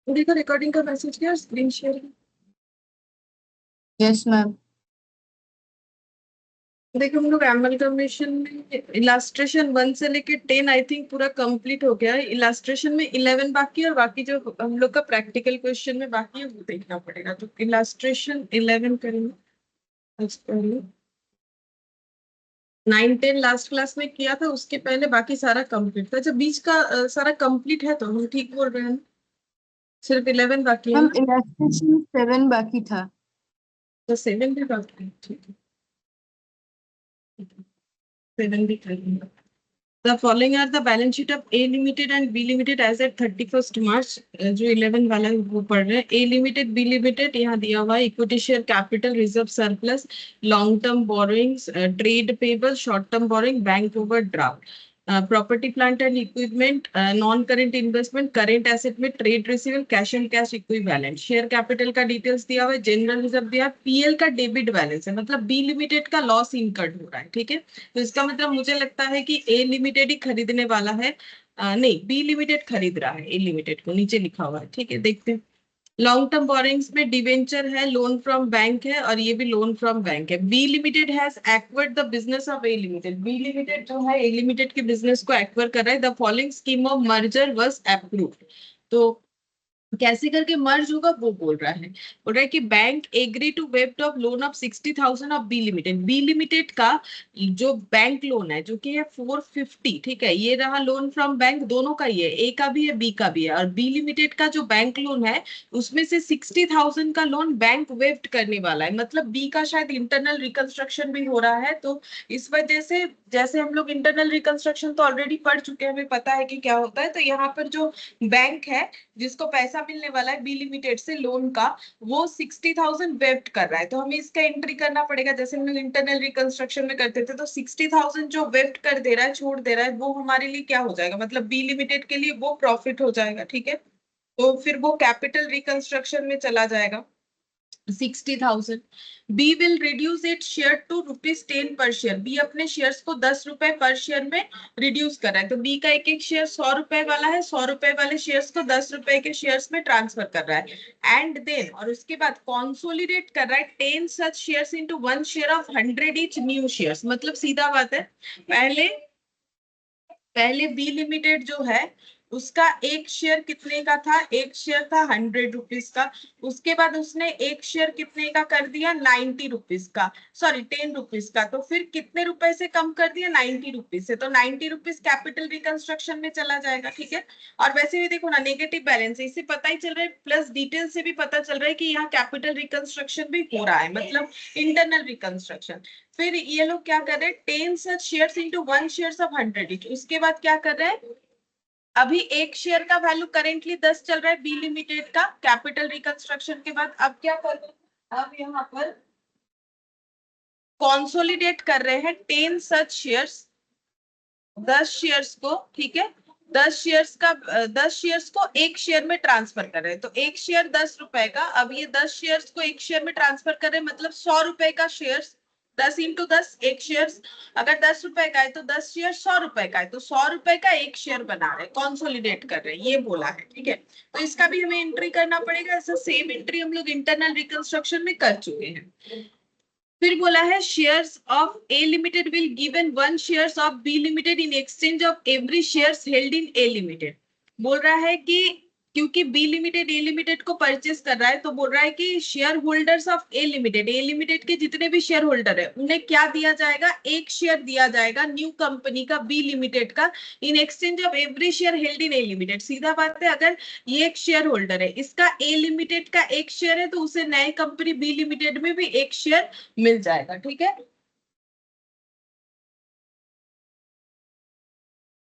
देखो रिकॉर्डिंग का मैसेज किया, स्क्रीन शेयर। Yes ma'am. देखो हम लोग एमलगमेशन में इलास्ट्रेशन 1 से लेके 10 आई थिंक पूरा कंप्लीट हो गया है। इलास्ट्रेशन में 11 बाकी है, और बाकी जो हम लोग का प्रैक्टिकल क्वेश्चन में बाकी है वो देखना पड़ेगा। तो इलास्ट्रेशन 11 करेंगे आज पहले। 9 10 लास्ट क्लास में किया था, उसके पहले बाकी सारा कंप्लीट था। जब बीच का सारा कंप्लीट है तो हम ठीक बोल रहे हैं ना? सिर्फ 11 बाकी है मैम ना? इलास्ट्रेशन 7 बाकी था। तो 7 भी बाकी है, ठीक है। 7 भी करेंगे। The following are the balance sheet of A Limited and B Limited as at 31st March। जो 11 वाला है वो पढ़ रहे हैं। A Limited, B Limited यहाँ दिया हुआ है। Equity share capital, reserve surplus, long term borrowings, trade payable, short term borrowing, bank overdraft, property plant and equipment, non current investment, current asset में trade receivable, cash and cash equivalent. Share capital का details दिया हुआ है। General reserve दिया है। PL का debit balance है, मतलब बी लिमिटेड का लॉस इनकर्ड हो रहा है, ठीक है। तो इसका मतलब मुझे लगता है कि ए लिमिटेड ही खरीदने वाला है। नहीं, बी लिमिटेड खरीद रहा है ए लिमिटेड को, नीचे लिखा हुआ है, ठीक है। देखते हैं। लॉन्ग टर्म बोरिंग्स में डिवेंचर है, लोन फ्रॉम बैंक है, और ये भी लोन फ्रॉम बैंक है। B limited has acquired the business of A limited. B limited जो है ए लिमिटेड के बिजनेस को एक्वायर कर रहा है। The following scheme of merger was approved. तो कैसे करके मर्ज होगा वो बोल रहा है। बोल रहा है कि bank agree to waive off loan of 60,000 of B limited. B limited का जो बैंक लोन है जो कि है 450, ठीक है। ये रहा लोन फ्रॉम बैंक, दोनों का ही है, ए का भी है बी का भी है। और बी लिमिटेड का जो बैंक लोन है उसमें से 60,000 का लोन बैंक वेव्ड करने वाला है। मतलब बी का शायद इंटरनल रिकंस्ट्रक्शन भी हो रहा है, तो इस वजह से, जैसे हम लोग इंटरनल रिकंस्ट्रक्शन तो ऑलरेडी पढ़ चुके हैं, हमें पता है कि क्या होता है। तो यहाँ पर जो बैंक है जिसको पैसा मिलने वाला है बी लिमिटेड से लोन का, वो 60,000 वेव्ड कर रहा है। तो हमें इसका एंट्री करना पड़ेगा, जैसे हम लोग इंटरनल रिकंस्ट्रक्शन में करते थे। तो 60,000 जो वेव्ड कर दे रहा है, छोड़ दे रहा है, वो हमारे लिए क्या हो जाएगा, मतलब बी लिमिटेड के लिए वो प्रॉफिट हो जाएगा, ठीक है। तो फिर वो कैपिटल रिकंस्ट्रक्शन में चला जाएगा। 60,000। B will reduce its share to ₹10 per share. B अपने शेयर्स को 10 रुपए पर शेयर में रिड्यूस कर रहा है। तो बी का एक एक शेयर 100 रुपए वाला है, 100 रुपए वाले शेयर्स को 10 रुपए के शेयर्स में ट्रांसफर कर रहा है। एंड देन, और उसके बाद कॉन्सोलिडेट कर रहा है 10 such shares into 1 share of 100 each new shares. मतलब सीधा बात है, पहले पहले बी लिमिटेड जो है उसका एक शेयर कितने का था, एक शेयर था 100 रुपीज का। उसके बाद उसने एक शेयर कितने का कर दिया, 90 रुपीज का, सॉरी 10 रुपीज का। तो फिर कितने रुपए से कम कर दिया, 90 रुपीज से। तो 90 रुपीज कैपिटल रिकंस्ट्रक्शन में चला जाएगा, ठीक है। और वैसे भी देखो ना, नेगेटिव बैलेंस है, इससे पता ही चल रहा है, प्लस डिटेल से भी पता चल रहा है कि यहाँ कैपिटल रिकंस्ट्रक्शन भी हो रहा है, मतलब इंटरनल रिकंस्ट्रक्शन। फिर ये लोग क्या कर रहे हैं, 10 such shares into 1 shares of 100 each. उसके बाद क्या कर रहे हैं, अभी एक शेयर का वैल्यू करेंटली 10 चल रहा है बी लिमिटेड का, कैपिटल रिकंस्ट्रक्शन के बाद। अब क्या कर रहे हैं, अब यहाँ पर कॉन्सोलिडेट कर रहे हैं 10 सच शेयर्स, 10 शेयर्स को, ठीक है। 10 शेयर्स को एक शेयर में ट्रांसफर कर रहे हैं। तो एक शेयर 10 रुपए का, अब ये 10 शेयर्स को एक शेयर में ट्रांसफर कर रहे हैं, मतलब 100 रुपए का शेयर। 10 × 10 एक शेयर, अगर 10 रुपए का है तो 10 शेयर 100 रुपए का है, तो 100 रुपए का एक शेयर बना रहे, कॉन्सोलिडेट कर रहे हैं, ये बोला है, ठीक है। तो इसका भी हमें एंट्री करना पड़ेगा। ऐसा सेम एंट्री हम लोग इंटरनल रिकंस्ट्रक्शन में कर चुके हैं। फिर बोला है shares of A limited will given 1 shares of B limited in exchange of every shares held in A limited. बोल रहा है कि क्योंकि बी लिमिटेड ए लिमिटेड को परचेस कर रहा है, तो बोल रहा है कि share holders of A limited के जितने भी शेयर होल्डर है उन्हें क्या दिया जाएगा, एक शेयर दिया जाएगा न्यू कंपनी का बी लिमिटेड का, इन exchange of every share held in A limited. सीधा बात है, अगर ये एक शेयर होल्डर है, इसका ए लिमिटेड का एक शेयर है, तो उसे नए कंपनी बी लिमिटेड में भी एक शेयर मिल जाएगा, ठीक है।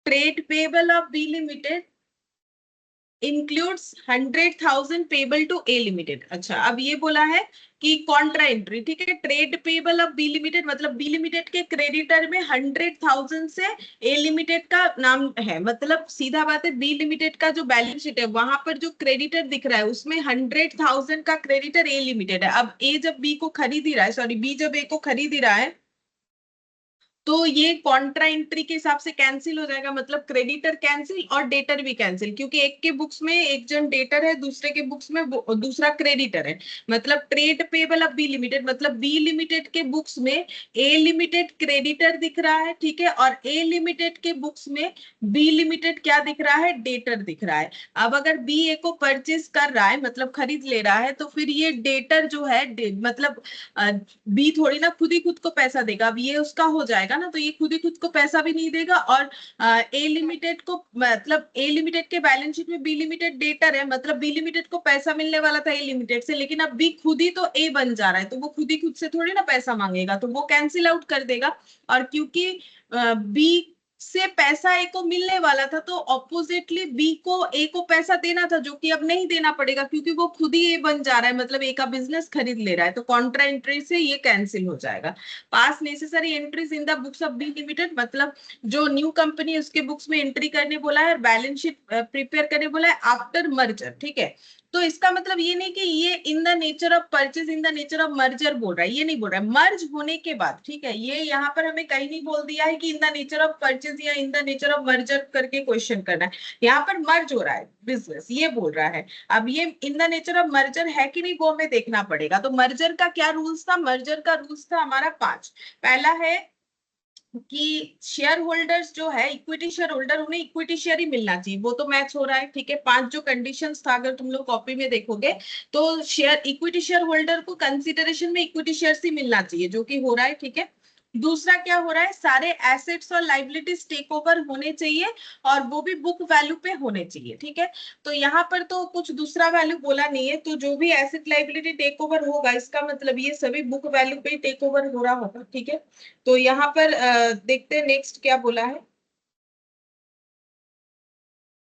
Trade payable of B limited includes 100,000 payable to A limited. अच्छा, अब ये बोला है कि कॉन्ट्रा एंट्री, ठीक है। Trade payable of B limited मतलब बी लिमिटेड के क्रेडिटर में 100,000 से ए लिमिटेड का नाम है। मतलब सीधा बात है, बी लिमिटेड का जो बैलेंस शीट है वहां पर जो क्रेडिटर दिख रहा है उसमें 100,000 का क्रेडिटर ए लिमिटेड है। अब ए जब बी को खरीद ही रहा है, सॉरी बी जब ए को खरीद ही रहा है, तो ये कॉन्ट्रा एंट्री के हिसाब से कैंसिल हो जाएगा, मतलब क्रेडिटर कैंसिल और डेटर भी कैंसिल, क्योंकि एक के बुक्स में एक जन डेटर है, दूसरे के बुक्स में दूसरा क्रेडिटर है। मतलब trade payable of B limited, मतलब बी लिमिटेड के बुक्स में ए लिमिटेड क्रेडिटर दिख रहा है, ठीक है, और ए लिमिटेड के बुक्स में बी लिमिटेड क्या दिख रहा है, डेटर दिख रहा है। अब अगर बी ए को परचेज कर रहा है, मतलब खरीद ले रहा है, तो फिर ये डेटर जो है मतलब बी थोड़ी ना खुद ही खुद को पैसा देगा, अब ये उसका हो जाएगा ना, तो ये खुद ही खुद को पैसा भी नहीं देगा। और ए लिमिटेड को, मतलब ए लिमिटेड के बैलेंस शीट में बी लिमिटेड डेटर है, मतलब बी लिमिटेड को पैसा मिलने वाला था ए लिमिटेड से, लेकिन अब बी खुद ही तो ए बन जा रहा है, तो वो खुद ही खुद से थोड़ी ना पैसा मांगेगा, तो वो कैंसिल आउट कर देगा। और क्योंकि बी से पैसा ए को मिलने वाला था, तो ऑपोजिटली बी को ए को पैसा देना था, जो कि अब नहीं देना पड़ेगा, क्योंकि वो खुद ही ए बन जा रहा है, मतलब ए का बिजनेस खरीद ले रहा है, तो कॉन्ट्रा एंट्री से ये कैंसिल हो जाएगा। Pass necessary entries in the books of B limited, मतलब जो न्यू कंपनी है उसके बुक्स में एंट्री करने बोला है और बैलेंस शीट प्रिपेयर करने बोला है आफ्टर मर्जर, ठीक है। तो इसका मतलब ये नहीं कि ये in the nature of purchase, in the nature of merger बोल रहा है, ये नहीं बोल रहा है, मर्ज होने के बाद, ठीक है। ये यहाँ पर हमें कहीं नहीं बोल दिया है कि in the nature of purchase या in the nature of merger करके क्वेश्चन करना है। यहाँ पर मर्ज हो रहा है बिजनेस, ये बोल रहा है। अब ये in the nature of merger है कि नहीं वो हमें देखना पड़ेगा। तो मर्जर का क्या रूल्स था, मर्जर का रूल्स था हमारा 5। पहला है कि शेयर होल्डर्स जो है, इक्विटी शेयर होल्डर, उन्हें इक्विटी शेयर ही मिलना चाहिए, वो तो मैच हो रहा है, ठीक है। 5 जो कंडीशंस था, अगर तुम लोग कॉपी में देखोगे तो शेयर, इक्विटी शेयर होल्डर को कंसीडरेशन में इक्विटी शेयर ही मिलना चाहिए, जो कि हो रहा है, ठीक है। दूसरा क्या हो रहा है, सारे एसेट्स और लाइबिलिटीज टेक ओवर होने चाहिए, और वो भी बुक वैल्यू पे होने चाहिए, ठीक है। तो यहाँ पर तो कुछ दूसरा वैल्यू बोला नहीं है, तो जो भी एसेट लाइबिलिटी टेक ओवर होगा, इसका मतलब ये सभी बुक वैल्यू पे टेक ओवर हो रहा होगा, ठीक है। तो यहाँ पर देखते हैं नेक्स्ट क्या बोला है,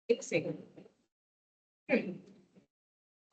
एक सेकंड।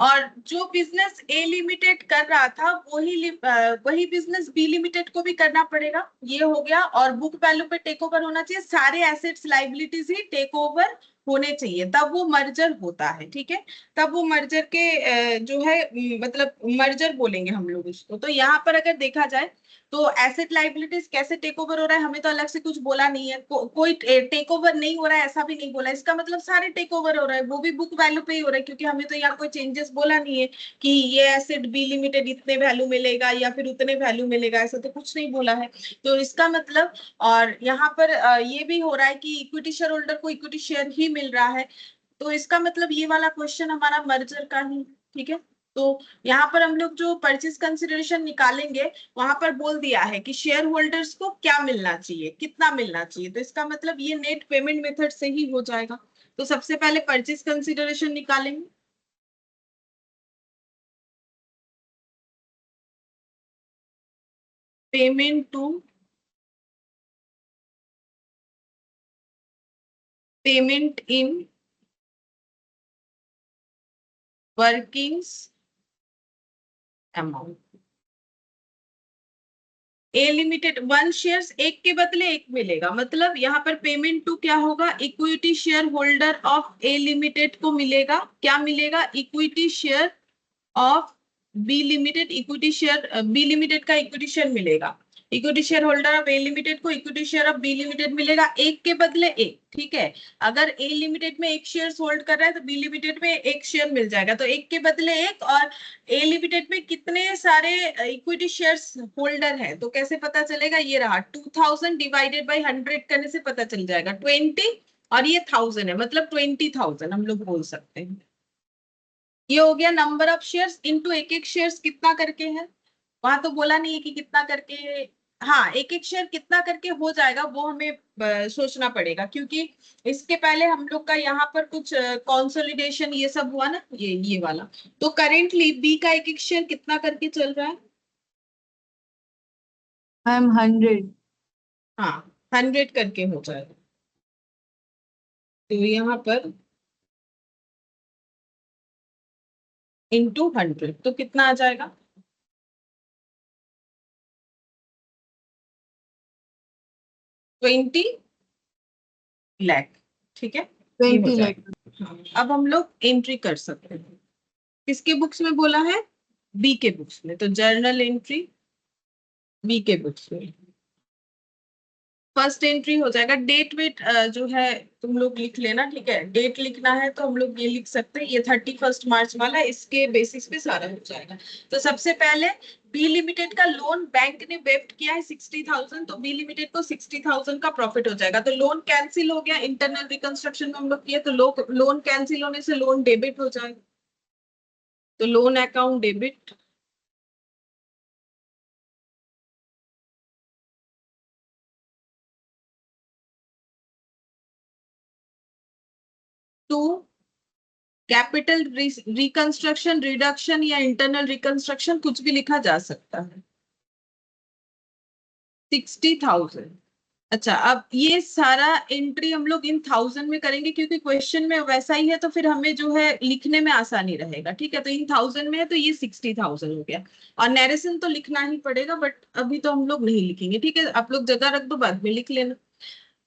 और जो बिजनेस ए लिमिटेड कर रहा था, वही बिजनेस बी लिमिटेड को भी करना पड़ेगा, ये हो गया। और बुक वैल्यू पे टेक ओवर होना चाहिए, सारे एसेट्स लाइबिलिटीज ही टेक ओवर होने चाहिए, तब वो मर्जर होता है, ठीक है। तब वो मर्जर के जो है मतलब मर्जर बोलेंगे हम लोग उसको। तो यहाँ पर अगर देखा जाए तो एसेट लाइबिलिटीज कैसे टेक ओवर हो रहा है, हमें तो अलग से कुछ बोला नहीं है, कोई टेक ओवर नहीं हो रहा है ऐसा भी नहीं बोला, इसका मतलब सारे टेक ओवर हो रहा है, वो भी बुक वैल्यू पे ही हो रहा है, क्योंकि हमें तो यहाँ कोई चेंजेस बोला नहीं है कि ये एसेट बी लिमिटेड इतने वैल्यू मिलेगा या फिर उतने वैल्यू मिलेगा, ऐसा तो कुछ नहीं बोला है। तो इसका मतलब, और यहाँ पर ये भी हो रहा है कि इक्विटी शेयर होल्डर को इक्विटी शेयर ही मिल रहा है, तो इसका मतलब ये वाला क्वेश्चन हमारा मर्जर का ही, ठीक है। तो यहाँ पर हम लोग जो परचेज कंसिडरेशन निकालेंगे, वहां पर बोल दिया है कि शेयर होल्डर्स को क्या मिलना चाहिए, कितना मिलना चाहिए, तो इसका मतलब ये नेट पेमेंट मेथड से ही हो जाएगा। तो सबसे पहले परचेज कंसिडरेशन निकालेंगे। Payment to, payment in workings amount. A limited 1 shares, एक के बदले एक मिलेगा, मतलब यहाँ पर पेमेंट टू क्या होगा, equity share holder of A limited को मिलेगा, क्या मिलेगा, equity share of B limited, equity share B limited का इक्विटी शेयर मिलेगा। Equity share holder of A limited को equity share of B limited मिलेगा, एक के बदले एक, ठीक है। अगर ए लिमिटेड में एक शेयर होल्ड कर रहा है तो बी लिमिटेड में एक शेयर मिल जाएगा, तो एक के बदले एक। और ए लिमिटेड में कितने सारे इक्विटी शेयर्स होल्डर है, तो कैसे पता चलेगा, ये रहा 2000 डिवाइडेड बाई 100 करने से पता चल जाएगा 20, और ये 1000 है, मतलब 20,000 हम लोग बोल सकते हैं। ये हो गया नंबर ऑफ शेयर्स इनटू एक एक शेयर्स कितना करके है, वहां तो बोला नहीं है कि कितना करके। हाँ, एक एक शेयर कितना करके हो जाएगा वो हमें सोचना पड़ेगा, क्योंकि इसके पहले हम लोग का यहाँ पर कुछ कंसोलिडेशन ये सब हुआ ना, ये वाला। तो करेंटली बी का एक एक शेयर कितना करके चल रहा है, मैम 100। हाँ 100 करके हो जाएगा। तो यहाँ पर इंटू 100 तो कितना आ जाएगा, 20 लाख, ठीक है। ये हो 20 लाख। जाएगा। हाँ, अब हम लोग एंट्री कर सकते हैं, किसके बुक्स में बोला है, बी के बुक्स में, तो जर्नल एंट्री बी के बुक्स में। फर्स्ट एंट्री हो जाएगा। डेट वेट जो है तुम लोग लिख लेना, ठीक है। डेट लिखना है तो हम लोग ये लिख सकते हैं, ये 31 मार्च वाला, इसके बेसिस पे सारा हो जाएगा। तो सबसे पहले बी लिमिटेड का लोन बैंक ने वेप्ट किया है 60,000, तो बी लिमिटेड को 60,000 का प्रॉफिट हो जाएगा। तो लोन कैंसिल हो गया, इंटरनल रिकंस्ट्रक्शन में हम लोग किए, तो लोन कैंसिल होने से लोन डेबिट हो जाएगा। तो loan account debit, to capital reconstruction reduction या इंटरनल रिकंस्ट्रक्शन कुछ भी लिखा जा सकता है, 60,000। अच्छा, अब ये सारा एंट्री हम लोग इन 1000 में करेंगे, क्योंकि क्वेश्चन में वैसा ही है, तो फिर हमें जो है लिखने में आसानी रहेगा, ठीक है। तो इन 1000 में है, तो ये 60,000 हो गया। और नैरेशन तो लिखना ही पड़ेगा, बट अभी तो हम लोग नहीं लिखेंगे, ठीक है। आप लोग जगह रख दो, बाद में लिख लेना।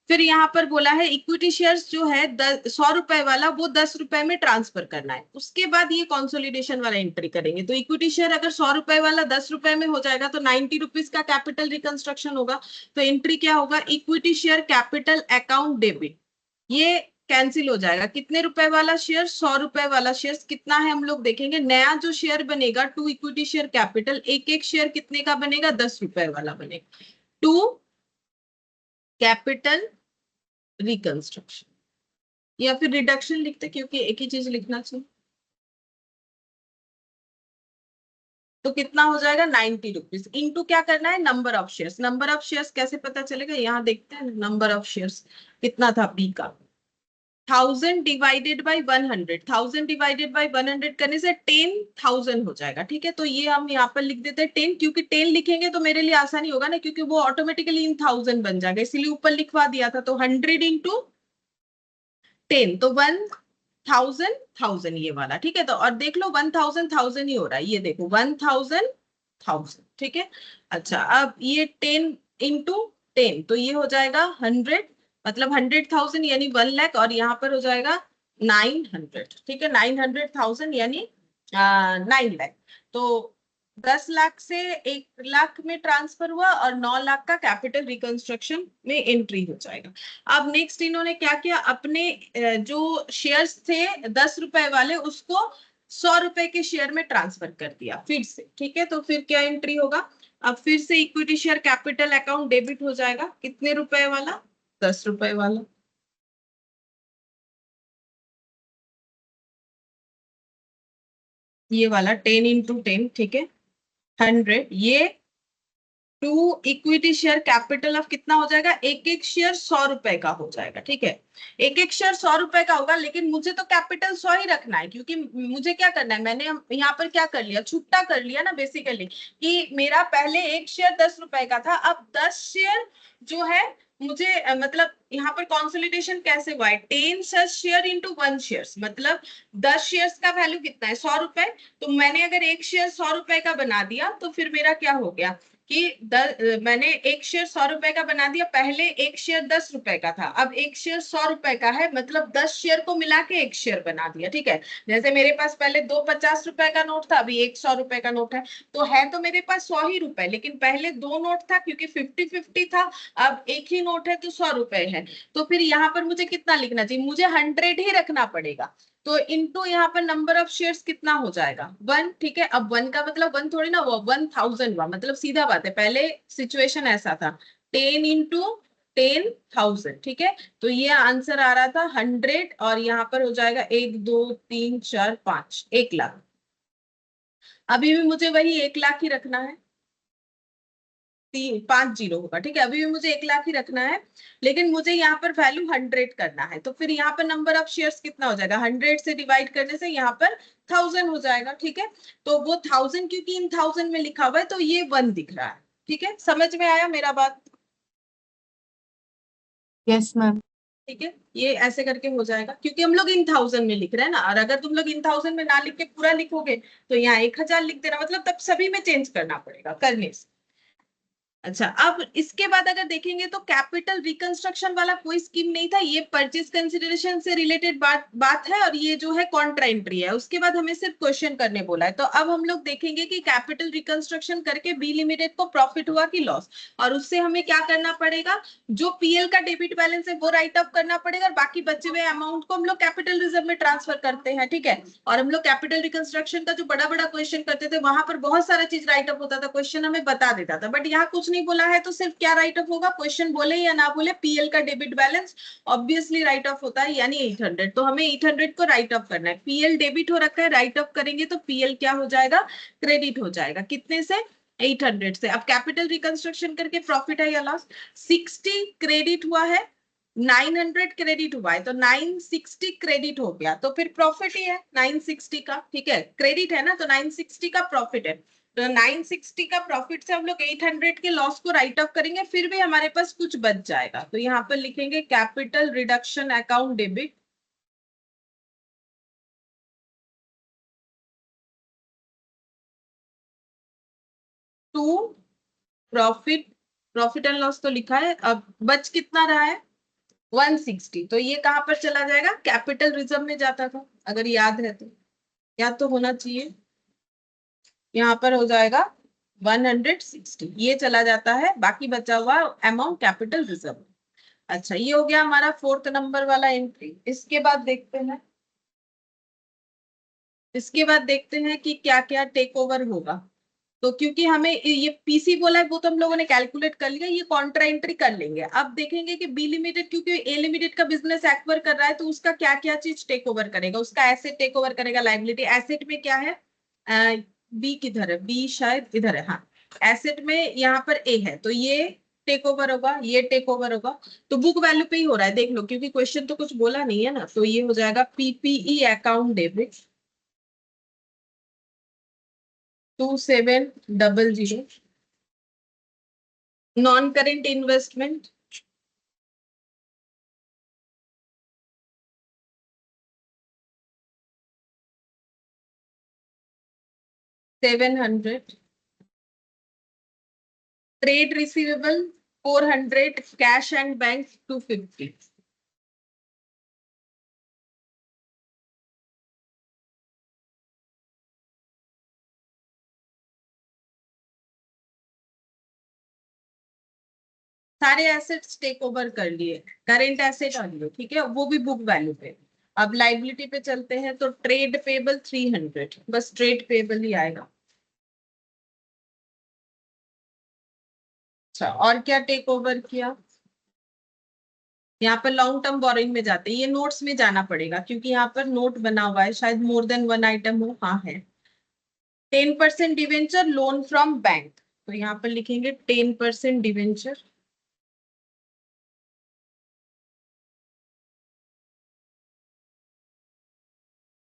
फिर यहाँ पर बोला है इक्विटी शेयर्स जो है 100 रुपए वाला, वो 10 रुपए में ट्रांसफर करना है। उसके बाद ये कंसोलिडेशन वाला एंट्री करेंगे। तो इक्विटी शेयर अगर 100 रुपए वाला 10 रुपए में हो जाएगा, तो 90 रुपीज का कैपिटल रिकंस्ट्रक्शन होगा। तो एंट्री क्या होगा, equity share capital account debit, ये कैंसिल हो जाएगा। कितने रुपए वाला शेयर, 100 रुपए वाला शेयर कितना है हम लोग देखेंगे। नया जो शेयर बनेगा टू इक्विटी शेयर कैपिटल, एक एक शेयर कितने का बनेगा, 10 रुपए वाला बनेगा। टू कैपिटल रिकंस्ट्रक्शन, या फिर रिडक्शन लिखते, क्योंकि एक ही चीज लिखना चाहिए। तो कितना हो जाएगा, 90 रुपीज। इंटू क्या करना है, number of shares. Number of shares कैसे पता चलेगा, यहाँ देखते हैं नंबर ऑफ शेयर्स कितना था बी का। 1000 डिवाइडेड बाई 100, 1000 डिवाइडेड बाई 100 करने से 10,000 हो जाएगा, ठीक है। तो ये हम यहाँ पर लिख देते हैं 10, क्योंकि 10 लिखेंगे तो मेरे लिए आसानी होगा ना, क्योंकि वो ऑटोमेटिकली इन 1000 बन जाएगा, इसीलिए ऊपर लिखवा दिया था। तो 100 इंटू 10, तो 1000 1000 ये वाला, ठीक है। तो और देख लो 1000 1000 ही हो रहा है, ये देखो 1000 1000, ठीक है। अच्छा, अब ये 10 इंटू 10, तो ये हो जाएगा 100, मतलब 100,000 यानी 1 लाख, और यहाँ पर हो जाएगा 900, ठीक है। 900,000 यानी 9 लाख। तो 10 लाख से 1 लाख में ट्रांसफर हुआ, और 9 लाख का कैपिटल रिकंस्ट्रक्शन में एंट्री हो जाएगा। अब नेक्स्ट इन्होंने क्या किया, अपने जो शेयर्स थे 10 रुपए वाले, उसको 100 रुपए के शेयर में ट्रांसफर कर दिया फिर से, ठीक है। तो फिर क्या एंट्री होगा, अब फिर से equity share capital account debit हो जाएगा। कितने रुपए वाला, 10 रुपए वाला। ये वाला 10 इंटू 10, ठीक है, 100। ये to equity share capital of कितना हो जाएगा, एक एक शेयर 100 रुपए का हो जाएगा, ठीक है। एक एक शेयर 100 रुपए का होगा, लेकिन मुझे तो कैपिटल 100 ही रखना है, क्योंकि मुझे क्या करना है, मैंने यहाँ पर क्या कर लिया, छुट्टा कर लिया ना बेसिकली, कि मेरा पहले एक शेयर 10 रुपए का था, अब 10 शेयर जो है मुझे मतलब यहाँ पर कंसोलिडेशन कैसे हुआ है, 10 सच शेयर इंटू 1 शेयर, मतलब 10 शेयर्स का वैल्यू कितना है, 100 रुपए। तो मैंने अगर एक शेयर 100 रुपए का बना दिया, तो फिर मेरा क्या हो गया कि मैंने एक शेयर 100 रुपए का बना दिया, पहले एक शेयर 10 रुपए का था, अब एक शेयर 100 रुपए का है, मतलब 10 शेयर को मिला के एक शेयर बना दिया, ठीक है। जैसे मेरे पास पहले दो 50 रुपए का नोट था, अभी एक 100 रुपए का नोट है, तो है तो मेरे पास 100 ही रुपए, लेकिन पहले दो नोट था, क्योंकि 50-50 था। अब एक ही नोट है तो 100 रुपए है। तो फिर यहाँ पर मुझे कितना लिखना चाहिए, मुझे 100 ही रखना पड़ेगा। तो इनटू यहाँ पर नंबर ऑफ शेयर्स कितना हो जाएगा, 1, ठीक है। अब 1 का मतलब 1 थोड़ी ना हुआ, 1000 हुआ, मतलब सीधा बात है, पहले सिचुएशन ऐसा था, 10 इंटू 10,000, ठीक है। तो ये आंसर आ रहा था 100, और यहाँ पर हो जाएगा 1 2 3 4 5, 1 लाख। अभी भी मुझे वही 1 लाख ही रखना है, 5 जीरो होगा, ठीक है। अभी भी मुझे 1 लाख ही रखना है, लेकिन मुझे यहाँ पर वैल्यू 100 करना है। तो फिर यहाँ पर नंबर ऑफ शेयर्स कितना हो जाएगा, 100 से डिवाइड करने से यहाँ पर 1000 हो जाएगा, ठीक है। तो वो 1000 क्योंकि इन 1000 में लिखा हुआ है, तो ये 1 दिख रहा है, ठीक है। समझ में आया मेरा बात, यस मैम। ठीक है। ये ऐसे करके हो जाएगा, क्योंकि हम लोग इन 1000 में लिख रहे हैं ना, और अगर तुम लोग इन 1000 में ना लिख के पूरा लिखोगे, तो यहाँ 1000 लिख देना, मतलब तब सभी में चेंज करना पड़ेगा करने से। अच्छा, अब इसके बाद अगर देखेंगे तो कैपिटल रिकंस्ट्रक्शन वाला कोई स्कीम नहीं था, ये परचेज कंसिडरेशन से रिलेटेड बात है, और ये जो है कॉन्ट्रा एंट्री है। उसके बाद हमें सिर्फ क्वेश्चन करने बोला है। तो अब हम लोग देखेंगे कि कैपिटल रिकंस्ट्रक्शन करके बी लिमिटेड को प्रॉफिट हुआ कि लॉस, और उससे हमें क्या करना पड़ेगा, जो पीएल का डेबिट बैलेंस है वो राइट ऑफ करना पड़ेगा, और बाकी बचे हुए अमाउंट को हम लोग कैपिटल रिजर्व में ट्रांसफर करते हैं, ठीक है। और हम लोग कैपिटल रिकंस्ट्रक्शन का जो बड़ा बड़ा क्वेश्चन करते थे वहां पर बहुत सारा चीज राइट ऑफ होता था, क्वेश्चन हमें बता देता था, बट यहाँ कुछ नहीं बोला है, तो सिर्फ क्या राइट ऑफ होगा, क्वेश्चन बोले या ना बोले, पीएल का debit balance obviously right of होता है, यानी 800। तो हमें 800 को राइट ऑफ करना है, पीएल डेबिट हो रखा है, राइट ऑफ करेंगे तो पीएल क्या हो जाएगा, क्रेडिट हो जाएगा, कितने से, 800 से। अब कैपिटल रिकंस्ट्रक्शन करके प्रॉफिट है या लॉस, 60 क्रेडिट हुआ है, 900 क्रेडिट हुआ है, तो 960 क्रेडिट हो गया, तो फिर प्रॉफिट ही है 960 का, ठीक है, क्रेडिट है ना, तो 960 का प्रॉफिट है। तो 960 का प्रॉफिट से हम लोग 800 के लॉस को राइट ऑफ करेंगे, फिर भी हमारे पास कुछ बच जाएगा, तो यहाँ पर लिखेंगे capital reduction account debit to profit, profit and loss तो लिखा है, अब बच कितना रहा है 160, तो ये कहां पर चला जाएगा, कैपिटल रिजर्व में जाता था, अगर याद है तो, याद तो होना चाहिए, यहाँ पर हो जाएगा 160, ये चला जाता है, बाकी बचा हुआ अमाउंट कैपिटल रिजर्व। अच्छा, ये हो गया हमारा 4th नंबर वाला एंट्री। इसके बाद देखते हैं, इसके बाद देखते हैं कि क्या क्या टेक ओवर होगा। तो क्योंकि हमें ये पीसी बोला है वो तो हम लोगों ने कैलकुलेट कर लिया, ये कॉन्ट्रा एंट्री कर लेंगे। अब देखेंगे कि बी लिमिटेड, क्योंकि ए लिमिटेड का बिजनेस एक्वायर कर रहा है, तो उसका क्या क्या चीज टेक ओवर करेगा, उसका एसेट टेक ओवर करेगा, लाइबिलिटी, एसेट में क्या है, बी किधर है, बी शायद इधर है, हाँ, एसेट में यहाँ पर ए है, तो ये टेक ओवर होगा, ये टेक ओवर होगा, तो बुक वैल्यू पे ही हो रहा है, देख लो, क्योंकि क्वेश्चन तो कुछ बोला नहीं है ना, तो ये हो जाएगा PPE account debit 2700, non current investment 700, trade receivable 400, cash and bank 250। सारे एसेट्स टेक ओवर कर लिए, करेंट एसेट आ लिए, ठीक है, वो भी बुक वैल्यू पे। अब लाइबिलिटी पे चलते हैं, तो ट्रेड पेबल 300, बस ट्रेड पेबल ही आएगा। अच्छा, और क्या टेक ओवर किया, यहाँ पर लॉन्ग टर्म बोरिंग में जाते हैं, ये नोट्स में जाना पड़ेगा, क्योंकि यहाँ पर नोट बना हुआ है, शायद मोर देन वन आइटम हो, हाँ है। 10% डिवेंचर लोन फ्रॉम बैंक, तो यहाँ पर लिखेंगे 10% debenture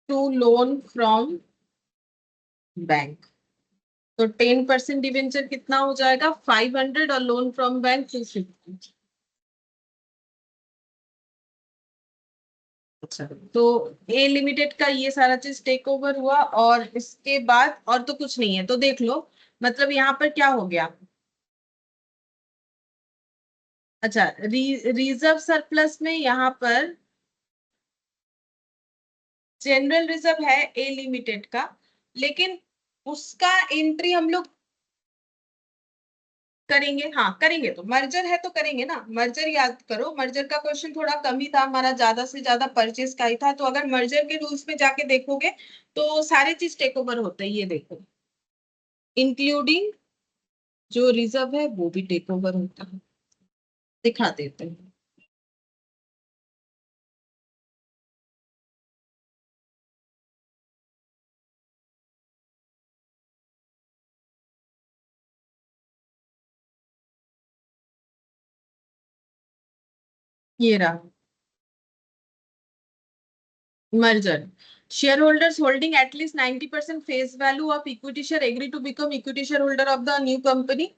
to loan from bank. तो 10% डिवेंचर कितना हो जाएगा 500, और लोन फ्रॉम बैंक 250। अच्छा, तो ए लिमिटेड का ये सारा चीज टेक ओवर हुआ, और इसके बाद और तो कुछ नहीं है, तो देख लो, मतलब यहाँ पर क्या हो गया। अच्छा, रिजर्व सरप्लस में यहाँ पर जनरल रिजर्व है ए लिमिटेड का, लेकिन उसका एंट्री हम लोग करेंगे, हाँ करेंगे, तो मर्जर है तो करेंगे ना, मर्जर याद करो, मर्जर का क्वेश्चन थोड़ा कम ही था हमारा, ज्यादा से ज्यादा परचेज का ही था, तो अगर मर्जर के रूल्स में जाके देखोगे तो सारे चीज टेक ओवर होते हैं, ये देखो, इंक्लूडिंग जो रिजर्व है वो भी टेक ओवर होता है, दिखा देते हैं। ये रहा merger. Shareholders holding at least 90% face value of equity share agree to become equity shareholder of the new company.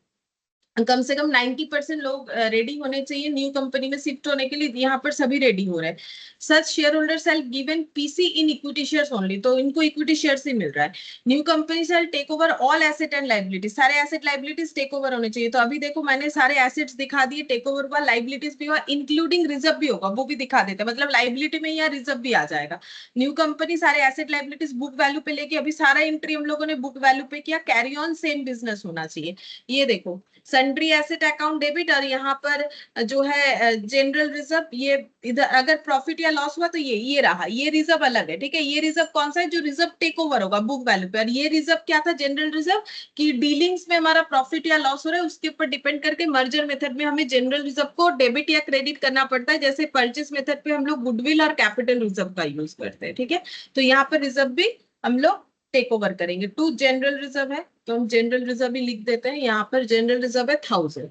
कम से कम 90% लोग रेडी होने चाहिए न्यू कंपनी में शिफ्ट होने के लिए, यहाँ पर सभी रेडी हो रहे हैं। Such share holder shall given PC in equity shares only, तो इनको इक्विटी शेयर्स ही मिल रहा है। New company shall take over all asset and liabilities, सारे एसेट लाइबिलिटीज टेक ओवर होने चाहिए। तो अभी देखो मैंने सारे एसेट्स दिखा दिए, टेक ओवर हुआ, लाइबिलिटीज भी हुआ, इंक्लूडिंग रिजर्व भी होगा, वो भी दिखा देते हैं, मतलब लाइबिलिटी में यहाँ रिजर्व भी आ जाएगा। न्यू कंपनी सारे एसेट लाइबिलिटीज बुक वैल्यू पे लेके, अभी सारा एंट्री हम लोगों ने बुक वैल्यू पे किया, कैरी ऑन सेम बिजनेस होना चाहिए। ये देखो सन्ड्री एसेट अकाउंट डेबिट, और यहाँ पर जो है जनरल रिजर्व, ये इधर अगर प्रॉफिट या लॉस हुआ तो ये रहा, ये रिजर्व अलग है, ठीक है। ये रिजर्व कौन सा है, जो रिजर्व टेक ओवर होगा बुक वैल्यू पे। और ये रिजर्व क्या था, जनरल रिजर्व, की डीलिंग्स में हमारा प्रॉफिट या लॉस हो रहा है उसके ऊपर डिपेंड करके मर्जर मेथड में हमें जनरल रिजर्व को डेबिट या क्रेडिट करना पड़ता है। जैसे परचेस मेथड पे हम लोग गुडविल और कैपिटल रिजर्व का यूज करते हैं, ठीक है। तो यहाँ पर रिजर्व भी हम लोग टेक ओवर करेंगे। टू जनरल रिजर्व है तो हम जनरल रिजर्व ही लिख देते हैं, यहाँ पर जनरल रिजर्व है 1000।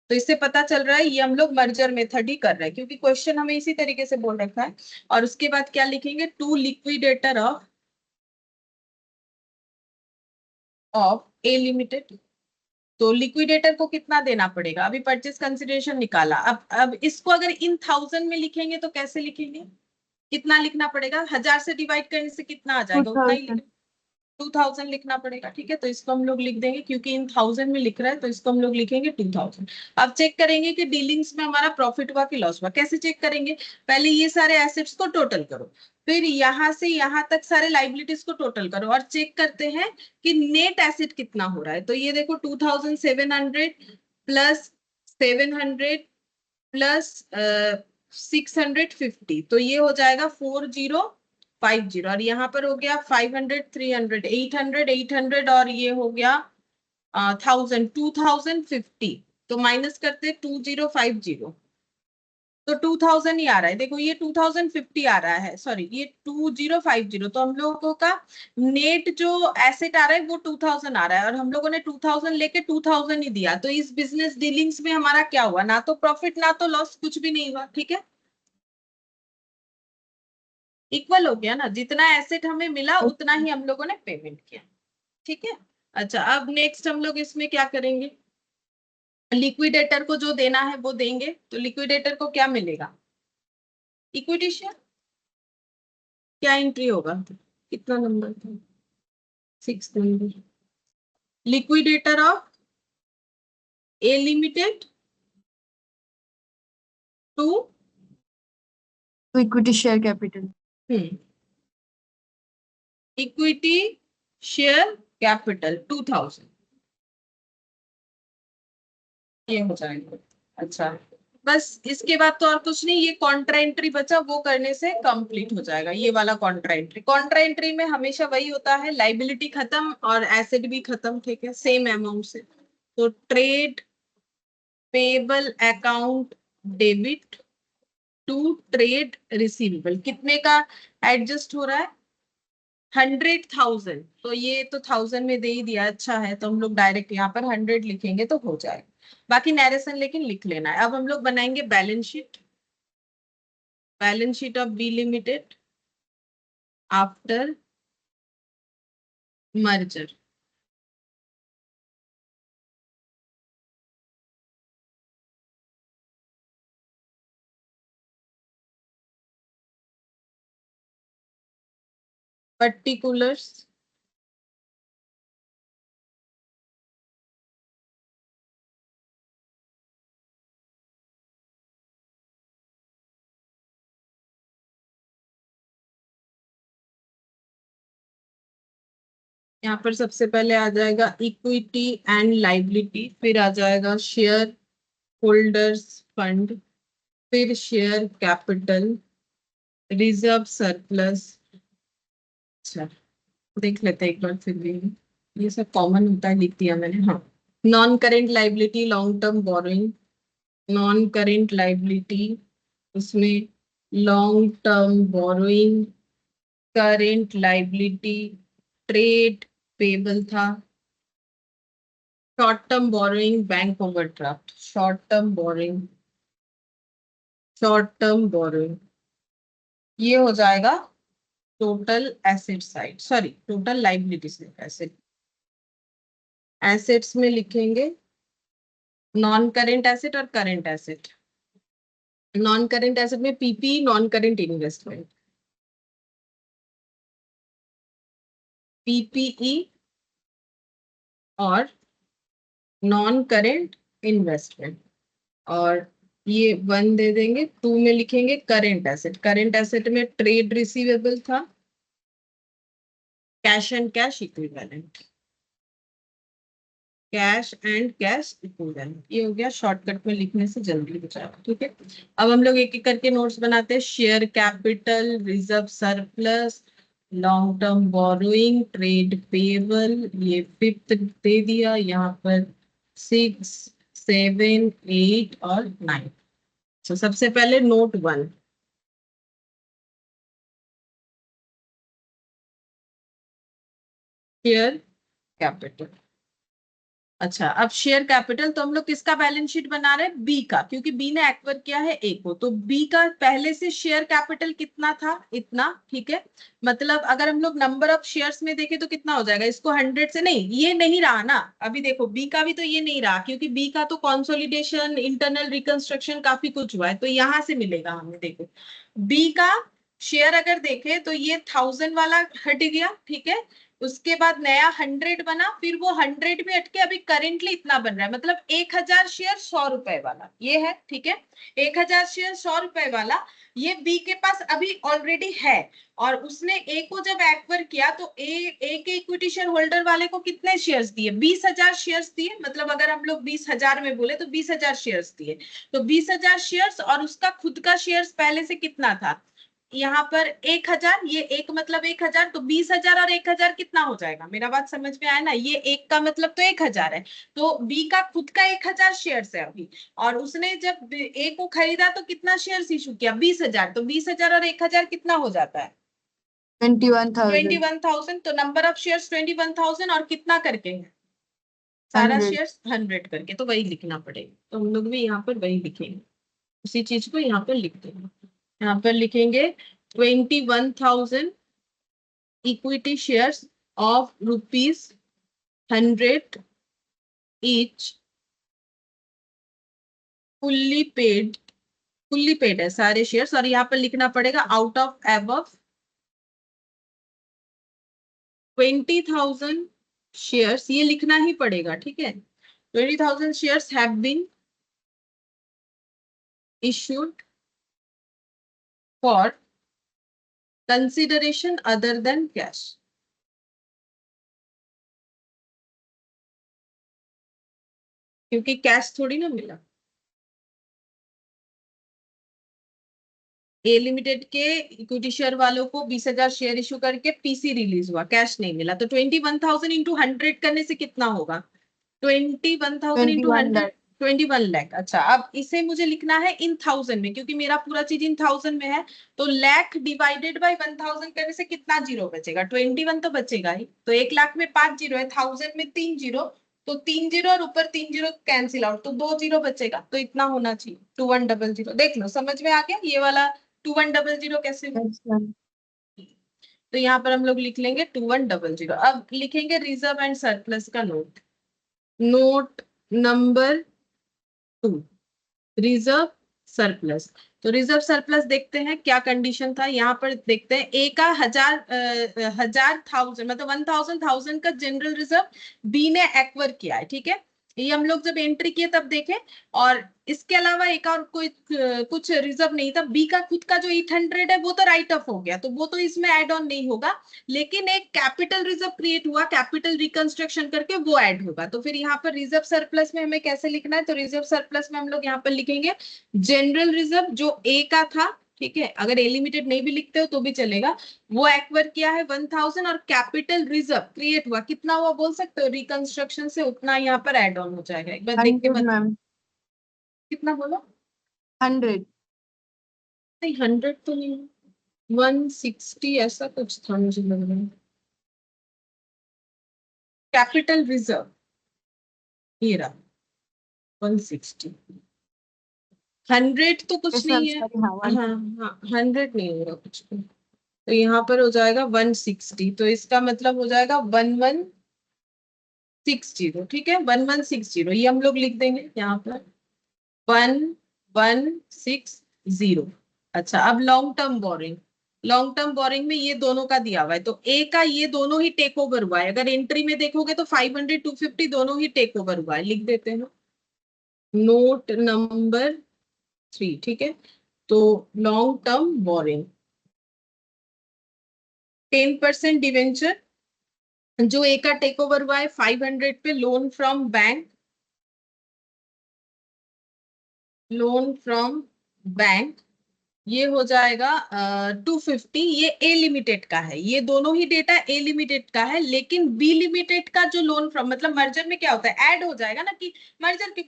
तो इससे पता चल रहा है ये हम लोग मर्जर मेथड ही कर रहे हैं, क्योंकि क्वेश्चन हमें इसी तरीके से बोल रखा है। और उसके बाद क्या लिखेंगे, to liquidator of A limited. तो लिक्विडेटर को कितना देना पड़ेगा, अभी परचेस कंसिडरेशन निकाला, अब इसको अगर इन 1000 में लिखेंगे तो कैसे लिखेंगे, कितना लिखना पड़ेगा, 1000 से डिवाइड करने से कितना आ जाएगा, उतना ही 2000 2000 लिखना पड़ेगा, ठीक है। तो इसको हम लोग लिख देंगे, क्योंकि इन 1000 में लिख रहा है तो इसको हम लोग लिखेंगे 2000। अब चेक करेंगे कि डीलिंग्स में हमारा प्रॉफिट हुआ कि लॉस हुआ। कैसे चेक करेंगे, पहले ये सारे एसेट्स को टोटल करो, फिर यहां से यहां तक सारे लाइबिलिटीज को टोटल करो, और चेक करते हैं कि नेट एसेट कितना हो रहा है। तो ये देखो 2700 प्लस 700 प्लस 650, तो ये हो जाएगा 4050। और यहाँ पर हो गया 500 300 800 800, और ये हो गया 2050। तो माइनस करते 2050, तो 2000 ही आ रहा है। देखो ये 2050 आ रहा है, सॉरी ये 2050। तो हम लोगों का नेट जो एसेट आ रहा है वो 2000 आ रहा है, और हम लोगों ने 2000 लेके 2000 ही दिया। तो इस बिजनेस डीलिंग्स में हमारा क्या हुआ, ना तो प्रॉफिट ना तो लॉस, कुछ भी नहीं हुआ, ठीक है। इक्वल हो गया ना, जितना एसेट हमें मिला उतना ही हम लोगों ने पेमेंट किया, ठीक है। अच्छा अब नेक्स्ट हम लोग इसमें क्या करेंगे, लिक्विडेटर को जो देना है वो देंगे। तो लिक्विडेटर को क्या मिलेगा, इक्विटी शेयर। क्या एंट्री होगा, कितना नंबर था, 6 नंबर। Liquidator of A limited to equity share capital. Equity share capital 2000, ये हो जाएगा। अच्छा बस इसके बाद तो और कुछ नहीं, ये कॉन्ट्रा एंट्री बचा, वो करने से कंप्लीट हो जाएगा ये वाला कॉन्ट्रा एंट्री। कॉन्ट्रा एंट्री में हमेशा वही होता है, लाइबिलिटी खत्म और एसेट भी खत्म, ठीक है, सेम अमाउंट से। तो trade payable account debit to trade receivable, कितने का एडजस्ट हो रहा है, 100,000। तो ये तो 1000 में दे ही दिया, अच्छा है। तो हम लोग डायरेक्ट यहाँ पर 100 लिखेंगे तो हो जाएगा, बाकी नैरेशन लेकिन लिख लेना है। अब हम लोग बनाएंगे balance sheet, balance sheet of B limited after merger. Particulars, यहाँ पर सबसे पहले आ जाएगा इक्विटी एंड लाइबिलिटी, फिर आ जाएगा शेयर होल्डर्स फंड, फिर शेयर कैपिटल, रिजर्व सरप्लस। अच्छा देख लेते हैं एक बार फिर भी, ये सब कॉमन होता है, लिख दिया मैंने, हाँ। Non current liability long term borrowing, non current liability उसमें long term borrowing, current liability trade payable था, short term borrowing bank overdraft, short term borrowing, short term borrowing, ये हो जाएगा total asset side, sorry total liability side. Asset assets में लिखेंगे non current asset और current asset. Non current asset में PP, non current investment, PPE और non current investment. और ये 1 दे देंगे। 2 में लिखेंगे करेंट एसेट। करेंट एसेट में ट्रेड रिसीवेबल था, cash and cash equivalent, cash and cash equivalent. ये हो गया, शॉर्टकट में लिखने से जल्दी हो जाएगा। ठीक है, अब हम लोग एक एक करके नोट्स बनाते हैं। Share capital, reserve surplus, long term borrowing, trade payable, ये 5th दे दिया यहाँ पर, 6, 7, 8 और 9। तो सबसे पहले नोट 1, शेयर कैपिटल। अच्छा, अब शेयर कैपिटल तो हम लोग किसका बैलेंस शीट बना रहे हैं? बी का, क्योंकि बी ने एक्वायर किया है ए को। तो बी का पहले से शेयर कैपिटल कितना था? इतना। ठीक है, मतलब अगर हम लोग नंबर ऑफ शेयर्स में देखें तो कितना हो जाएगा? इसको 100 से नहीं, ये नहीं रहा ना अभी। देखो बी का भी तो ये नहीं रहा, क्योंकि बी का तो कंसोलिडेशन, इंटरनल रिकंस्ट्रक्शन काफी कुछ हुआ है, तो यहां से मिलेगा हमें। देखो बी का शेयर अगर देखे तो ये 1000 वाला हट गया। ठीक है, उसके बाद नया 100 बना, फिर वो 100 में अटके अभी करेंटली इतना बन रहा है, मतलब 1000 शेयर 100 रुपए वाला ये है। ठीक है, 1000 शेयर 100 रुपए वाला ये बी के पास अभी ऑलरेडी है। और उसने ए को जब एक्वायर किया तो ए के इक्विटी शेयर होल्डर वाले को कितने शेयर्स दिए? 20,000 शेयर्स दिए। मतलब अगर हम लोग 20,000 में बोले तो 20,000 शेयर्स दिए। तो 20,000 शेयर्स और उसका खुद का शेयर्स पहले से कितना था? यहाँ पर 1000, ये एक मतलब 1000, तो 20,000 और 1000 कितना हो जाएगा? मेरा बात समझ में आया ना? ये एक का मतलब तो 1000 है, तो बी का खुद का 1000 शेयर्स है अभी। और उसने जब ए को खरीदा तो कितना शेयर्स इशू किया? 20,000। तो 20,000 और 1000 कितना हो जाता है? 21,000 21,000। तो नंबर ऑफ शेयर्स 21,000 और कितना करके है? सारा 100 शेयर्स 100 करके, तो वही लिखना पड़ेगा। तो हम लोग भी यहाँ पर वही लिखेंगे, उसी चीज को यहाँ पर लिख देंगे। यहाँ पर लिखेंगे 21,000 equity shares of ₹100 each, fully paid है सारे शेयर्स। और यहाँ पर लिखना पड़ेगा आउट ऑफ एबव 20,000 शेयर्स, ये लिखना ही पड़ेगा। ठीक है, 20,000 shares have been issued for consideration other than cash। क्योंकि कैश थोड़ी ना मिला। ए लिमिटेड के इक्विटी शेयर वालों को 20,000 शेयर इशू करके पीसी रिलीज हुआ, कैश नहीं मिला। तो 21,000 इंटू 100 करने से कितना होगा? 21,000 इंटू 21 100, लाख 21 लाख। अच्छा, अब इसे मुझे लिखना है इन 1000 में, क्योंकि मेरा पूरा चीज इन 1000 में है। तो लाख डिवाइडेड बाय 1000 करने से कितना जीरो बचेगा? 21 तो बचेगा ही। तो 1 लाख में 5 जीरो है, 1000 में 3 जीरो, तो 3 जीरो और ऊपर 3 जीरो कैंसिल आउट, तो 2 जीरो बचेगा। तो इतना होना चाहिए 2100। देख लो समझ में आ गया ये वाला 2100 कैसे हुआ? अच्छा तो यहाँ पर हम लोग लिख लेंगे 2100। अब लिखेंगे रिजर्व एंड सरप्लस का note. Note number 2, reserve surplus. तो रिजर्व सरप्लस देखते हैं क्या कंडीशन था। यहाँ पर देखते हैं ए का 1000 मतलब 1000 का जनरल रिजर्व बी ने एक्वायर किया है। ठीक है, ये हम लोग जब एंट्री किए तब देखे। और इसके अलावा एक और कोई कुछ रिजर्व नहीं था। बी का खुद का जो 800 है वो तो राइट ऑफ हो गया, तो वो तो इसमें एड ऑन नहीं होगा। लेकिन एक कैपिटल रिजर्व क्रिएट हुआ, कैपिटल रिकंस्ट्रक्शन करके, वो ऐड होगा। तो फिर यहाँ पर रिजर्व सरप्लस में हमें कैसे लिखना है? तो रिजर्व सरप्लस में हम लोग यहाँ पर लिखेंगे जनरल रिजर्व जो ए का था। ठीक है, अगर ए लिमिटेड नहीं भी लिखते हो तो भी चलेगा। वो एक्वायर किया है 1000, और कैपिटल रिजर्व क्रिएट हुआ कितना हुआ बोल सकते हो? रिकंस्ट्रक्शन से उतना यहाँ पर एड ऑन हो जाएगा। एक बार देख के 100 मैम कितना बोला? 100 नहीं 100 तो नहीं, 160 ऐसा कुछ था मुझे लग रहा है। कैपिटल रिजर्व ये रहा 160। 100 तो कुछ यस मैम नहीं है। सॉरी हाँ हाँ 100 हाँ, 100 नहीं होगा कुछ भी। तो यहाँ पर हो जाएगा 160, तो इसका मतलब हो जाएगा 11 60, ठीक है, 1160, ये हम लोग लिख देंगे यहाँ पर 1160। अच्छा, अब long term borrowing, long term borrowing में ये दोनों का दिया हुआ है, तो ए का ये दोनों ही टेक ओवर हुआ है, अगर एंट्री में देखोगे तो 500 250 दोनों ही टेक ओवर हुआ है, लिख देते हैं नोट नंबर 3, ठीक है। तो लॉन्ग टर्म बोरिंग 10% डिवेंचर, जो ए का टेक ओवर हुआ है 500 पे, loan from bank, loan from bank, ये हो जाएगा 250, ये ए लिमिटेड का है, ये दोनों ही डेटा ए लिमिटेड का है, लेकिन बी लिमिटेड का जो लोन फ्रॉम, मतलब मर्जर में क्या होता है, ऐड हो जाएगा ना, कि मर्जर के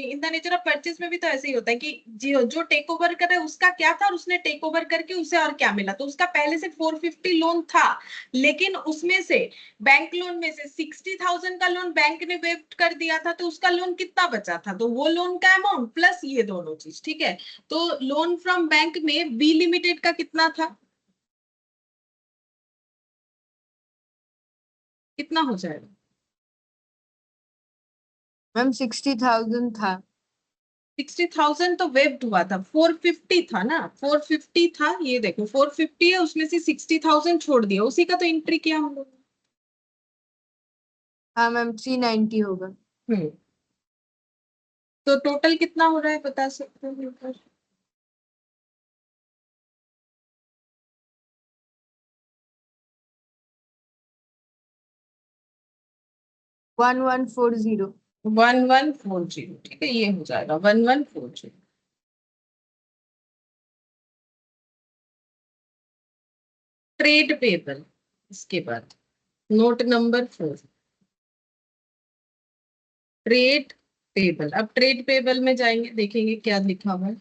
इन द नेचर ऑफ परचेज में भी तो ऐसे ही होता है कि जो टेक ओवर कर रहा है उसका क्या था और उसने टेक ओवर करके उसे और क्या मिला, तो उसका पहले से 450 लोन था, लेकिन उसमें से बैंक लोन में से 60,000 का लोन बैंक ने वेव कर दिया था, तो उसका लोन कितना बचा था, तो वो लोन का अमाउंट प्लस ये दोनों चीज, ठीक है। तो लोन फ्रॉम बैंक में बी लिमिटेड का कितना था, कितना हो जाएगा? मैम 60,000 था। 60,000 तो वेब्ड हुआ था, 450 था ना, 450 था, ये देखो 450 है, उसमें से 60,000 छोड़ दिया, उसी का तो एंट्री किया हम लोग। हाँ मैम 390 होगा। तो टोटल कितना हो रहा है बता सकते हो एक बार? 1140। 1140, ठीक है, ये हो जाएगा 1140। ट्रेड पेबल, इसके बाद नोट नंबर 4, ट्रेड पेबल। अब ट्रेड पेबल में जाएंगे, देखेंगे क्या लिखा हुआ है।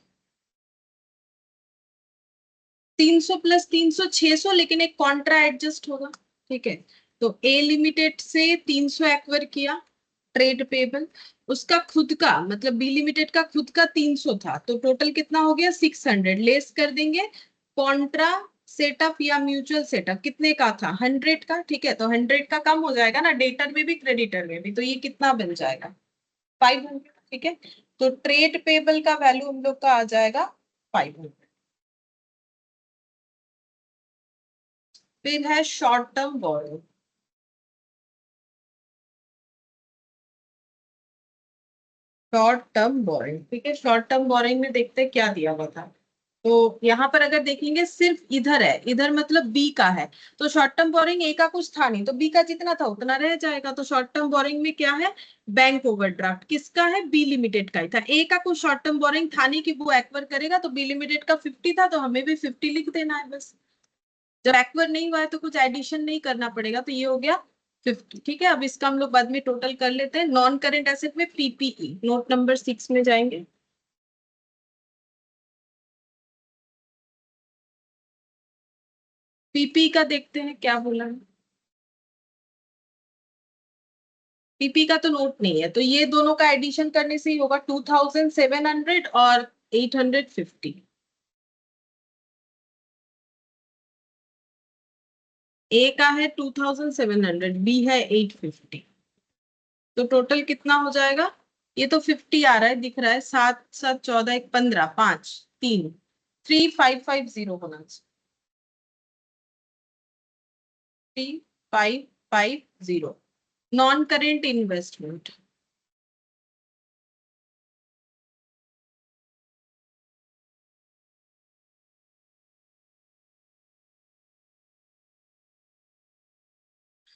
300 प्लस 300 600, लेकिन एक कॉन्ट्रा एडजस्ट होगा, ठीक है। तो ए लिमिटेड से 300 एक्वायर किया ट्रेड पेबल, उसका खुद का मतलब बी लिमिटेड का खुद का 300 था, तो टोटल कितना हो गया 600, लेस कर देंगे कॉन्ट्रा सेटअप या म्यूचुअल सेटअप कितने का था 100 का, ठीक है, तो 100 का कम हो जाएगा ना, डेटर में भी क्रेडिटर में भी, तो ये कितना बन जाएगा 500, ठीक है। तो ट्रेड पेबल का वैल्यू हम लोग का आ जाएगा 500। फिर है शॉर्ट टर्म बोरो, शॉर्ट टर्म बोरिंग, ठीक है, शॉर्ट टर्म बोरिंग में देखते हैं क्या दिया हुआ था। तो यहाँ पर अगर देखेंगे सिर्फ इधर है, इधर मतलब बी का है, तो शॉर्ट टर्म बोरिंग ए का कुछ था नहीं, तो बी का जितना था उतना रह जाएगा, तो शॉर्ट टर्म बोरिंग में क्या है, बैंक ओवरड्राफ्ट किसका है, बी लिमिटेड का ही था, ए का कुछ शॉर्ट टर्म बोरिंग था नहीं कि वो एक्वर करेगा, तो बी लिमिटेड का 50 था, तो हमें भी 50 लिख देना है बस, जब एक्वर नहीं हुआ है तो कुछ एडिशन नहीं करना पड़ेगा, तो ये हो गया 50, ठीक है। अब इसका हम लोग बाद में टोटल कर लेते हैं। नॉन करेंट एसेट में पीपीई, नोट नंबर 6 में जाएंगे। पीपी का देखते हैं क्या बोला है, पीपी का तो नोट नहीं है, तो ये दोनों का एडिशन करने से ही होगा 2700 और 850। ए का है 2700, बी है 850, तो टोटल कितना हो जाएगा, ये तो 50 आ रहा है, दिख रहा है, 7 7 14 1 15 5 3 3550 होना चाहिए, 3550। नॉन करेंट इन्वेस्टमेंट,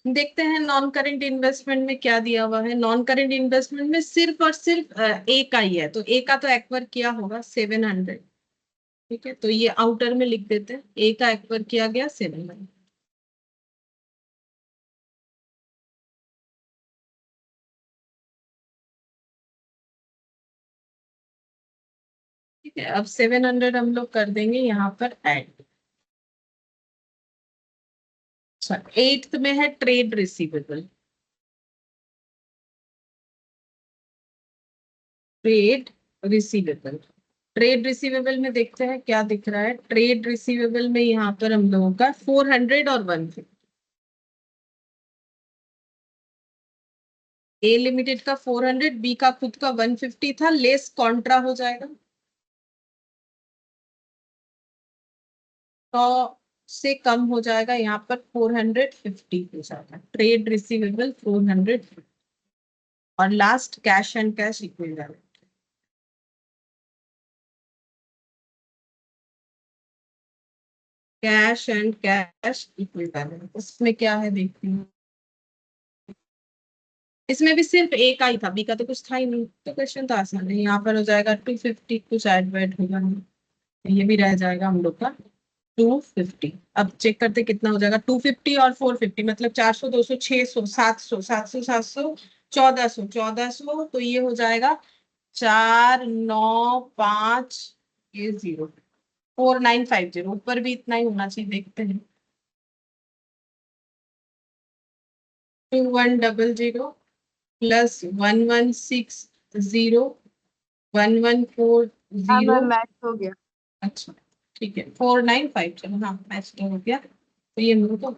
देखते हैं नॉन करेंट इन्वेस्टमेंट में क्या दिया हुआ है। नॉन करेंट इन्वेस्टमेंट में सिर्फ और सिर्फ ए का ही है, तो ए का तो एक्वर किया होगा 700, ठीक है, तो ये आउटर में लिख देते हैं, ए का एक्वर किया गया 700, ठीक है। अब 700 हम लोग कर देंगे यहाँ पर ऐड। अच्छा, 8th में है trade receivable, trade receivable, trade receivable में देखते हैं क्या दिख रहा है। ट्रेड रिसीवेबल में यहाँ पर हम लोगों का 400 और 150, ए लिमिटेड का 400, बी का खुद का 150 था, लेस कॉन्ट्रा हो जाएगा 100 से कम हो जाएगा, यहाँ पर 450 हो जाएगा। ट्रेड रिसीवेबल 450 और last cash and cash equivalent. Cash and cash equivalent इसमें क्या है देखती हूँ। इसमें भी सिर्फ ए का ही था, बी का तो कुछ था ही नहीं, तो क्वेश्चन तो आसान है। यहाँ पर हो जाएगा 250, कुछ ऐड वैड होगा नहीं, तो ये भी रह जाएगा हम लोग का 250। अब चेक करते कितना हो जाएगा, 250 और 450 मतलब 400, 200, 600, 700, 700, 700, 1400, 1400, तो ये हो जाएगा 4950, ये 4950, ऊपर भी इतना ही होना चाहिए, देखते हैं। 2100 प्लस 1160 हाँ 1140। मैम मैच हो गया। अच्छा ठीक है, 495, चलो हाँ मैच तो हो गया, तो ये मेरे को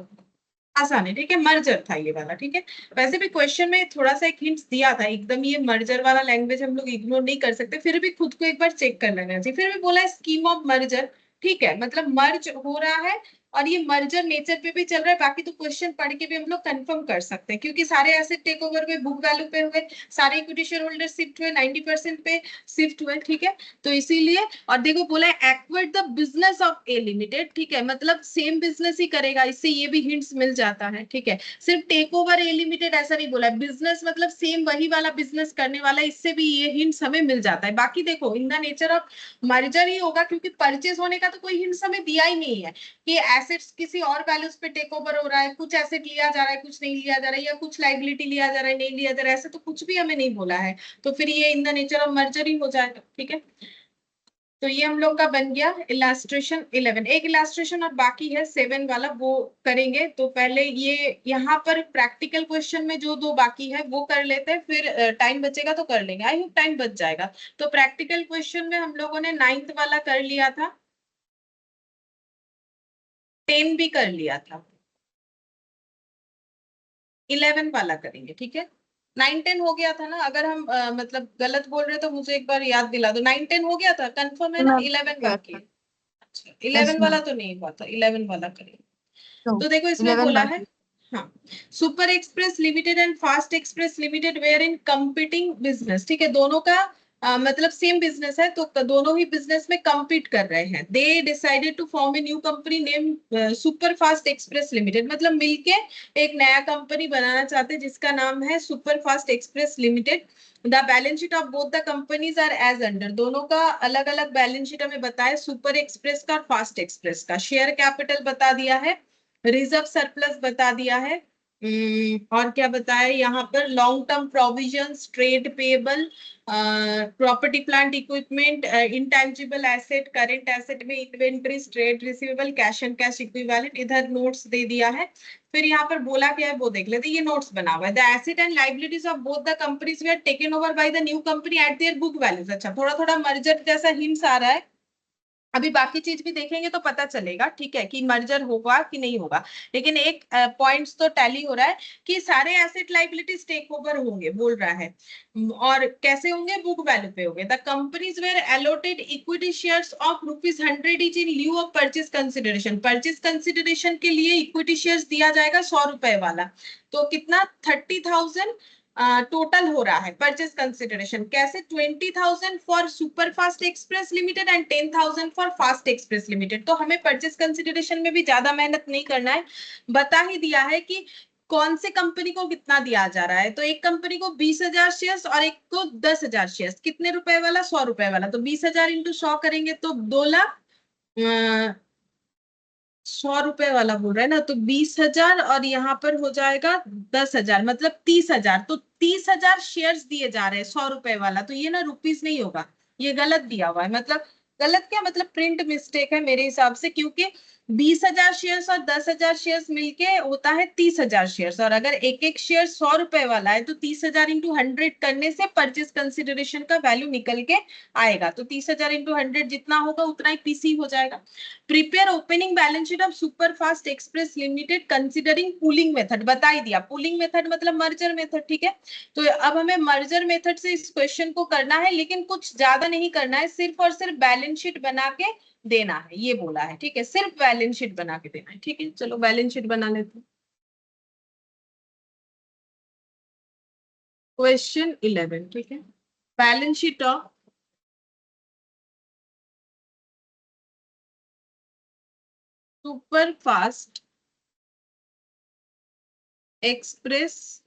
आसान है। ठीक है, मर्जर था ये वाला। ठीक है, वैसे भी क्वेश्चन में थोड़ा सा एक हिंट्स दिया था, एकदम ये मर्जर वाला लैंग्वेज हम लोग इग्नोर नहीं कर सकते, फिर भी खुद को एक बार चेक कर लेना चाहिए। फिर भी बोला है स्कीम ऑफ मर्जर, ठीक है, मतलब मर्ज हो रहा है और ये मर्जर नेचर पे भी चल रहा है। बाकी तो क्वेश्चन पढ़ के भी हम लोग कंफर्म कर सकते हैं, क्योंकि सारे एसेट टेक ओवर पे बुक वैल्यू पे हुए, सारे इक्विटी शेयर होल्डर शिफ्ट हुए, 90% पे शिफ्ट हुए। ठीक है, तो इसीलिए, और देखो बोला है acquired the business of A limited, ठीक है, मतलब सेम बिजनेस ही करेगा, इससे ये भी हिंट्स मिल जाता है। ठीक है, सिर्फ टेक ओवर ए लिमिटेड ऐसा नहीं बोला है, बिजनेस मतलब सेम वही वाला बिजनेस करने वाला, इससे भी ये हिंट्स हमें मिल जाता है। बाकी देखो in the nature of merger ही होगा, क्योंकि परचेज होने का तो कोई हिंट्स हमें दिया ही नहीं है कि एसेट्स किसी और वैल्यूज पे टेक ओवर हो रहा है, कुछ एसेट लिया जा रहा है, कुछ नहीं लिया जा रहा है, या कुछ लाइबिलिटी लिया जा रहा है, नहीं लिया जा रहा है, ऐसा तो कुछ भी हमें नहीं बोला है। तो फिर ये in the nature of merger ही हो जाएगा। ठीक है, तो ये हम लोग का बन गया इलास्ट्रेशन 11। एक इलास्ट्रेशन और बाकी है 7 वाला, वो करेंगे। तो पहले ये यहाँ पर प्रैक्टिकल क्वेश्चन में जो दो बाकी है वो कर लेते हैं, फिर टाइम बचेगा तो कर लेंगे, आई होप टाइम बच जाएगा। तो प्रैक्टिकल क्वेश्चन में हम लोगों ने 9th वाला कर लिया था, 10 भी कर लिया था, 11 वाला करेंगे। ठीक है, 9-10 हो गया था ना, अगर हम मतलब गलत बोल रहे तो मुझे एक बार याद दिला दो। 9-10 हो गया था, कंफर्म है ना, मैम 11 क्या बाकी था? है। अच्छा, यस 11 वाला मैम। तो नहीं हुआ था, 11 वाला करेंगे। तो तो देखो इसमें 11 बोला है, बाकी। हाँ, super express limited and fast express limited were in competing business. ठीक है, दोनों का मतलब सेम बिजनेस है, तो दोनों ही बिजनेस में compete कर रहे हैं। They decided to form a new company name super fast express limited, मतलब मिलके एक नया कंपनी बनाना चाहते हैं जिसका नाम है super fast express limited. The balance sheet of both the companies are as under, दोनों का अलग अलग बैलेंस शीट हमें बताया, सुपर एक्सप्रेस का और फास्ट एक्सप्रेस का। शेयर कैपिटल बता दिया है, रिजर्व सरप्लस बता दिया है, और क्या बताया यहाँ पर, long term provisions, trade payable, property plant equipment, intangible asset, current asset में inventories, trade receivable, cash and cash equivalent, इधर नोट्स दे दिया है। फिर यहाँ पर बोला क्या है वो देख लेते, ये नोट्स बना हुआ है। The asset and liabilities of both the companies they are taken over by the new company at their book values. अच्छा, थोड़ा थोड़ा मर्जर जैसा हिंट्स आ रहा है, अभी बाकी चीज भी देखेंगे तो पता चलेगा, ठीक है, कि मर्जर होगा कि नहीं होगा। लेकिन एक पॉइंट्स तो टैली हो रहा है कि सारे एसेट लाइबिलिटीज टेक ओवर होंगे, बोल रहा है। और कैसे होंगे, बुक वैल्यू पे होंगे। The companies were allotted equity shares of ₹100 each in lieu of purchase consideration, purchase consideration के लिए इक्विटी शेयर्स दिया जाएगा 100 रुपए वाला। तो कितना, 30,000 टोटल हो रहा है परचेज कंसिडरेशन। कैसे, 20,000 for super fast express limited and 10,000 for fast express limited. तो हमें परचेज कंसिडरेशन में भी ज्यादा मेहनत नहीं करना है, बता ही दिया है कि कौन से कंपनी को कितना दिया जा रहा है। तो एक कंपनी को 20,000 शेयर्स और एक को 10,000 शेयर्स, कितने रुपए वाला, 100 रुपए वाला। तो 20,000 इंटू 100 करेंगे तो 2 लाख, 100 रुपए वाला बोल रहा है ना, तो 20,000 और यहाँ पर हो जाएगा 10,000, मतलब 30,000। तो 30,000 शेयर्स दिए जा रहे हैं 100 रुपए वाला, तो ये ना रुपीस नहीं होगा, ये गलत दिया हुआ है। मतलब गलत क्या, मतलब प्रिंट मिस्टेक है मेरे हिसाब से, क्योंकि 20,000 शेयर्स और 10,000 शेयर्स मिलके होता है 30,000 शेयर्स, और अगर एक एक शेयर 100 रुपए वाला है तो 30,000 इंटू 100 करने से परचेज कंसिडरेशन का वैल्यू निकल के आएगा। तो 30,000 इंटू 100 जितना होगा उतना ही पीसी हो जाएगा। Prepare opening balance sheet of superfast express limited considering pooling method, बता ही दिया। पूलिंग मेथड मतलब मर्जर मेथड, ठीक है। तो अब हमें मर्जर मेथड से इस क्वेश्चन को करना है, लेकिन कुछ ज्यादा नहीं करना है, सिर्फ और सिर्फ बैलेंस शीट बना के देना है, ये बोला है, ठीक है। सिर्फ बैलेंस शीट बना के देना है, ठीक है। चलो बैलेंस शीट बना लेते हैं। क्वेश्चन 11, ठीक है। Balance sheet of super fast express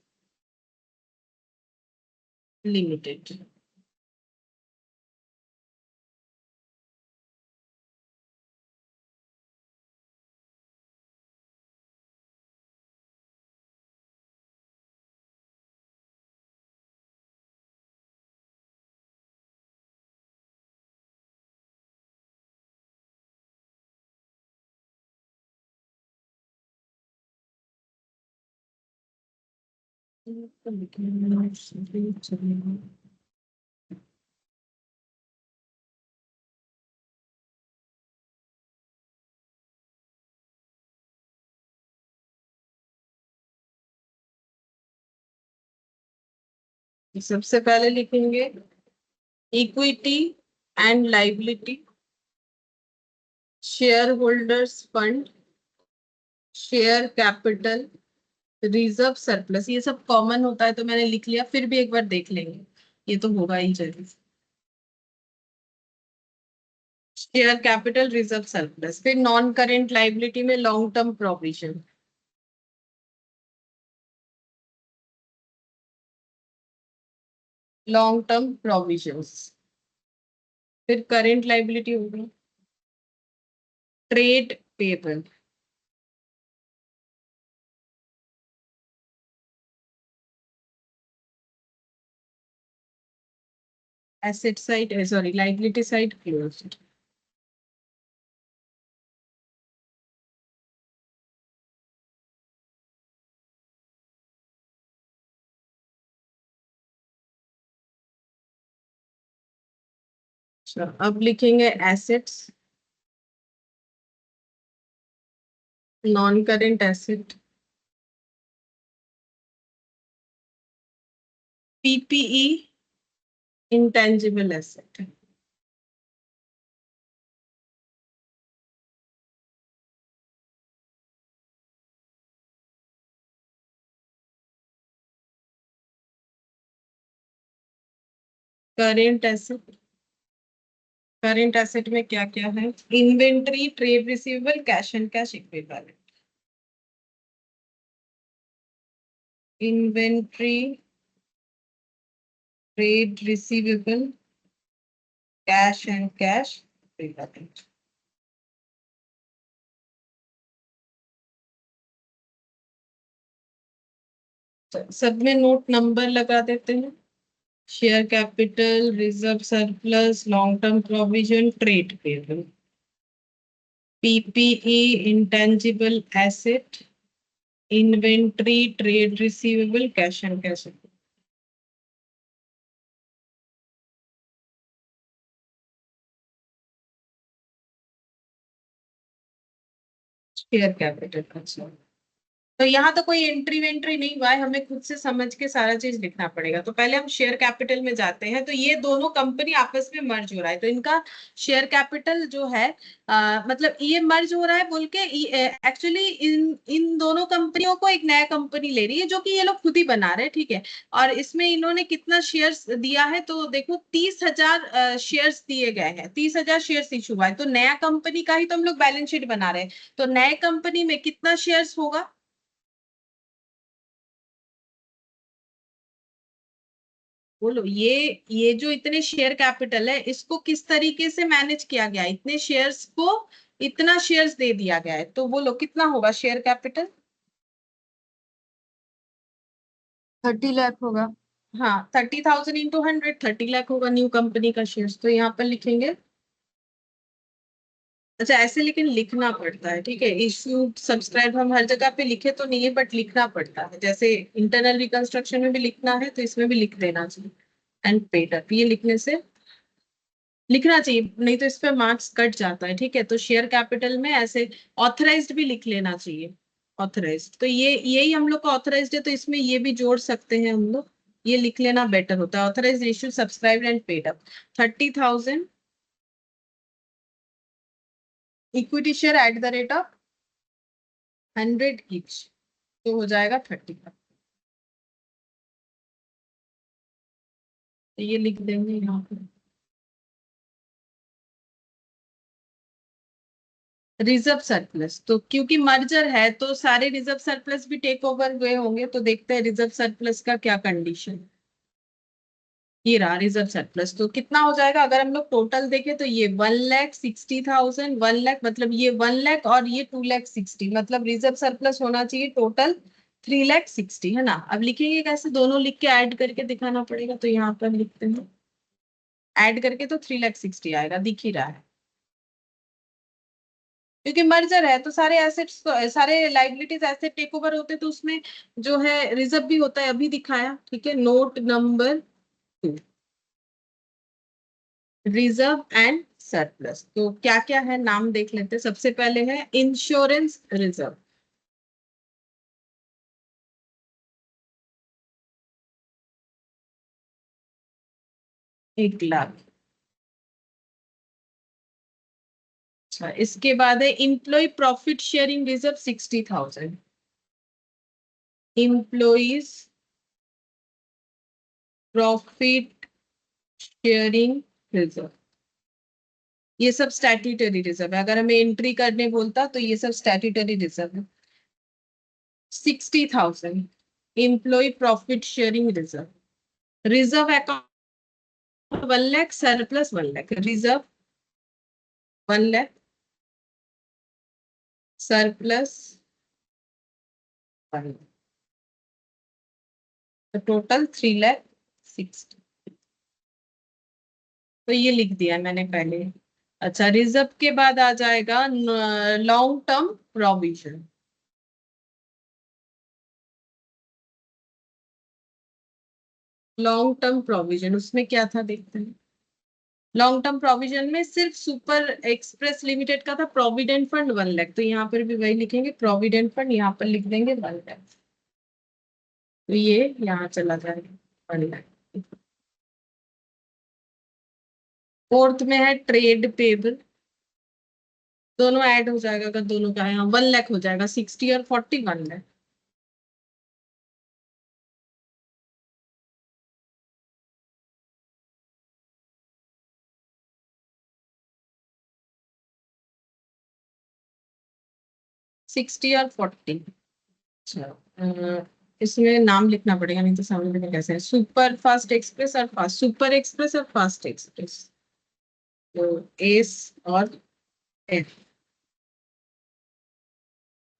limited. सबसे पहले लिखेंगे equity and liability, share holders fund, share capital, reserve surplus. ये सब कॉमन होता है तो मैंने लिख लिया, फिर भी एक बार देख लेंगे, ये तो होगा ही जरूर। शेयर कैपिटल, रिजर्व सरप्लस, फिर नॉन करेंट लाइबिलिटी में long term provision, long term provisions, फिर करेंट लाइबिलिटी होगी trade payable, asset side, sorry liability side closed. अच्छा, अब लिखेंगे assets, non current asset, PPE, intangible asset. Current asset, current asset में क्या क्या है? Inventory, trade receivable, cash and cash equivalent. Inventory, trade receivable, cash and cash equivalent. सब में note number लगा देते हैं। Share capital, reserve surplus, long term provision, trade payable, PPE, intangible asset, inventory, trade receivable, cash and cash. Share capital, अच्छा। तो यहाँ तो कोई एंट्री वेंट्री नहीं हुआ है, हमें खुद से समझ के सारा चीज लिखना पड़ेगा। तो पहले हम शेयर कैपिटल में जाते हैं। तो ये दोनों कंपनी आपस में मर्ज हो रहा है, तो इनका शेयर कैपिटल जो है मतलब ये मर्ज हो रहा है बोल के, एक्चुअली इन इन दोनों कंपनियों को एक नया कंपनी ले रही है, जो कि ये लोग खुद ही बना रहे हैं, ठीक है। और इसमें इन्होंने कितना शेयर्स दिया है, तो देखो 30,000 शेयर्स दिए गए हैं, 30,000 शेयर्स इशू हुआ है। तो नया कंपनी का ही तो हम लोग बैलेंस शीट बना रहे हैं। तो नए कंपनी में कितना शेयर्स होगा? बोलो, ये जो इतने शेयर कैपिटल है, इसको किस तरीके से मैनेज किया गया है? इतने शेयर्स को इतना शेयर्स दे दिया गया है, तो बोलो कितना होगा शेयर कैपिटल? 30 लाख होगा। हाँ, 30,000 इंटू 100, 30 लाख होगा न्यू कंपनी का शेयर्स। तो यहाँ पर लिखेंगे अच्छा ऐसे लेकिन लिखना पड़ता है, ठीक है। इशू सब्सक्राइब हम हर जगह पे लिखे तो नहीं है, बट लिखना पड़ता है। जैसे इंटरनल रिकंस्ट्रक्शन में भी लिखना है तो इसमें भी लिख देना चाहिए। एंड पेड अप, ये लिखने से लिखना चाहिए, नहीं तो इस पे मार्क्स कट जाता है, ठीक है। तो शेयर कैपिटल में ऐसे ऑथराइज्ड भी लिख लेना चाहिए। ऑथराइज्ड तो ये यही हम लोग का ऑथराइज्ड है, तो इसमें ये भी जोड़ सकते हैं हम लोग। ये लिख लेना बेटर होता है। Authorised, issue, subscribe and paid up 30,000 equity share at the rate of 100 each, तो हो जाएगा 30 का। तो ये लिख देंगे यहाँ पे। रिजर्व सरप्लस, तो क्योंकि मर्जर है तो सारे रिजर्व सरप्लस भी टेक ओवर हुए होंगे, तो देखते हैं रिजर्व सरप्लस का क्या कंडीशन। ये रहा रिजर्व सरप्लस, तो कितना हो जाएगा अगर हम लोग टोटल देखें तो ये 1,60,000, 1 लाख, मतलब ये 1 लाख और ये 2,60,000, मतलब रिजर्व सरप्लस होना चाहिए टोटल 3,60,000, है ना। अब लिखेंगे कैसे, दोनों लिख के ऐड करके दिखाना पड़ेगा, तो यहाँ पर लिखते हैं ऐड करके, तो 3,60,000 आएगा, दिख ही रहा है। क्योंकि मर्जर है तो सारे एसेट्स, सारे लाइबिलिटीज एसेट टेक ओवर होते तो उसमें जो है रिजर्व भी होता है, अभी दिखाया, ठीक है। Note number 2, reserve and surplus, तो क्या क्या है नाम देख लेते हैं। सबसे पहले है इंश्योरेंस रिजर्व, 1 लाख। अच्छा, इसके बाद है employee profit sharing reserve 60,000, employees profit sharing reserve, ये सब स्टैट्यूटरी रिजर्व है। अगर हमें एंट्री करने बोलता तो ये सब स्टैट्यूटरी रिजर्व है। 60,000 employee profit sharing reserve, reserve account 1 lakh, surplus 1 lakh, reserve 1 lakh, surplus 1 lakh, तो टोटल 3,60,000। तो ये लिख दिया मैंने पहले। अच्छा, रिजर्व के बाद आ जाएगा long term provision, long term provision उसमें क्या था देखते हैं। लॉन्ग टर्म प्रोविजन में सिर्फ सुपर एक्सप्रेस लिमिटेड का था प्रोविडेंट फंड 1 लाख, तो यहाँ पर भी वही लिखेंगे, प्रोविडेंट फंड यहाँ पर लिख देंगे 1 लाख, तो ये यहाँ चला जाएगा 1 लाख। फोर्थ में है ट्रेड पेबल, दोनों ऐड हो जाएगा, अगर दोनों का यहाँ 1 लाख हो जाएगा, 60 और 40, 1 लाख। सिक्सटी और 40। अच्छा, इसमें नाम लिखना पड़ेगा, नहीं तो समझ में कैसे है। सुपर फास्ट एक्सप्रेस और फास्ट, सुपर एक्सप्रेस और फास्ट एक्सप्रेस, तो एस और एफ,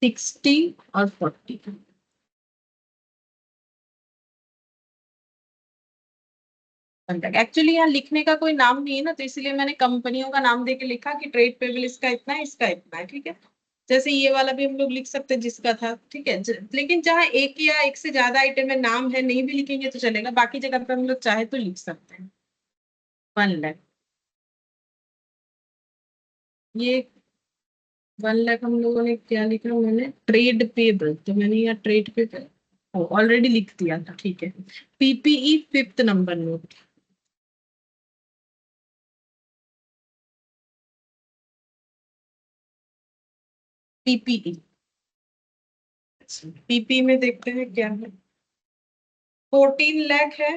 60 और 40। एक्चुअली यहाँ लिखने का कोई नाम नहीं है ना, तो इसलिए मैंने कंपनियों का नाम देके लिखा कि ट्रेड पेबल इसका इतना है, इसका इतना है, ठीक है। जैसे ये वाला भी हम लोग लिख सकते हैं जिसका था, ठीक है। लेकिन जहाँ एक या एक से ज्यादा आइटम में नाम है, नहीं भी लिखेंगे तो चलेगा, बाकी जगह पे हम लोग चाहे तो लिख सकते हैं। 1 लाख, ये 1 लाख हम लोगों ने क्या लिखा, मैंने ट्रेड पेबल, तो मैंने यहाँ ट्रेड पेबल ऑलरेडी लिख दिया था, ठीक है। PPE fifth number note, PPE. PP में देखते हैं क्या है, 14 लाख है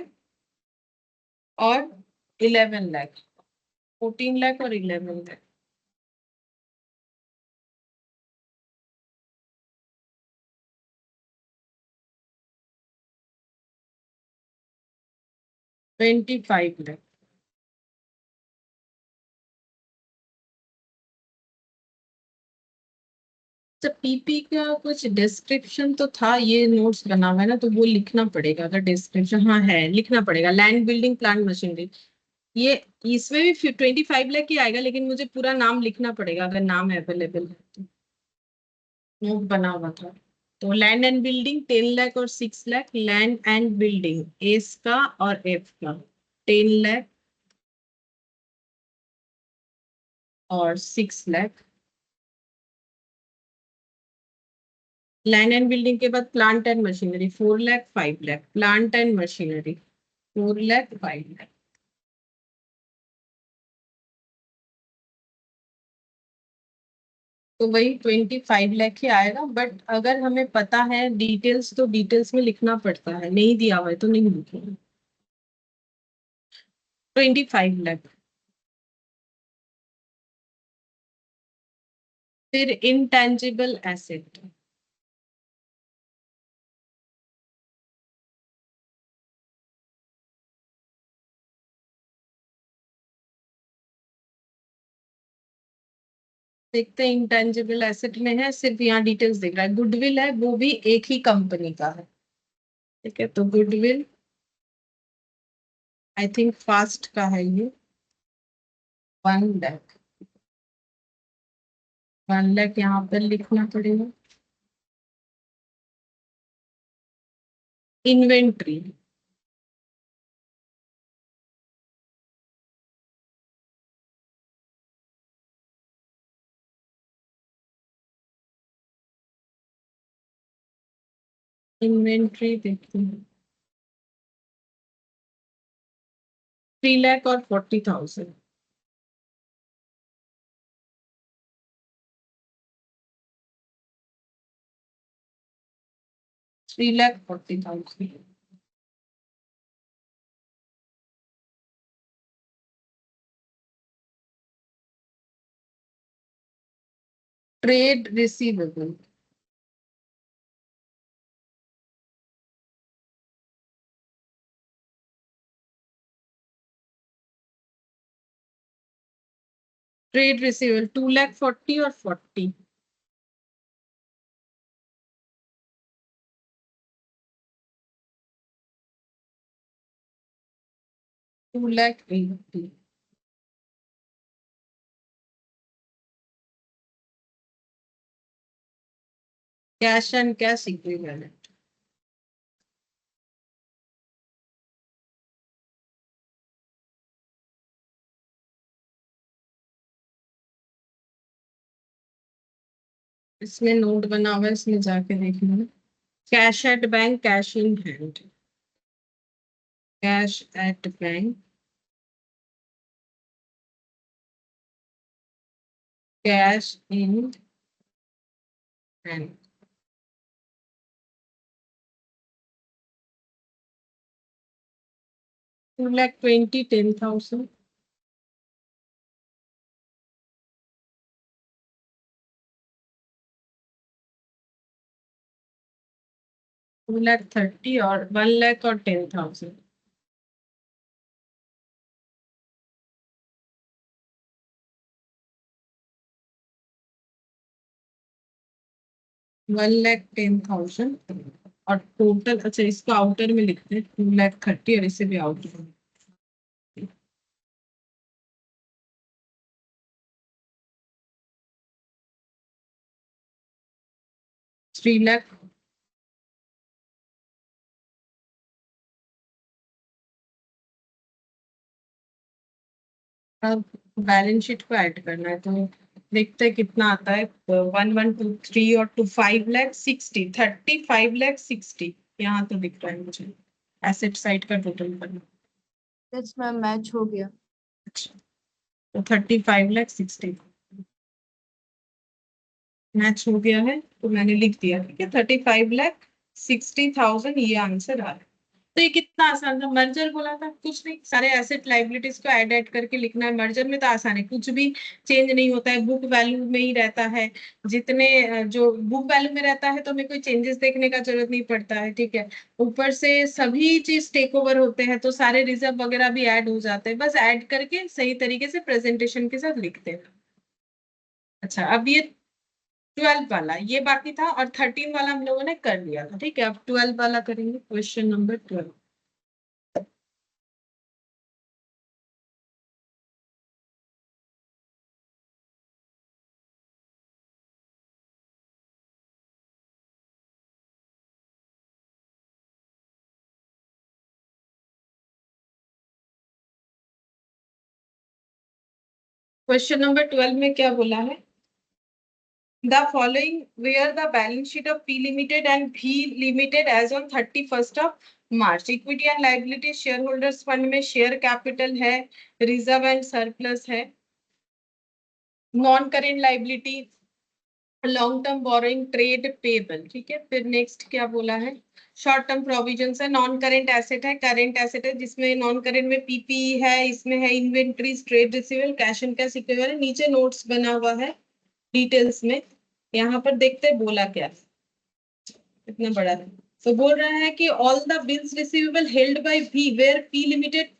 और 11 लाख, 14 लाख और 11 लाख। 25 लाख। तो पीपी का कुछ डिस्क्रिप्शन तो था, ये नोट्स बना हुआ है ना, तो वो लिखना पड़ेगा। अगर डिस्क्रिप्शन हाँ है, लिखना पड़ेगा, लैंड बिल्डिंग प्लांट मशीनरी, ये इसमें भी 25 लाख ही आएगा, लेकिन मुझे पूरा नाम लिखना पड़ेगा अगर नाम अवेलेबल है तो। नोट बना हुआ था। तो लैंड एंड बिल्डिंग 10 लाख और 6 lakh. Land and building S का और एफ का 10 लाख और 6 लाख। लैंड एंड बिल्डिंग के बाद plant and machinery 4 lakh 5 lakh. Plant and machinery 4 lakh 5 lakh. तो वही 25 लाख ही आएगा, बट अगर हमें पता है डिटेल्स तो डिटेल्स में लिखना पड़ता है, नहीं दिया हुआ है तो नहीं लिखेंगे। 25 लाख। फिर इंटेंजिबल एसेट। देखते हैं इंटेंजिबल एसेट में है, सिर्फ यहाँ डिटेल्स दिख रहा है। गुडविल है, वो भी एक ही कंपनी का है। ठीक है, तो गुडविल आई थिंक फास्ट का है ये। 1 लाख। 1 लाख यहाँ पर लिखना पड़ेगा। इन्वेंट्री। इन्वेंट्री देखते हैं। 3 लाख और 40,000। 3 lakh 40,000। Trade receivable. Trade receivable 2 lakh 40 और 40। 2 lakh 80। Cash and cash equivalent. इसमें नोट बना हुआ है, इसमें जाके देखना है। Cash at bank, cash in hand. Cash at bank, cash in hand. 2 lakh 20 10,000। 2 lakh 30 और 1 लाख और 10,000। 1 लाख 10,000। और टोटल, अच्छा इसको आउटर में लिखते हैं 2 लाख 30, और इसे भी आउटर में। 3 लाख। अब बैलेंस शीट को ऐड करना है, तो देखते हैं कितना आता है। 1 1 2 3 और 5 लाख 60, 35 लाख 60 यहाँ तो दिख रहा है मुझे। एसेट साइड का टोटल करना। यस मैम, मैच हो गया। अच्छा, तो 35 लाख 60 मैच हो गया है, तो मैंने लिख दिया। ठीक है, 35 लाख 60,000 ये आंसर आ रहा है। तो ये कितना आसान था। मर्जर बोला था, कुछ नहीं, सारे एसेट लाइबिलिटीज को ऐड ऐड करके लिखना है। मर्जर में तो आसान है, कुछ भी चेंज नहीं होता है, बुक वैल्यू में ही रहता है। जितने जो बुक वैल्यू में रहता है तो हमें कोई चेंजेस देखने का जरूरत नहीं पड़ता है। ठीक है, ऊपर से सभी चीज टेक ओवर होते हैं, तो सारे रिजर्व वगैरह भी ऐड हो जाते हैं, बस ऐड करके सही तरीके से प्रेजेंटेशन के साथ लिखते हैं। अच्छा, अब ये 12 वाला ये बाकी था, और 13 वाला हम लोगों ने कर लिया था। ठीक है, अब 12 वाला करेंगे, क्वेश्चन नंबर 12। क्वेश्चन नंबर 12 में क्या बोला है? The following were the balance sheet of P Limited and V Limited as on 31st of March. Equity and liability shareholders fund में शेयर कैपिटल है, रिजर्व एंड सरप्लस है, non current liability, long term borrowing, trade payable. ठीक है, फिर next क्या बोला है? Short term provision है, नॉन करेंट एसेट है, करेंट एसेट है जिसमें नॉन करेंट में पीपी है, इसमें है inventories, trade receivable, cash and cash equivalent. नीचे नोट्स बना हुआ है डिटेल्स में, यहाँ पर देखते हैं बोला क्या, इतना बड़ा है। तो बोल रहा है कि all the bills receivable held by V were P limited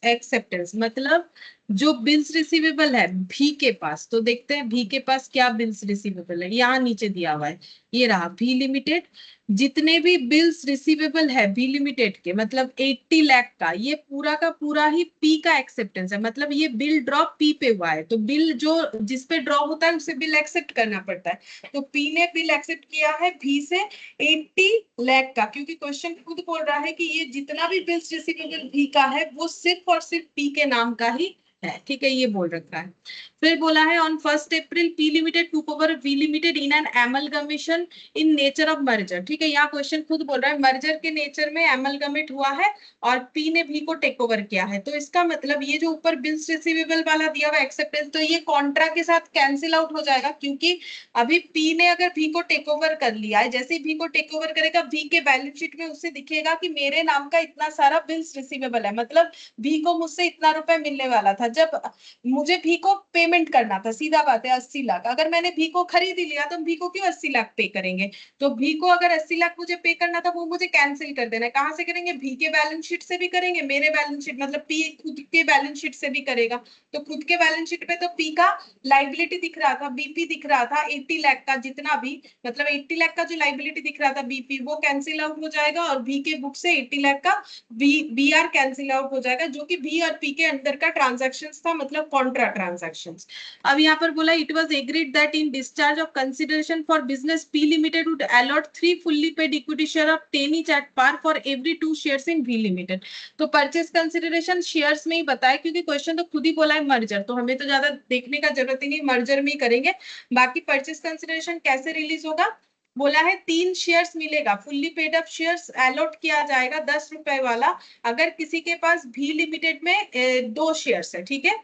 acceptance, मतलब जो बिल्स रिसीवेबल है भी के पास, तो देखते हैं भी के पास क्या बिल्स रिसीवेबल है, यहाँ नीचे दिया हुआ है, ये रहा भी लिमिटेड। जितने भी बिल्स रिसीवेबल है भी लिमिटेड के, मतलब 80 लाख का, ये पूरा का पूरा ही पी का एक्सेप्टेंस है, मतलब ये बिल ड्रॉ पी पे हुआ है, तो बिल जो जिस पे ड्रॉ होता है उसे बिल एक्सेप्ट करना पड़ता है, तो पी ने बिल एक्सेप्ट किया है भी से 80 लाख का, क्योंकि क्वेश्चन खुद बोल रहा है कि ये जितना भी बिल्स रिसीवेबल भी का है वो सिर्फ और सिर्फ पी के नाम का ही है। ठीक है, ये बोल रखा है। फिर बोला है on 1 April P limited took over V limited in an amalgamation in nature of merger. ठीक है, यहाँ क्वेश्चन खुद बोल रहा है मर्जर के नेचर में एमलगमेट हुआ है और पी ने भी को टेक ओवर किया है, तो इसका मतलब ये जो ऊपर बिल्स रिसीवेबल वाला दिया हुआ एक्सेप्टेंस, तो ये कॉन्ट्रा के साथ कैंसिल आउट हो जाएगा, क्योंकि अभी पी ने अगर भी को टेक ओवर कर लिया है, जैसे ही भी को टेक ओवर करेगा भी के बैलेंस शीट में उसे दिखेगा कि मेरे नाम का इतना सारा बिल्स रिसीवेबल है, मतलब भी को मुझसे इतना रुपए मिलने वाला था, जब मुझे भी को पेमेंट करना था, सीधा बात है 80 लाख, अगर मैंने भी को खरीद लिया तो भी को क्यों 80 लाख पे करेंगे, तो भी को अगर 80 लाख मुझे पे करना था वो मुझे कैंसिल कर देना है। कहां से करेंगे? भी के बैलेंस शीट से भी करेंगे, मेरे बैलेंस शीट मतलब पी खुद के बैलेंस शीट से भी करेगा, तो खुद के बैलेंस शीट पे तो पी का लाइबिलिटी दिख रहा था, बीपी दिख रहा था 80 लाख का, जितना भी मतलब 80 लाख का जो लाइबिलिटी दिख रहा था बीपी, वो कैंसिल आउट हो जाएगा और भी के बुक से 80 लाख का बी आर कैंसिल आउट हो जाएगा, जो कि बी और पी के अंदर का ट्रांजेक्शन था, मतलब कॉन्ट्रा ट्रांजेक्शन। अब यहाँ पर बोला it was agreed that in discharge of consideration for business P limited would allot 3 fully paid equity share of 10 each at par for every 2 shares in V limited. तो purchase consideration shares में ही बताया, क्योंकि question तो खुद ही बोला है merger, तो हमें तो ज्यादा देखने का जरूरत ही नहीं, मर्जर में ही करेंगे। बाकी परचेस कंसिडरेशन कैसे रिलीज होगा? बोला है 3 शेयर्स मिलेगा, fully paid up shares allot किया जाएगा 10 रुपए वाला, अगर किसी के पास भी लिमिटेड में 2 शेयर्स है। ठीक है,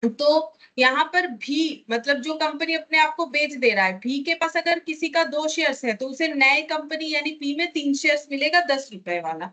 तो यहाँ पर भी मतलब जो कंपनी अपने आप को बेच दे रहा है, भी के पास अगर किसी का 2 शेयर्स है तो उसे नए कंपनी यानी पी में 3 शेयर्स मिलेगा 10 रुपए वाला।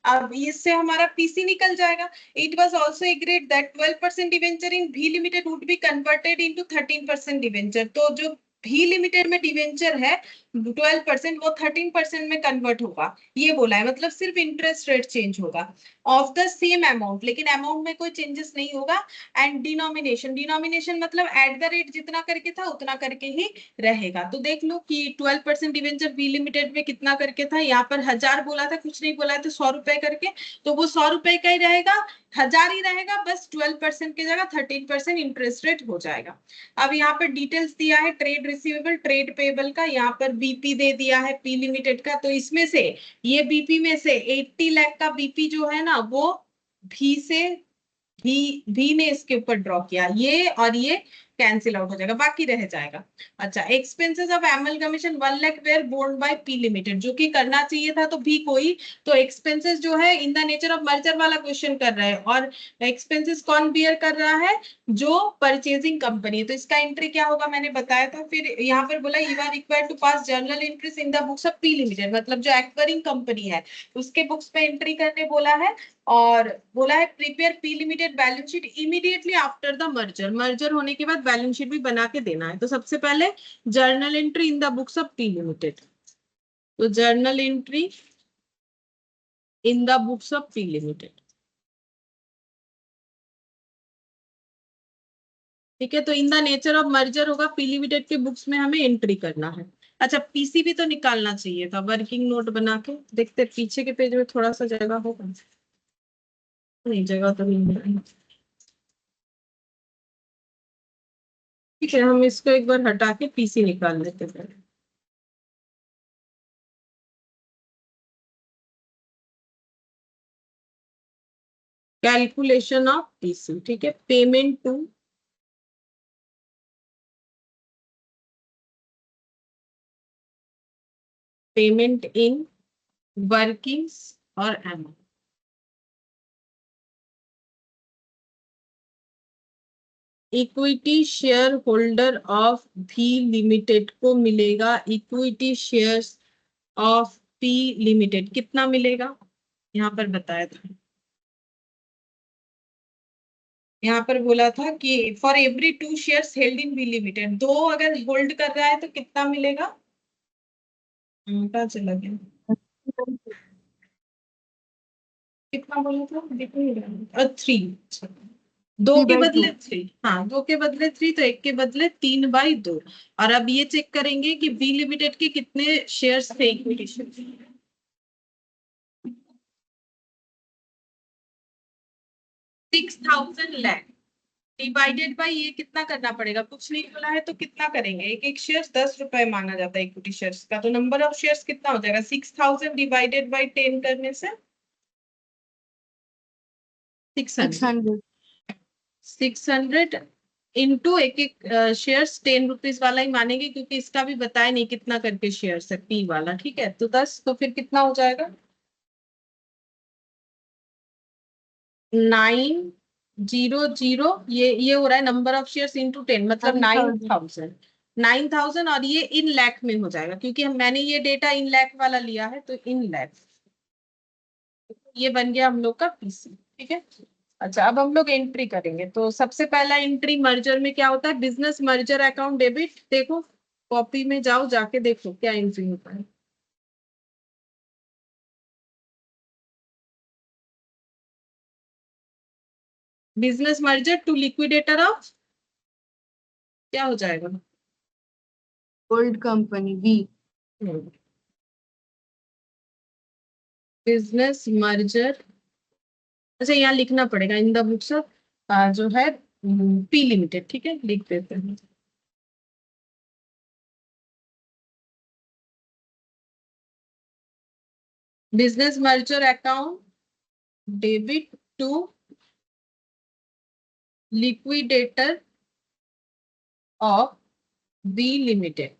अब इससे हमारा पीसी निकल जाएगा। It was also agreed that 12% debenture in B limited would be converted into 13% debenture, तो जो भी लिमिटेड में डिवेंचर है 12%, वो 13% में कन्वर्ट होगा, ये बोला है, मतलब सिर्फ इंटरेस्ट रेट चेंज होगा ऑफ द सेम अमाउंट, लेकिन अमाउंट में कोई चेंजेस नहीं होगा। एंड डिनोमिनेशन, डिनोमिनेशन मतलब एट द रेट जितना करके था उतना करके ही रहेगा। तो देख लो कि 12% डिवेंचर बी लिमिटेड में कितना करके था, यहाँ पर 1000 बोला था, कुछ नहीं बोला है, तो 100 रुपए करके, तो वो 100 रुपए का ही रहेगा, 1000 ही रहेगा, बस 12% की जगह 13% इंटरेस्ट रेट हो जाएगा। अब यहाँ पर डिटेल्स दिया है ट्रेड रिसीवेबल, ट्रेड पेबल का, यहाँ पर बीपी दे दिया है पी लिमिटेड का, तो इसमें से ये बीपी में से 80 लाख का बीपी जो है ना वो भी से भी ने इसके ऊपर ड्रॉ किया, ये और ये कैंसिल आउट हो जाएगा, बाकी रह जाएगा। अच्छा, expenses of amalgamation 1 lakh were borne by P limited, जो कि करना चाहिए था तो भी कोई, तो एक्सपेंसेस जो है इन द नेचर ऑफ मर्जर वाला क्वेश्चन कर रहा है, और एक्सपेंसेस कौन बियर कर रहा है? जो परचेजिंग कंपनी, तो इसका एंट्री क्या होगा मैंने बताया था। फिर यहाँ पर बोला you are required to pass journal entries in the books of P limited, मतलब जो एक्वायरिंग कंपनी है उसके बुक्स पे एंट्री करने बोला है, और बोला है prepare P limited balance sheet immediately after the merger, merger होने के बाद बैलेंस शीट भी बना के देना है। तो सबसे पहले journal entry in the books of P limited, तो journal entry in the books of P limited. ठीक है, तो in the nature of merger होगा, पी लिमिटेड के बुक्स में हमें एंट्री करना है। अच्छा, पीसी भी तो निकालना चाहिए था, वर्किंग नोट बना के देखते पीछे के पेज में थोड़ा सा जगह होगा, नहीं जगह तो नहीं है। ठीक है, हम इसको एक बार हटा के पीसी निकाल लेते हैं। कैलकुलेशन ऑफ पीसी, ठीक है, payment to payment in workings और amount. Equity share holder of B limited को मिलेगा equity shares of P limited. कितना मिलेगा यहाँ पर बताया था, यहाँ पर बोला था कि for every 2 shares held in B limited, 2 अगर होल्ड कर रहा है तो कितना मिलेगा। पता चला गया, कितना बोला था दिख नहीं रहा, 3। दो थ्री के बाई टू। बदले 3, हाँ 2 के बदले 3 तो 1 के बदले 3/2। और अब ये चेक करेंगे कि बी लिमिटेड के कितने शेयर्स थे equity share. 6000 lakh divided by ये कितना करना पड़ेगा, कुछ नहीं बोला है तो कितना करेंगे, एक एक शेयर 10 रुपए माना जाता है इक्विटी शेयर्स का, तो नंबर ऑफ शेयर्स कितना हो जाएगा 6000 डिवाइडेड बाई 10 करने से 600। 600। 600 इंटू एक एक शेयर्स 10 रुपीज वाला ही मानेंगे क्योंकि इसका भी बताया नहीं कितना करके शेयर्स है पी वाला, ठीक है तो 10, तो फिर कितना हो जाएगा 900, ये हो रहा है नंबर ऑफ शेयर्स इंटू 10 मतलब 9,000। 9000। 9000 और ये इन लैख में हो जाएगा क्योंकि मैंने ये डेटा इन लैख वाला लिया है तो इन लैख, ये बन गया हम लोग का पीसी, ठीक है। अच्छा अब हम लोग एंट्री करेंगे, तो सबसे पहला एंट्री मर्जर में क्या होता है, बिजनेस मर्जर अकाउंट डेबिट। देखो कॉपी में जाओ, जाके देखो क्या एंट्री होता है। Business merger to liquidator of, क्या हो जाएगा old company B. Business merger, अच्छा यहाँ लिखना पड़ेगा इन द बुक्स ऑफ जो है पी लिमिटेड, ठीक है लिख देते हैं। Business merger account debit to liquidator of B limited,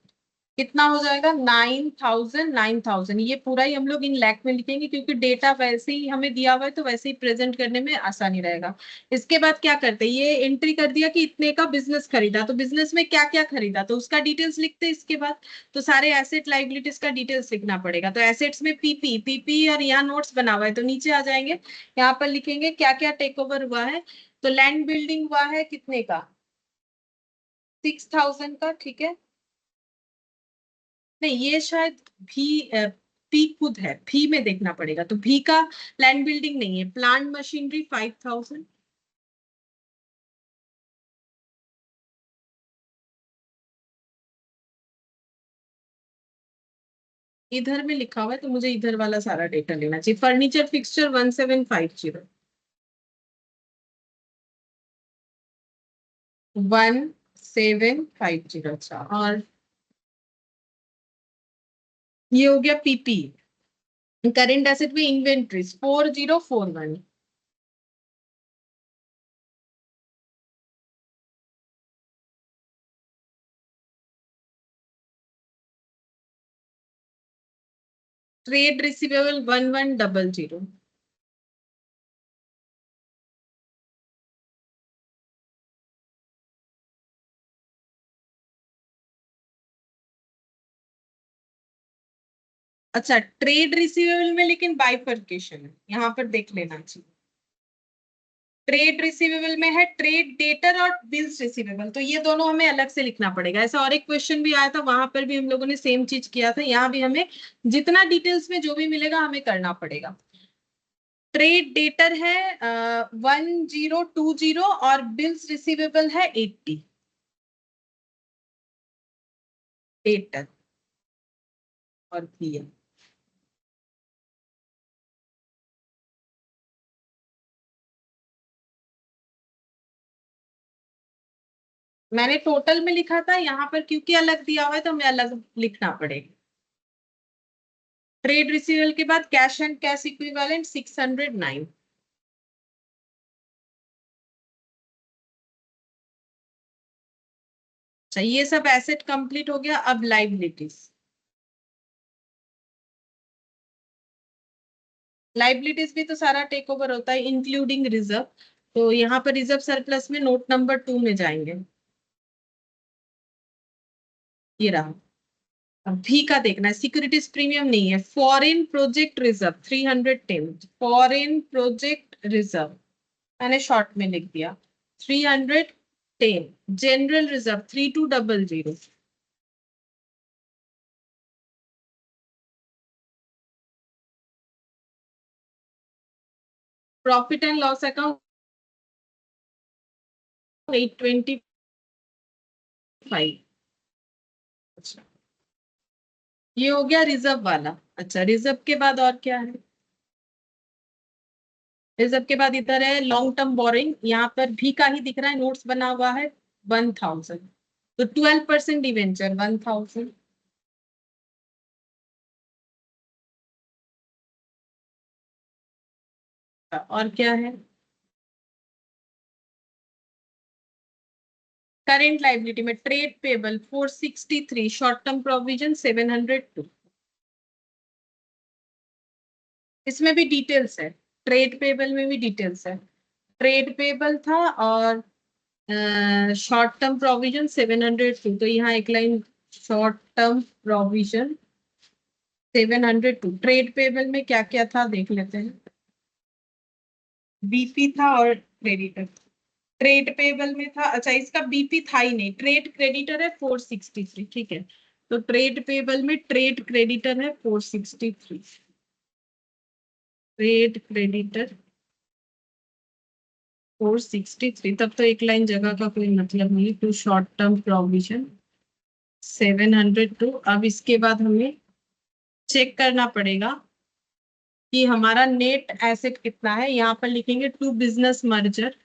कितना हो जाएगा 9000। 9000 ये पूरा ही हम लोग इन लैख में लिखेंगे क्योंकि डेटा वैसे ही हमें दिया हुआ है तो वैसे ही प्रेजेंट करने में आसानी रहेगा। इसके बाद क्या करते हैं, ये एंट्री कर दिया कि इतने का बिजनेस खरीदा, तो बिजनेस में क्या क्या खरीदा तो उसका डिटेल्स लिखते हैं। इसके बाद तो सारे एसेट लाइबिलिटीज का डिटेल्स लिखना पड़ेगा, तो एसेट्स में पीपी, पीपी और यहाँ नोट्स बना हुआ है तो नीचे आ जाएंगे, यहाँ पर लिखेंगे क्या क्या टेक ओवर हुआ है। तो लैंड बिल्डिंग हुआ है कितने का 6000 का, ठीक है। नहीं ये शायद भी पी खुद है, भी में देखना पड़ेगा, तो भी का लैंड बिल्डिंग नहीं है। प्लांट मशीनरी 5000, इधर में लिखा हुआ है तो मुझे इधर वाला सारा डेटा लेना चाहिए। Furniture fixture 1750, 1750। अच्छा और ये हो गया पीपी। करेंट एसेट में इन्वेंट्रीज 4041, ट्रेड रिसीवेबल 1100। अच्छा ट्रेड रिसीवेबल में लेकिन बाइफर्केशन है, यहाँ पर देख लेना चाहिए। ट्रेड रिसीवेबल में है ट्रेड डेटर और बिल्स रिसीवेबल, तो ये दोनों हमें अलग से लिखना पड़ेगा। ऐसा और एक क्वेश्चन भी आया था, वहां पर भी हम लोगों ने सेम चीज किया था, यहाँ भी हमें जितना डिटेल्स में जो भी मिलेगा हमें करना पड़ेगा। ट्रेड डेटर है 1020 और बिल्स रिसीवेबल है 80। डेटर और क्लियर, मैंने टोटल में लिखा था, यहाँ पर क्योंकि अलग दिया हुआ है तो हमें अलग लिखना पड़ेगा। ट्रेड रिसीवेबल के बाद कैश एंड कैश इक्विवेलेंट 609। अच्छा ये सब एसेट कंप्लीट हो गया, अब लाइबिलिटीज। लाइबिलिटीज भी तो सारा टेक ओवर होता है इंक्लूडिंग रिजर्व। तो यहाँ पर रिजर्व सरप्लस में नोट नंबर 2 में जाएंगे। ये रहा। अब भी का देखना है, सिक्योरिटीज प्रीमियम नहीं है। Foreign project reserve 310, foreign project reserve मैंने शॉर्ट में लिख दिया 310। General reserve 3200। Profit and loss account 825। अच्छा, ये हो गया रिजर्व वाला। अच्छा, रिजर्व के बाद और क्या है? रिजर्व के बाद इधर है लॉन्ग टर्म बोरिंग, यहाँ पर भी का ही दिख रहा है, नोट्स बना हुआ है 1000। तो 12% डिवेंचर 1000। और क्या है? करेंट लाइबिलिटी में trade payable 463, short term provision 702। इसमें भी डिटेल्स है, ट्रेड पेबल में भी डिटेल्स है। ट्रेड पेबल था और शॉर्ट टर्म प्रोविजन 702। तो यहाँ एक line short term provision 702। Trade payable में क्या क्या था देख लेते हैं। बीपी था और क्रेडिटर। ट्रेड पेबल में था, अच्छा इसका बीपी था ही नहीं, ट्रेड क्रेडिटर है 463। ठीक है, तो ट्रेड पेबल में ट्रेड क्रेडिटर है 463। ट्रेड क्रेडिटर 463, तब तो एक लाइन जगह का कोई मतलब नहीं। To short term provision 702। अब इसके बाद हमें चेक करना पड़ेगा कि हमारा नेट एसेट कितना है। यहाँ पर लिखेंगे टू बिजनेस मर्जर।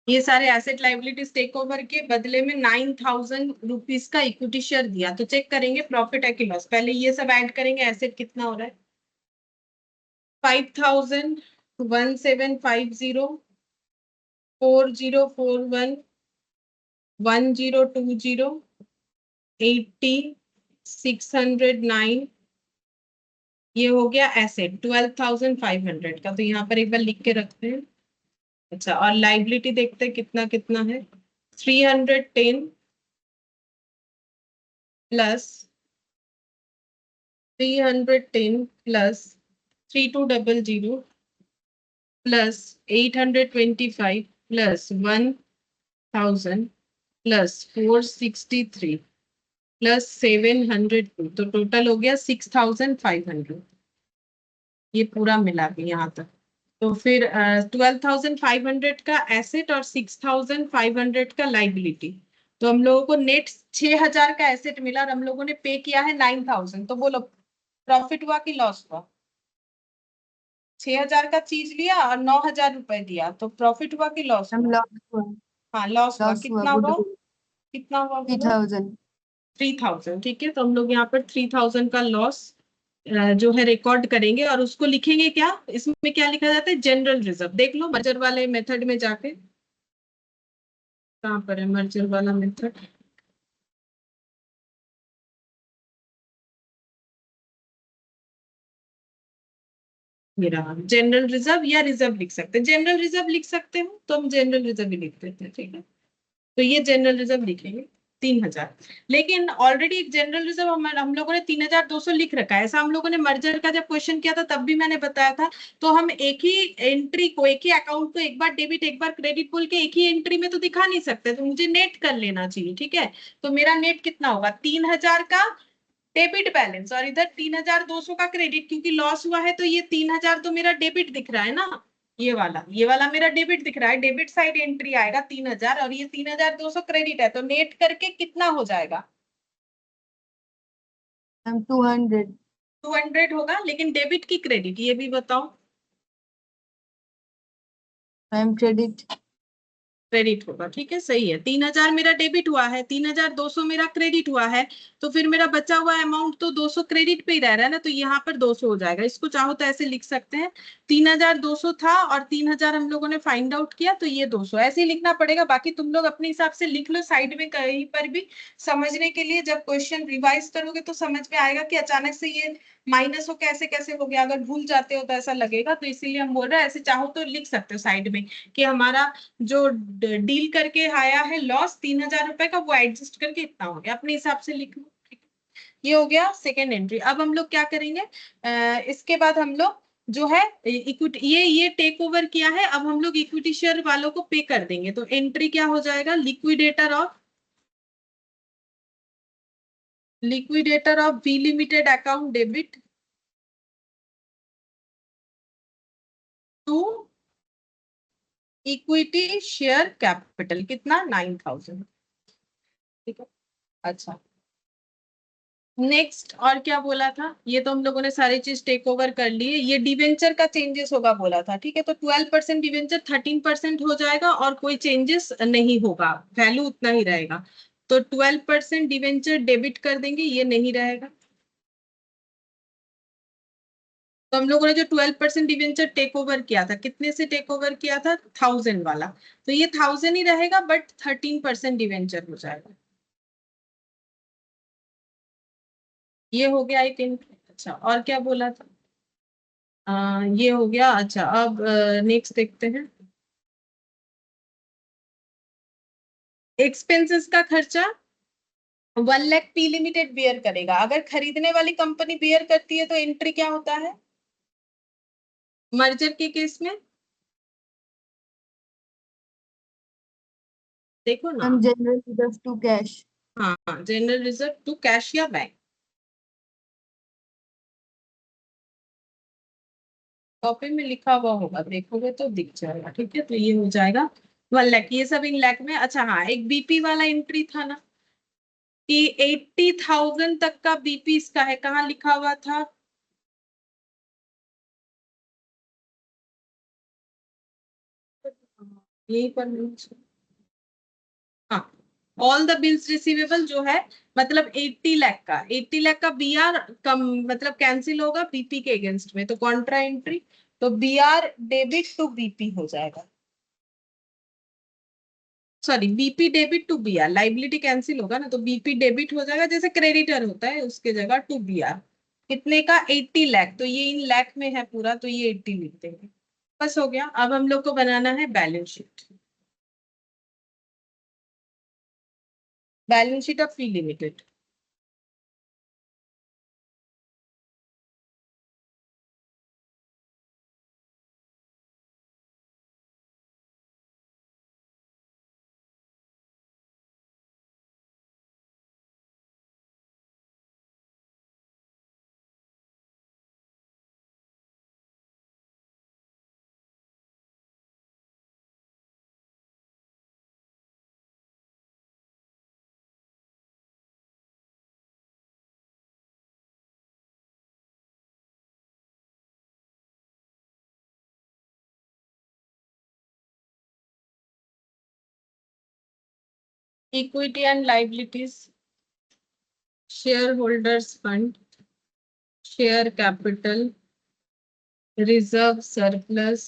ये सारे एसेट लाइबिलिटीज टेक ओवर के बदले में 9000 रुपीज का इक्विटी शेयर दिया। तो चेक करेंगे प्रॉफिट है कि लॉस। पहले ये सब ऐड करेंगे, एसेट कितना हो रहा है 5000, 1750, 4041, 1020, 80, 609। ये हो गया एसेट 12500 का। तो यहाँ पर एक बार लिख के रखते हैं। अच्छा, और लाइबिलिटी देखते हैं कितना कितना है। 310 plus 310 plus 3200 plus 825 plus 1000 plus 463 plus 702। तो टोटल हो गया 6500। ये पूरा मिला के यहाँ तक। तो फिर 12500 का एसेट और 6500 का लाइबिलिटी। तो हम लोगों को नेट 6000 का एसेट मिला और हम लोगों ने पे किया है 9000। तो बोलो प्रॉफिट हुआ कि लॉस हुआ? 6000 का चीज लिया और 9000 रुपए दिया, तो प्रॉफिट हुआ कि लॉस हम हुआ? लॉस हुआ। हाँ लॉस हुआ। लॉस हुआ कितना हुआ? गुडविल कितना हुआ बोलो? 3000। 3000। ठीक है, तो हम लोग यहाँ पर 3000 का लॉस जो है रिकॉर्ड करेंगे और उसको लिखेंगे क्या? इसमें क्या लिखा जाता है? General reserve. देख लो मर्जर वाले मेथड में जाके, कहाँ पर है मर्जर वाला मेथड? ये रहा जनरल रिजर्व, या रिजर्व लिख सकते हैं। जनरल रिजर्व लिख सकते हो तो हम जनरल रिजर्व ही लिख देते हैं। ठीक है, तो ये जनरल रिजर्व लिखेंगे 3000। लेकिन ऑलरेडी एक जनरल रिजर्व हम लोगों ने 3200 लिख रखा है। ऐसा हम लोगों ने मर्जर का जब क्वेश्चन किया था तब भी मैंने बताया था। तो हम एक ही एंट्री को, एक ही अकाउंट को एक बार डेबिट एक बार क्रेडिट बोल के एक ही एंट्री में तो दिखा नहीं सकते। तो मुझे नेट कर लेना चाहिए। ठीक है, तो मेरा नेट कितना होगा? 3000 का डेबिट बैलेंस और इधर 3200 का क्रेडिट, क्योंकि लॉस हुआ है तो ये 3000 तो मेरा डेबिट दिख रहा है ना। ये वाला मेरा डेबिट दिख रहा है। डेबिट साइड एंट्री आएगा 3000 और ये 3200 क्रेडिट है। तो नेट करके कितना हो जाएगा? हम 200। 200 होगा। लेकिन डेबिट की क्रेडिट ये भी बताओ। मैम क्रेडिट क्रेडिट होगा, ठीक है, सही है। 3000 मेरा डेबिट हुआ है, 3200 मेरा क्रेडिट हुआ है, तो फिर मेरा बचा हुआ अमाउंट तो 200 क्रेडिट पे ही रह रहा है ना, तो यहाँ पर 200 हो जाएगा। इसको चाहो तो ऐसे लिख सकते हैं, 3200 था और 3000 हम लोगों ने फाइंड आउट किया, तो ये 200 ऐसे ही लिखना पड़ेगा। बाकी तुम लोग अपने हिसाब से लिख लो साइड में कहीं पर भी, समझने के लिए जब क्वेश्चन रिवाइज करोगे तो समझ में आएगा कि अचानक से ये माइनस हो कैसे कैसे हो गया। अगर भूल जाते हो तो ऐसा लगेगा, तो इसीलिए हम बोल रहे हैं। ऐसे चाहो तो लिख सकते हो साइड में कि हमारा जो डील करके आया है लॉस 3000 रुपए का, वो एडजस्ट करके इतना हो गया, अपने हिसाब से लिख लो, ठीक है। ये हो गया सेकेंड एंट्री। अब हम लोग क्या करेंगे, इसके बाद हम लोग जो है इक्विटी, ये टेक ओवर किया है, अब हम लोग इक्विटी शेयर वालों को पे कर देंगे। तो एंट्री क्या हो जाएगा, liquidator of B limited account debit to equity share capital, कितना 9000, ठीक है। अच्छा, नेक्स्ट और क्या बोला था, ये तो हम लोगों ने सारी चीज टेक ओवर कर ली है। ये डिवेंचर का चेंजेस होगा बोला था, ठीक है। तो 12% डिवेंचर 13% हो जाएगा और कोई चेंजेस नहीं होगा, वैल्यू उतना ही रहेगा। तो 12% डिवेंचर डेबिट कर देंगे, ये नहीं रहेगा। तो हम लोगों ने जो 12% डिवेंचर टेक ओवर किया था, कितने से टेक ओवर किया था, 1000 वाला, तो ये 1000 ही रहेगा, बट 13% डिवेंचर हो जाएगा। ये हो गया एक अच्छा, और क्या बोला था, ये हो गया। अच्छा, अब नेक्स्ट देखते हैं, एक्सपेंसेस का खर्चा 1 लाख पी लिमिटेड बियर करेगा। अगर खरीदने वाली कंपनी बियर करती है तो एंट्री क्या होता है, मर्जर के केस में देखो ना। हम जनरल रिजर्व टू कैश। हाँ, जनरल रिजर्व टू कैश या बैंक, कॉपी में लिखा हुआ होगा, देखोगे तो दिख जाएगा, ठीक है। तो ये हो जाएगा 1 लाख, ये सब इन लाख में। अच्छा हाँ, एक बीपी वाला एंट्री था ना कि 80,000 तक का बीपी इसका है, कहाँ लिखा हुआ था, यही पर नहीं। हाँ, ऑल द बिल्स रिसीवेबल जो है, मतलब 80 लाख का बीआर कम, मतलब कैंसिल होगा बीपी के अगेंस्ट में, तो कॉन्ट्रा एंट्री, तो बीआर डेबिट टू बीपी हो जाएगा, sorry BP debit to BR, liability cancel होगा ना, तो बीपी डेबिट हो जाएगा, जैसे क्रेडिटर होता है उसके जगह टू बीआर। कितने का, 80 लाख, तो ये इन लाख में है पूरा, तो ये 80 लिख देंगे। बस हो गया। अब हम लोग को बनाना है balance sheet, balance sheet of free limited. Equity and liabilities, share holders fund, share capital, reserve surplus,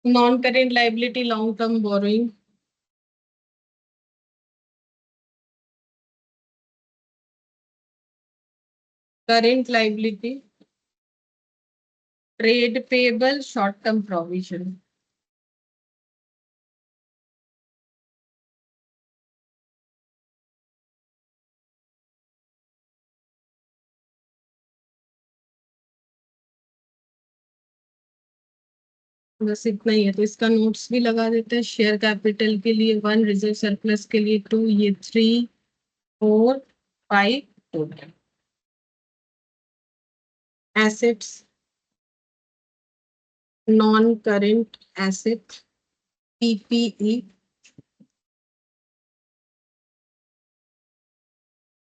non current liability long term borrowing, current liability, trade payable, short term provision. बस इतना ही है, तो इसका नोट्स भी लगा देते हैं। Share capital के लिए 1, रिजर्व सरप्लस के लिए 2, ये 3, 4, 5 total. Assets, non current asset, PPE,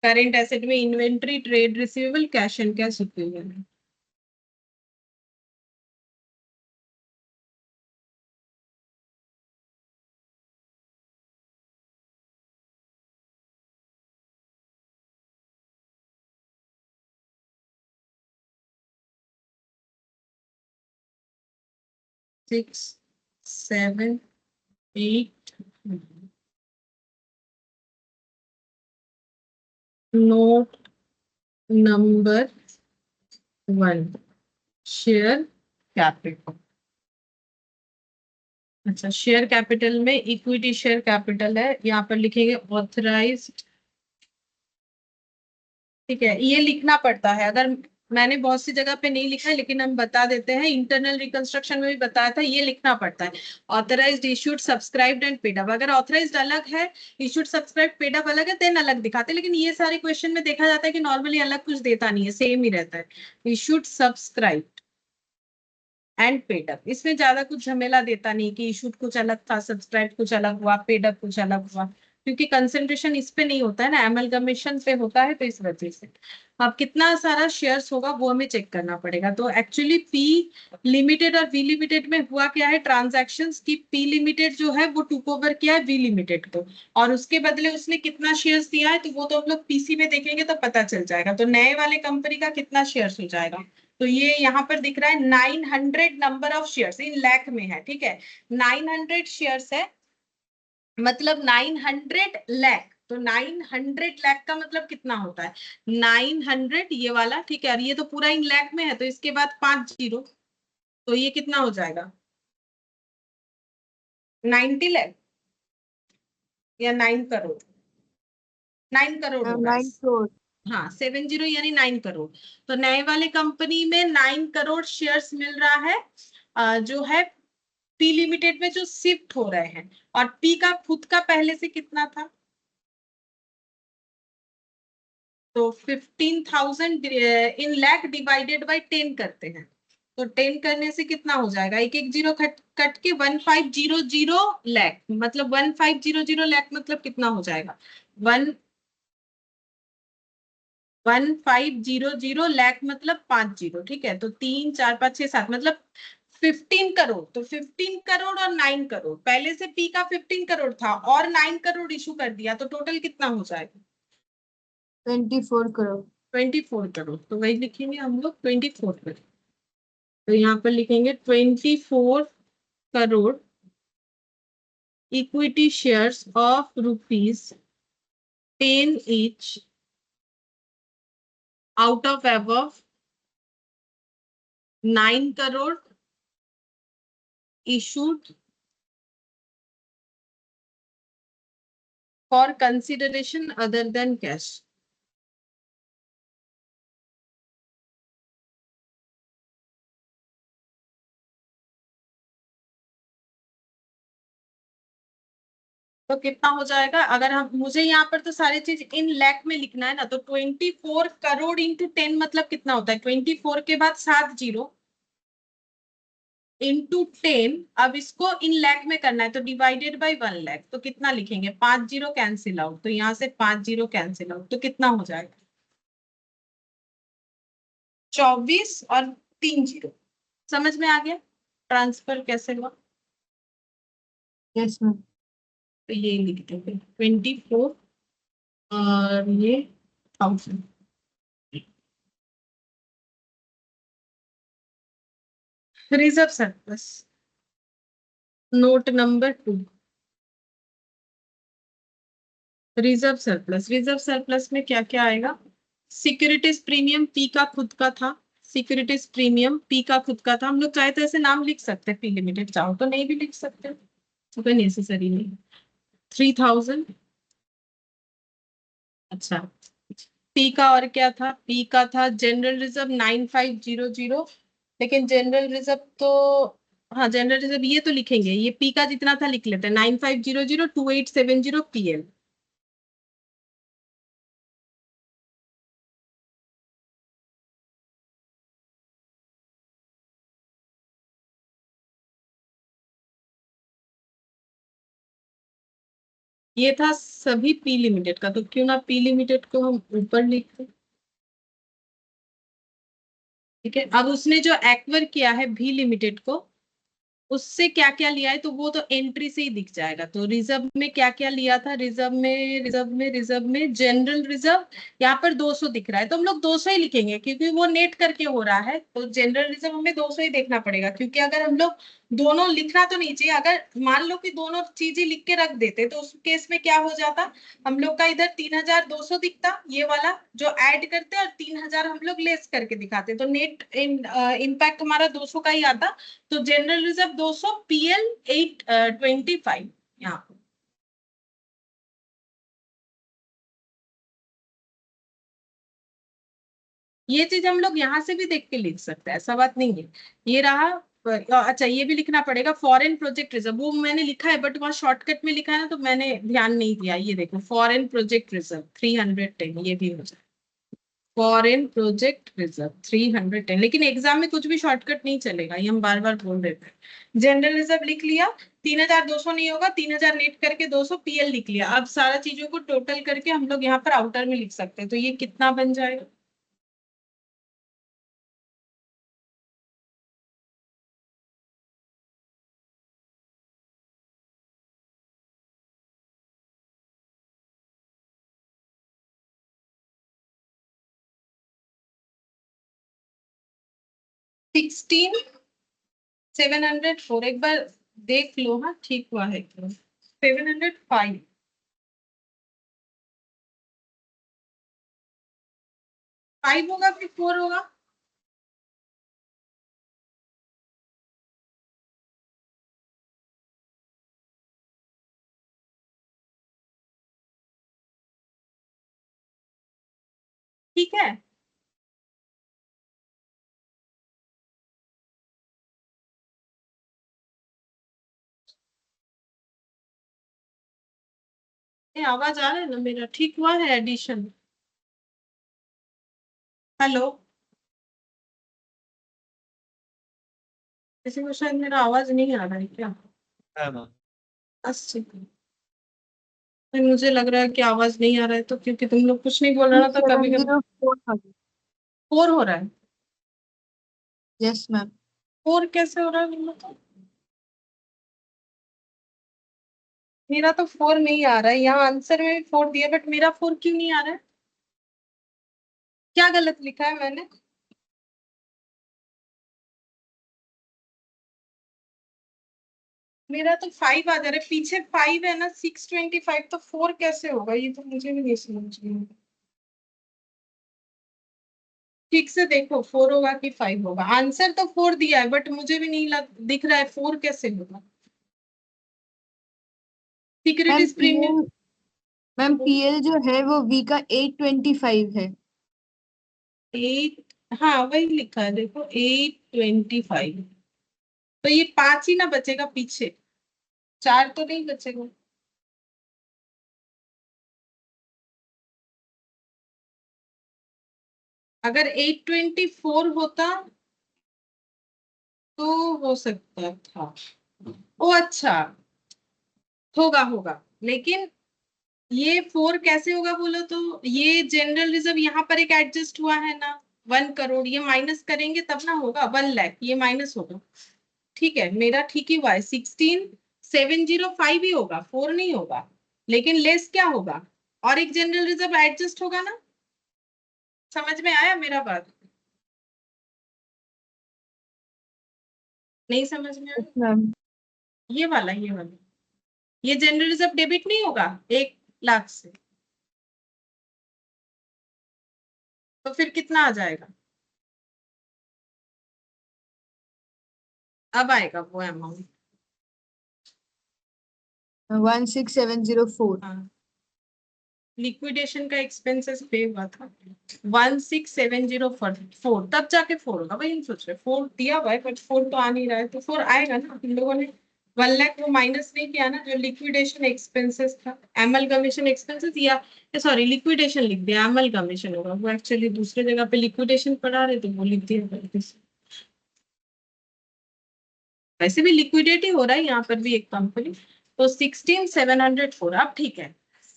current asset में inventory, trade receivable, cash and cash equivalent. 6, 7, 8. Note number 1, share capital. अच्छा, शेयर कैपिटल में इक्विटी शेयर कैपिटल है, यहाँ पर लिखेंगे ऑथराइज्ड। ठीक है, ये लिखना पड़ता है, अगर मैंने बहुत सी जगह पे नहीं लिखा है लेकिन हम बता देते हैं, इंटरनल रिकंस्ट्रक्शन में भी बताया था, ये लिखना पड़ता है। Authorised, issued, subscribed and paid up. अगर ऑथराइज्ड अलग है, इश्यूड, सब्सक्राइब्ड, पेड अप अलग है, देन अलग दिखाते हैं, लेकिन ये सारे क्वेश्चन में देखा जाता है कि नॉर्मली अलग कुछ देता नहीं है, सेम ही रहता है। Issued, subscribed and paid up, इसमें ज्यादा कुछ झमेला देता नहीं कि इशूड कुछ अलग था, सब्सक्राइब कुछ अलग हुआ, पेड अप कुछ अलग हुआ, क्योंकि कंसंट्रेशन इस पे नहीं होता है ना, एमलगमेशन पे होता है, तो इस वजह से। अब कितना सारा शेयर्स होगा वो हमें चेक करना पड़ेगा। तो एक्चुअली पी लिमिटेड और वी लिमिटेड में हुआ क्या है ट्रांजैक्शंस की, पी लिमिटेड जो है वो टूक ओवर किया है वी लिमिटेड को, और उसके बदले उसने कितना शेयर्स दिया है, तो वो तो हम लोग पीसी में देखेंगे तो पता चल जाएगा। तो नए वाले कंपनी का कितना शेयर्स हो जाएगा, तो ये यहाँ पर दिख रहा है 900 नंबर ऑफ शेयर्स, इन लाख में है, ठीक है। 900 शेयर्स है, मतलब 900 लाख, तो 900 लाख का मतलब कितना होता है 900, ये वाला, ठीक है, और ये तो पूरा इन लाख में है, तो इसके बाद 5 जीरो, तो ये कितना हो जाएगा 90 लाख या 9 करोड़, 9 करोड़ होगा। 9 crore. हाँ, 70 यानी 9 करोड़। तो नए वाले कंपनी में 9 करोड़ शेयर्स मिल रहा है, जो है पी लिमिटेड में जो शिफ्ट हो रहे हैं। और पी का खुद का पहले से कितना था, तो 15,000 इन लाख डिवाइडेड बाय 10 करते हैं, तो 10 करने से कितना हो जाएगा, एक एक जीरो कट कट के 1500 लाख, मतलब 1500 लाख मतलब कितना हो जाएगा 1500 लाख, मतलब 5 जीरो, ठीक है। तो 3 4 5 6 7, मतलब 15 करोड़। तो 15 करोड़ और 9 करोड़, पहले से पी का 15 करोड़ था और 9 करोड़ इशू कर दिया, तो टोटल कितना हो जाएगा 24 crore. 24 करोड़। तो वही लिखेंगे हम लोग 24 करोड़, तो यहाँ पर लिखेंगे 24 crore equity shares of ₹10 each out of above 9 crore issued for consideration other than cash. तो कितना हो जाएगा, अगर हम, मुझे यहाँ पर तो सारी चीज इन लाख में लिखना है ना, तो 24 करोड़ इंटू 10 मतलब कितना होता है, 24 के बाद 7 जीरो इंटू 10, अब इसको इन लाख में करना है, तो डिवाइडेड बाय 1 लाख, तो कितना लिखेंगे, 5 जीरो कैंसिल आउट, तो यहाँ से 5 जीरो कैंसिल आउट, तो कितना हो जाएगा 24 और 3 जीरो। समझ में आ गया ट्रांसफर कैसे हुआ, Yes, ma'am. तो ये लिख देंगे 24 और ये 1000। Reserve surplus, note number 2, reserve surplus. Reserve surplus में क्या क्या आएगा, सिक्योरिटीज प्रीमियम पी का खुद का था, सिक्योरिटीज प्रीमियम पी का खुद का था, हम लोग चाहे तो ऐसे नाम लिख सकते हैं, पी लिमिटेड, चाहो तो नहीं भी लिख सकते, कोई नेसेसरी नहीं। 3000। अच्छा, पी का और क्या था, पी का था जनरल रिजर्व 9500, लेकिन जनरल रिजर्व तो, हाँ जनरल रिजर्व ये तो लिखेंगे, ये पी का जितना था लिख लेते हैं, 95002870 PL। ये था सभी पी लिमिटेड का, तो क्यों ना पी लिमिटेड को हम ऊपर लिखते, ठीक है। अब उसने जो एक्वायर किया है भी लिमिटेड को, उससे क्या क्या लिया है, तो वो तो एंट्री से ही दिख जाएगा। तो रिजर्व में क्या क्या लिया था, रिजर्व में जनरल रिजर्व, यहाँ पर 200 दिख रहा है, तो हम लोग 200 ही लिखेंगे, क्योंकि वो नेट करके हो रहा है, तो जनरल रिजर्व हमें 200 ही देखना पड़ेगा, क्योंकि अगर हम लोग दोनों लिखना तो नहीं चाहिए। अगर मान लो कि दोनों चीजें लिख के रख देते तो उस केस में क्या हो जाता, हम लोग का इधर 3200 दिखता ये वाला जो ऐड करते, और 3000 हम लोग लेस करके दिखाते, तो नेट इम्पैक्ट हमारा 200 का ही आता। तो जनरल रिजर्व 200, पीएल 825 यहाँ पे। ये चीज हम लोग यहाँ से भी देख के लिख सकते हैं, ऐसा बात नहीं है। ये रहा। अच्छा, ये भी लिखना पड़ेगा फॉरेन प्रोजेक्ट रिजर्व, वो मैंने लिखा है बट वहाँ शॉर्टकट में लिखा है ना, तो मैंने ध्यान नहीं दिया। ये देखो फॉरेन प्रोजेक्ट रिजर्व 310, ये भी हो जाए फॉरेन प्रोजेक्ट रिजर्व 310। लेकिन एग्जाम में कुछ भी शॉर्टकट नहीं चलेगा, ये हम बार बार बोल देते हैं। जनरल रिजर्व लिख लिया, 3200 नहीं होगा, 3000 नेट करके 200, पीएल लिख लिया। अब सारा चीजों को टोटल करके हम लोग यहाँ पर आउटर में लिख सकते हैं, तो ये कितना बन जाएगा। सिक्सटीन 704, एक बार देख लो हाँ ठीक हुआ है क्या। 705, 5 होगा फिर 4 होगा। ठीक है। ये आवाज आ रहा है ना मेरा, ठीक हुआ है एडिशन। हेलो, किसी को शायद मेरा आवाज नहीं आ रहा है क्या। है ना। बस ठीक है। नहीं, मुझे लग रहा है कि आवाज नहीं आ रहा है, तो क्योंकि तुम लोग कुछ नहीं बोल रहे ना, तो कभी कभी 704। 4 हो रहा है। Yes ma'am. 4 कैसे हो रहा है बोलो तो। मेरा तो 4 नहीं आ रहा है, यहाँ आंसर में भी 4 दिया, बट मेरा 4 क्यों नहीं आ रहा है। क्या गलत लिखा है मैंने। मेरा तो 5 आ जा रहा है, पीछे 5 है ना, 625, तो 4 कैसे होगा, ये तो मुझे भी नहीं समझ में। ठीक से देखो 4 होगा कि 5 होगा। आंसर तो 4 दिया है, बट मुझे भी नहीं दिख रहा है 4 कैसे होगा। Ma'am securities premium. PL, ma'am PL जो है वो वी का 825 है। 8, हाँ वही लिखा है देखो 825। तो ये 5 ही ना बचेगा पीछे, 4 तो नहीं बचेगा। अगर 824 होता तो हो सकता था। ओ अच्छा, होगा होगा, लेकिन ये 4 कैसे होगा बोलो तो। ये जनरल रिजर्व यहाँ पर एक एडजस्ट हुआ है ना, 1 करोड़, ये माइनस करेंगे तब ना होगा, 1 लाख ये माइनस होगा। ठीक है, मेरा ठीक ही हुआ है, 16705 ही होगा, 4 नहीं होगा। लेकिन लेस क्या होगा, और एक जनरल रिजर्व एडजस्ट होगा ना। समझ में आया मेरा बात। नहीं समझ में यस आया। मैम। ये वाला ये जनरल रिजर्व डेबिट नहीं होगा 1 लाख से, तो फिर कितना आ जाएगा। अब आएगा वो अमाउंट। 16704। हाँ, लिक्विडेशन का एक्सपेंसेस पे हुआ था 16704, तब जाके 4 होगा। वही हम सोच रहे 4 दिया हुआ है, बट 4 तो आ नहीं रहा है, तो 4 आएगा ना। हम लोगों ने 1 लाख वो माइनस नहीं किया ना, जो लिक्विडेशन एक्सपेंसेस था, एमलगमेशन एक्सपेंसेस, या सॉरी लिक्विडेशन लिख दिया, एमलगमेशन होगा वो, एक्चुअली दूसरे जगह पे लिक्विडेशन पढ़ा रहे तो वो लिख दिया गलती से। वैसे भी लिक्विडेट ही हो रहा है यहाँ पर भी एक कंपनी। तो 16704, अब ठीक है,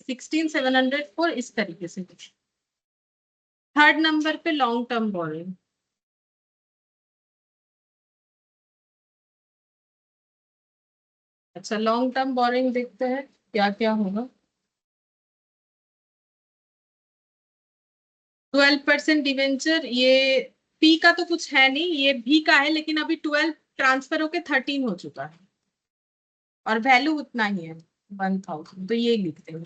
16704 इस तरीके से। थर्ड नंबर पे लॉन्ग टर्म बोरोइंग। अच्छा, लॉन्ग टर्म बोरोइंग देखते हैं क्या क्या होगा। 12% डिवेंचर, ये पी का तो कुछ है नहीं, ये भी का है, लेकिन अभी 12 ट्रांसफर होके 13 हो चुका है और वैल्यू उतना ही है 1000, तो ये लिखते हैं।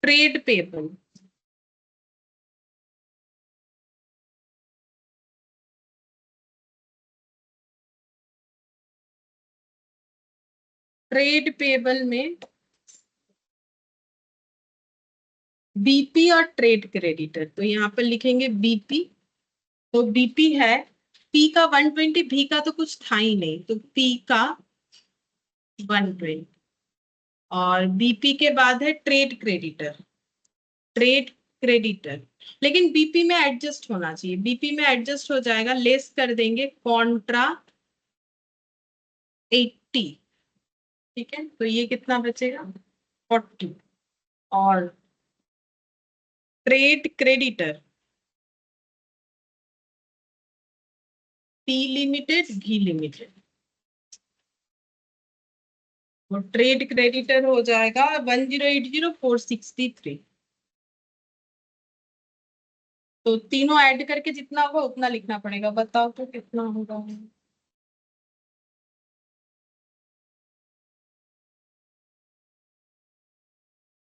ट्रेड पेबल, ट्रेड पेबल में बीपी और ट्रेड क्रेडिटर, तो यहाँ पर लिखेंगे बीपी, तो बीपी है, पी का 120, भी का तो कुछ था ही नहीं, तो पी का 120, और बीपी के बाद है ट्रेड क्रेडिटर, ट्रेड क्रेडिटर, लेकिन बीपी में एडजस्ट होना चाहिए, बीपी में एडजस्ट हो जाएगा, लेस कर देंगे कॉन्ट्रा 80, ठीक है, तो ये कितना बचेगा 40, और ट्रेड क्रेडिटर पी लिमिटेड भी लिमिटेड, वो ट्रेड क्रेडिटर हो जाएगा 1080463, तो तीनों ऐड करके जितना होगा उतना लिखना पड़ेगा, बताओ तो कितना होगा।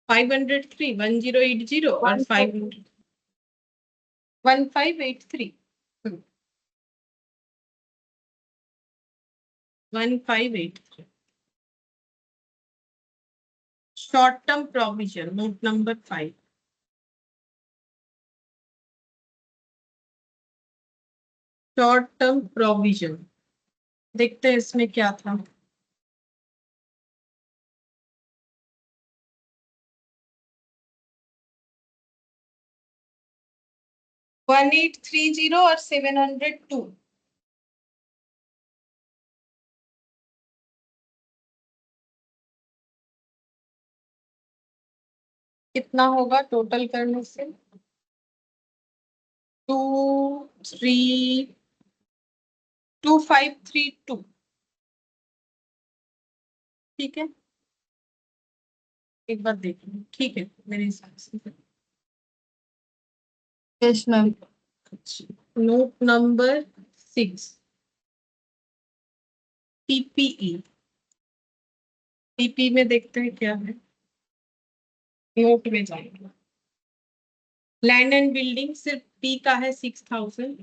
503, 1080 और 500, 1583, 1583। Short term provision, note number 5, short term provision, देखते हैं इसमें क्या था। वन 1830 और 702, कितना होगा टोटल करने से, 2532, ठीक है, एक बार देख लो, ठीक है मेरे हिसाब से। Yes ma'am. Note number 6, PPE, PP में देखते हैं क्या है, नोट में जाएंगे, लैंड एंड बिल्डिंग सिर्फ पी का है 6000,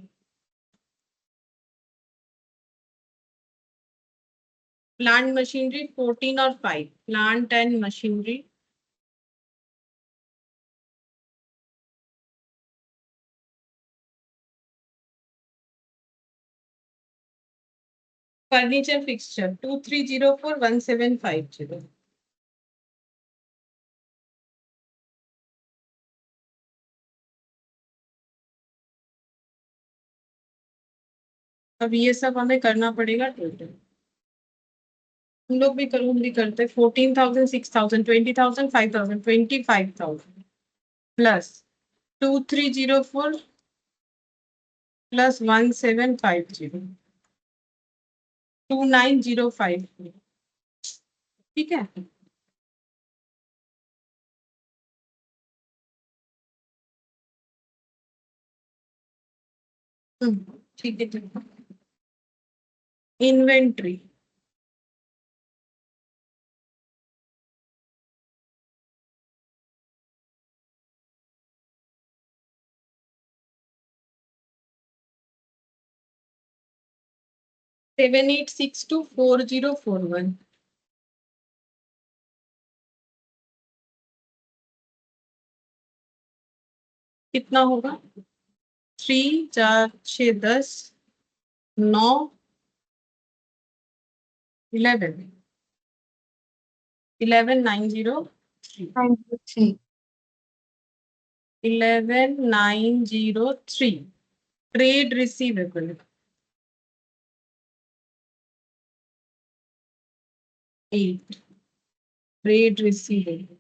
प्लांट मशीनरी 14 और 5, plant and machinery furniture fixture 23041750, अब ये सब हमें करना पड़ेगा टोटल, हम लोग भी करूँ भी करते, 14,000, 6,000, 20,000, 5,000, 25,000 प्लस 2304 प्लस 1750, 2905, ठीक है। ठीक है, ठीक है। इन्वेंट्री, सेवन 8624041, कितना होगा, 3 4 6 10 9 11 11903, 93। 11903, trade receivable 8, trade receivable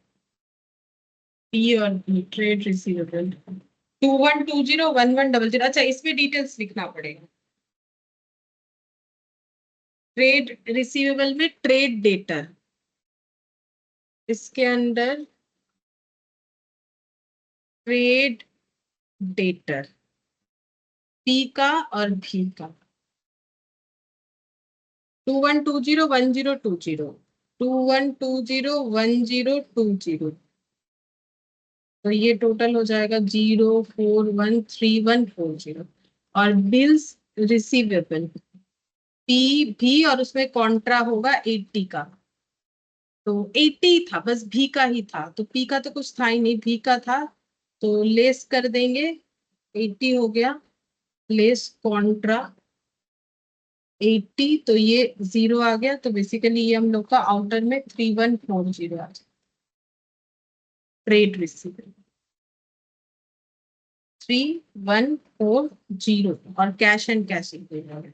P और बी, ट्रेड रिसीवेबल 21201100, अच्छा इसमें डिटेल्स लिखना पड़ेगा, ट्रेड रिसीवेबल में ट्रेड डेटर, इसके अंदर ट्रेड डेटर पी का और भी का 21201020 21201020 तो ये टोटल हो जाएगा 041314 और बिल्स रिसीवेबल पी भी और उसमें कॉन्ट्रा होगा 80 का तो 80 था बस भी का ही था तो पी का तो कुछ था ही नहीं भी का था तो लेस कर देंगे 80 हो गया लेस कॉन्ट्रा 80 तो ये 0 आ गया तो बेसिकली ये हम लोग का आउटर में 3140 आ जाए ट्रेड रिसीवेबल 3140 और कैश एंड कैश इक्विवेलेंट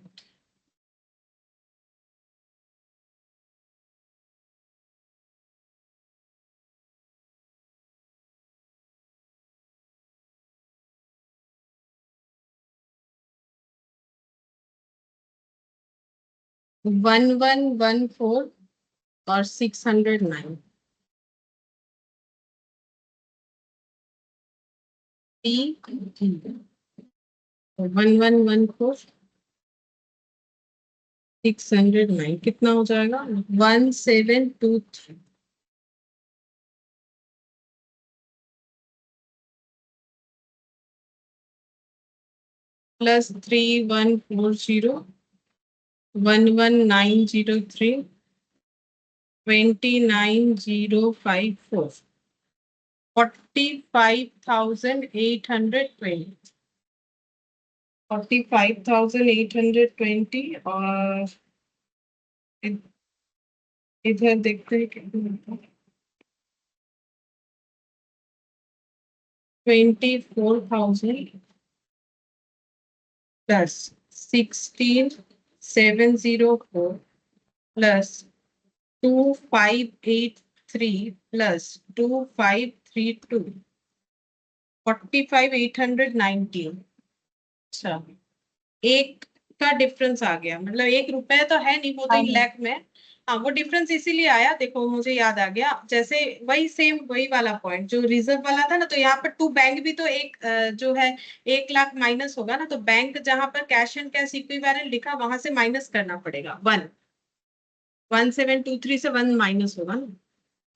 1114 और 609 पी 1114 609 कितना हो जाएगा 1723 प्लस 3140 11903 29054 45,820 45,820 और इधर देखते हैं कितना 24,000 प्लस 16704 प्लस 2583 प्लस 2532 45,819 अच्छा एक का डिफरेंस आ गया मतलब 1 रुपए तो है नहीं वो तो इन लाख में हाँ वो डिफरेंस इसीलिए आया देखो मुझे याद आ गया जैसे वही सेम वही वाला पॉइंट जो रिजर्व वाला था ना तो यहाँ पर टू बैंक भी तो एक जो है 1 लाख माइनस होगा ना तो बैंक जहां पर कैश एंड कैश इक्विवेलेंट लिखा वहां से माइनस करना पड़ेगा 1723 से 1 माइनस होगा ना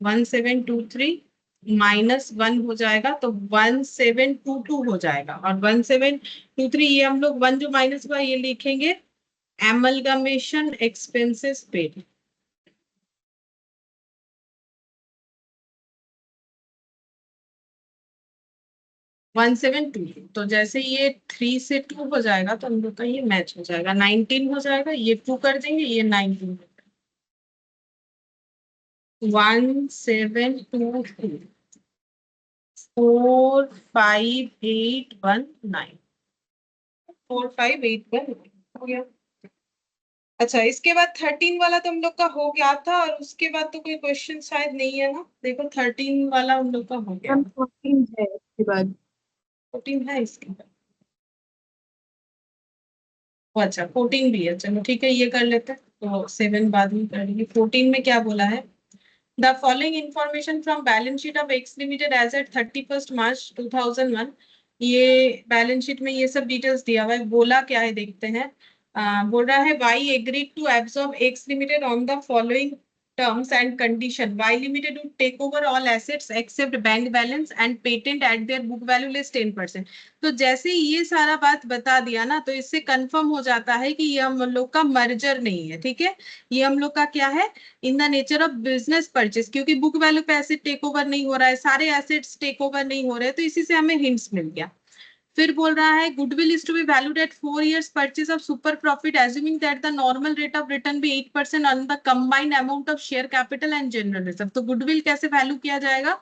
1723 -1 हो जाएगा तो 1722 हो जाएगा और 1723 ये हम लोग 1 जो माइनस हुआ ये लिखेंगे एमलगमेशन एक्सपेंसेस पेड 1722 तो जैसे ये 3 से 2 हो जाएगा तो हम लोग का ये मैच हो जाएगा 19 हो जाएगा ये 2 कर देंगे ये 19 1722 45819 45819 हो गया अच्छा इसके बाद 13 वाला तो हम लोग का हो गया था और उसके बाद तो कोई क्वेश्चन शायद नहीं है ना देखो 13 वाला हम लोग का हो गया मैम 14 है इसके बाद 14 है इसके बाद अच्छा 14 भी है चलो ठीक है ये कर लेते हैं तो 7 बाद में कर लेंगे 14 में क्या बोला है the following information from balance sheet of X limited as at 31 March 2001 ये बैलेंस शीट में ये सब डिटेल्स दिया हुआ है बोला क्या है देखते हैं बोल रहा है Y agreed to absorb X limited on the following terms and condition y limited would take over all assets except bank balance and patent at their book value less 10%। तो जैसे ये सारा बात बता दिया ना तो इससे कंफर्म हो जाता है कि ये हम लोग का मर्जर नहीं है ठीक है ये हम लोग का क्या है इन the nature of business purchase क्योंकि बुक वैल्यू पे एसेट टेक ओवर नहीं हो रहा है सारे एसेट्स टेक ओवर नहीं हो रहे तो इसी से हमें हिंट्स मिल गया फिर बोल रहा है goodwill is to be valued at 4 years purchase of super profit assuming that the normal rate of return be 8% on the combined amount of share capital and general reserve तो गुडविल कैसे value किया जाएगा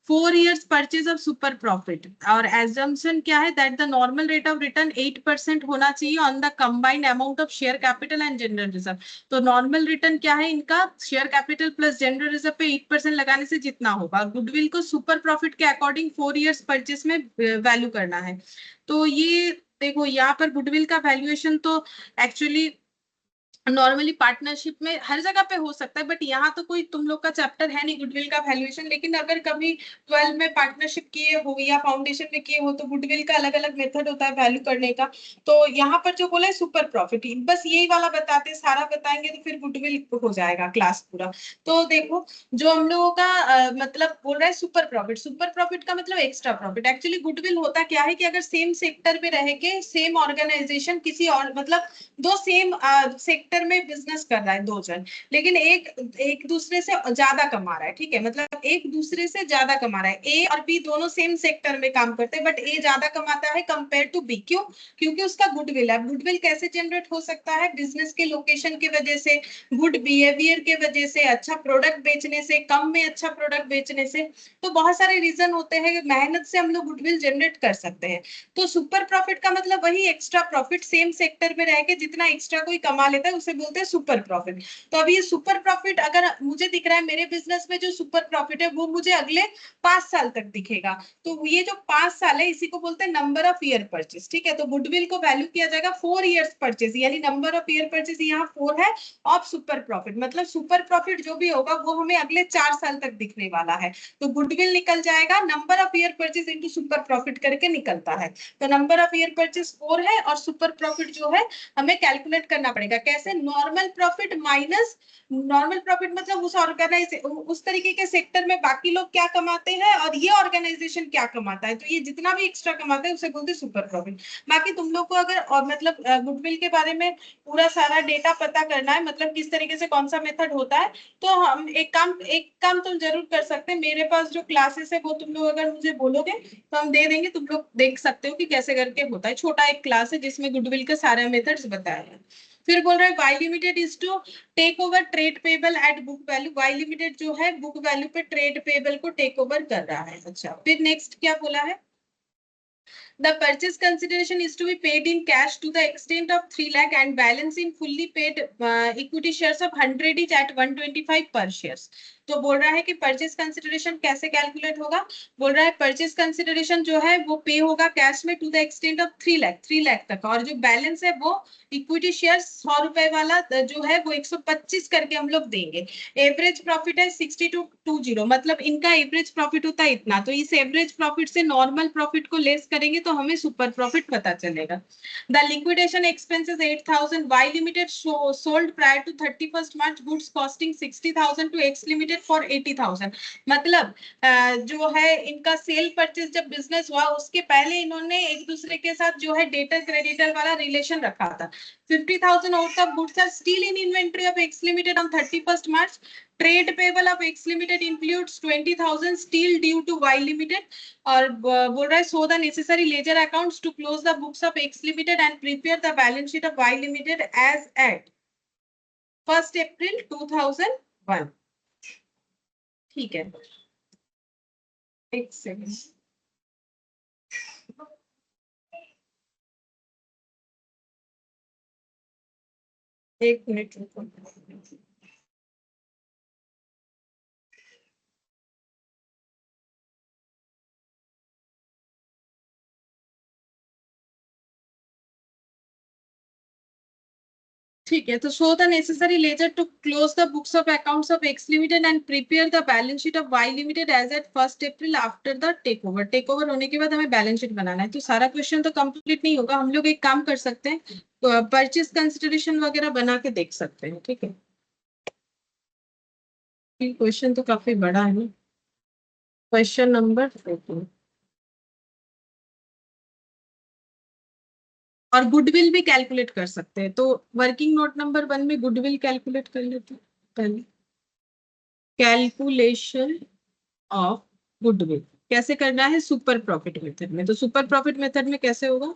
4 years purchase of super profit और assumption क्या है that the normal rate of return 8% होना चाहिए on the combined amount of share capital and general reserve तो नॉर्मल रिटर्न क्या है इनका share capital plus general reserve पे 8% लगाने से जितना होगा गुडविल को सुपर प्रॉफिट के अकॉर्डिंग 4 years परचेज में वैल्यू करना है तो ये देखो यहाँ पर गुडविल का वैल्यूएशन तो एक्चुअली नॉर्मली पार्टनरशिप में हर जगह पे हो सकता है, बट यहाँ तो कोई तुम लोग का चैप्टर है नहीं गुडविल का वैल्यूएशन, लेकिन अगर कभी 12 में पार्टनरशिप किए हो या फाउंडेशन में किए हो तो गुडविल का अलग अलग मेथड होता है वैल्यू करने का। तो यहाँ पर जो बोला है सुपर प्रॉफिट, बस यही वाला बताते, सारा बताएंगे तो फिर गुडविल हो जाएगा क्लास पूरा। तो देखो जो हम लोगों का मतलब बोल रहा है सुपर प्रॉफिट, सुपर प्रॉफिट का मतलब एक्स्ट्रा प्रॉफिट। एक्चुअली गुडविल होता क्या है कि अगर सेम सेक्टर में रह के सेम ऑर्गेनाइजेशन किसी और मतलब दो सेम सेक्टर में बिजनेस कर रहा है दो जन, लेकिन एक एक दूसरे से ज्यादा कमा रहा है, ठीक है, मतलब एक दूसरे से ज्यादा कमा रहा है। ए और बी दोनों सेम सेक्टर में काम करते हैं, बट ए ज्यादा कमाता है कंपेयर टू बी। क्यों? क्योंकि उसका गुडविल है। गुडविल कैसे जनरेट हो सकता है? बिजनेस के लोकेशन की वजह से, गुड बिहेवियर के वजह से, अच्छा प्रोडक्ट बेचने से, कम में अच्छा प्रोडक्ट बेचने से। तो बहुत सारे रीजन होते हैं, मेहनत से हम लोग गुडविल जनरेट कर सकते हैं। तो सुपर प्रॉफिट का मतलब वही एक्स्ट्रा प्रॉफिट, सेम सेक्टर में रह के जितना एक्स्ट्रा कोई कमा लेता है उसे बोलते हैं सुपर प्रॉफिट। तो अब ये सुपर प्रॉफिट अगर मुझे दिख रहा है मेरे बिजनेस में जो सुपर प्रॉफिट है वो मुझे अगले 5 साल तक दिखेगा। तो ये जो 5 साल है इसी को बोलते हैं नंबर ऑफ ईयर परचेज, ठीक है। तो गुडविल को वैल्यू किया जाएगा 4 ईयर्स परचेज, यानी नंबर ऑफ ईयर परचेज यहाँ 4 है, ऑफ सुपर प्रॉफिट मतलब सुपर प्रॉफिट जो भी होगा वो हमें अगले 4 साल तक दिखने वाला है। तो गुडविल निकल जाएगा number of year purchase into super profit करके निकलता है। तो नंबर ऑफ ईयर परचेज 4 है और सुपर प्रॉफिट जो है हमें कैलकुलेट करना पड़ेगा कैसे, normal profit minus, normal profit मतलब उस तरीके के सेक्टर में बाकी लोग क्या कमाते हैं और ये ऑर्गेनाइजेशन क्या कमाता है, तो ये जितना भी एक्स्ट्रा कमाता है उसे बोलते हैं सुपर प्रॉफिट। बाकी तुम लोग को अगर और मतलब गुडविल के बारे में पूरा सारा डेटा पता करना है, मतलब किस तरीके से कौन सा मेथड होता है, तो हम एक काम तुम जरूर कर सकते हैं। मेरे पास जो क्लासेस है वो तुम लोग अगर मुझे बोलोगे तो हम दे देंगे, तुम लोग देख सकते हो कि कैसे करके होता है। छोटा एक क्लास है जिसमें गुडविल के सारे मेथड्स बताए हैं। फिर बोल रहा है Y limited is to take over trade payable at book value. Y limited जो है बुक वैल्यू पे ट्रेड पेबल को टेक ओवर कर रहा है। अच्छा, फिर नेक्स्ट क्या बोला है? The purchase consideration is to be paid in cash to the extent of 3 lakh and balance in fully paid equity shares of 100 each at 125 per shares. तो बोल रहा है कि परचेज कंसिडरेशन कैसे कैलकुलेट होगा। बोल रहा है परचेज कंसिडरेशन जो है वो पे होगा कैश में to the extent of 3 lakh तक, और जो बैलेंस है वो इक्विटी शेयर 100 रुपए वाला जो है वो 125 करके हम लोग देंगे। एवरेज प्रॉफिट है 6220, मतलब इनका एवरेज प्रॉफिट होता है इतना, तो इस एवरेज प्रॉफिट से नॉर्मल प्रॉफिट को लेस करेंगे तो हमें सुपर प्रॉफिट पता चलेगा। The liquidation expenses 8000, Y limited sold prior to 31st March goods costing 60,000 to X limited for 80,000। मतलब जो है इनका सेल परचेज जब बिजनेस हुआ उसके पहले इन्होंने एक दूसरे के साथ जो है डेटर क्रेडिटर वाला रिलेशन रखा था। 50,000 worth of goods are still in inventory of X Limited on 31st March. Trade payable of X Limited includes 20,000 still due to Y Limited. और बोल रहा है so the necessary ledger accounts to close the books of X Limited and prepare the balance sheet of Y Limited as at 1st April 2001। ठीक है, एक second, एक minute रुको। ठीक है, तो show the necessary ledger to close the books of accounts of X Limited and prepare the balance sheet of Y Limited as at 1st April after the takeover। Takeover होने के बाद हमें balance sheet बनाना है। तो सारा question तो complete नहीं होगा, हम लोग एक काम कर सकते हैं, तो परचेज कंसिडरेशन वगैरह बना के देख सकते हैं, ठीक है। क्वेश्चन तो काफी बड़ा है ना। क्वेश्चन नंबर 14, और गुडविल भी कैलकुलेट कर सकते हैं। तो वर्किंग नोट नंबर 1 में गुडविल कैलकुलेट कर लेते हैं पहले। कैलकुलेशन ऑफ गुडविल कैसे करना है? सुपर प्रॉफिट मेथड में। तो सुपर प्रॉफिट मेथड में कैसे होगा?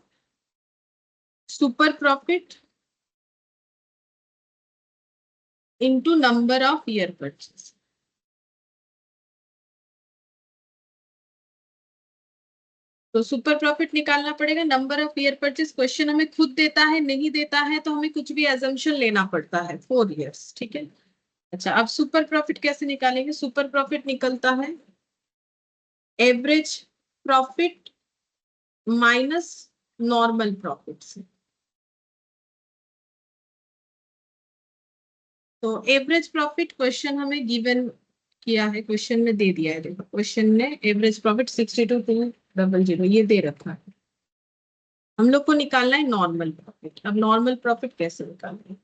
Super profit into number of year purchase. तो सुपर प्रॉफिट निकालना पड़ेगा number of year purchase. Question हमें खुद देता है नहीं देता है तो हमें कुछ भी एजम्पशन लेना पड़ता है, 4 ईयर्स, ठीक है। अच्छा, अब सुपर प्रॉफिट कैसे निकालेंगे? सुपर प्रॉफिट निकलता है average profit minus normal profit से। तो एवरेज प्रॉफिट क्वेश्चन हमें गिवन किया है, क्वेश्चन में दे दिया है, देखो क्वेश्चन ने एवरेज प्रॉफिट 62,200 ये दे रखा है। हम लोग को निकालना है नॉर्मल प्रॉफिट। अब नॉर्मल प्रॉफिट कैसे निकालेंगे?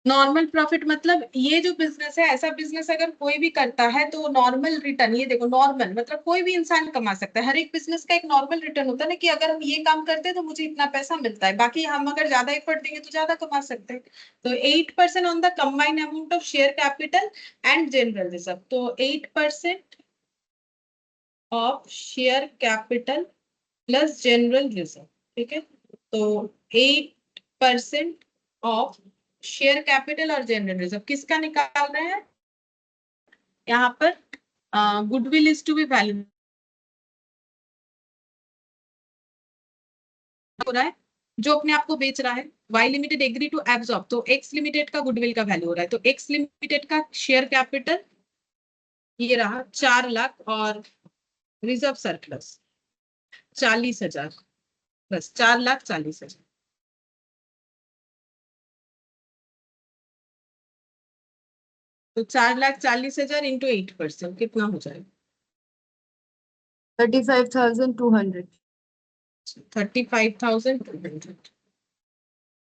नॉर्मल प्रॉफिट मतलब ये जो बिजनेस है, ऐसा बिजनेस अगर कोई भी करता है तो नॉर्मल रिटर्न, ये देखो नॉर्मल मतलब कोई भी इंसान कमा सकता है। हर एक बिजनेस का एक नॉर्मल रिटर्न होता है ना, कि अगर हम ये काम करते हैं तो मुझे इतना पैसा मिलता है, बाकी हम अगर ज्यादा एफर्ट देंगे तो ज्यादा कमा सकते हैं। तो 8% on the combined amount of share capital and general reserve. तो 8% of share capital plus general reserve, ठीक है। तो 8% ऑफ शेयर कैपिटल और जनरल रिजर्व किसका निकाल रहे हैं यहाँ पर? Goodwill is to be value हो रहा है, जो अपने आप को बेच रहा है। Y limited agree to absorb, तो एक्स लिमिटेड का गुडविल का वैल्यू हो रहा है। तो एक्स लिमिटेड का शेयर कैपिटल ये रहा 4 लाख, और रिजर्व सरप्लस 40,000, बस 4,40,000। तो 4,40,000 इंटू 8% कितना हो जाएगा? 35,200। 35,200।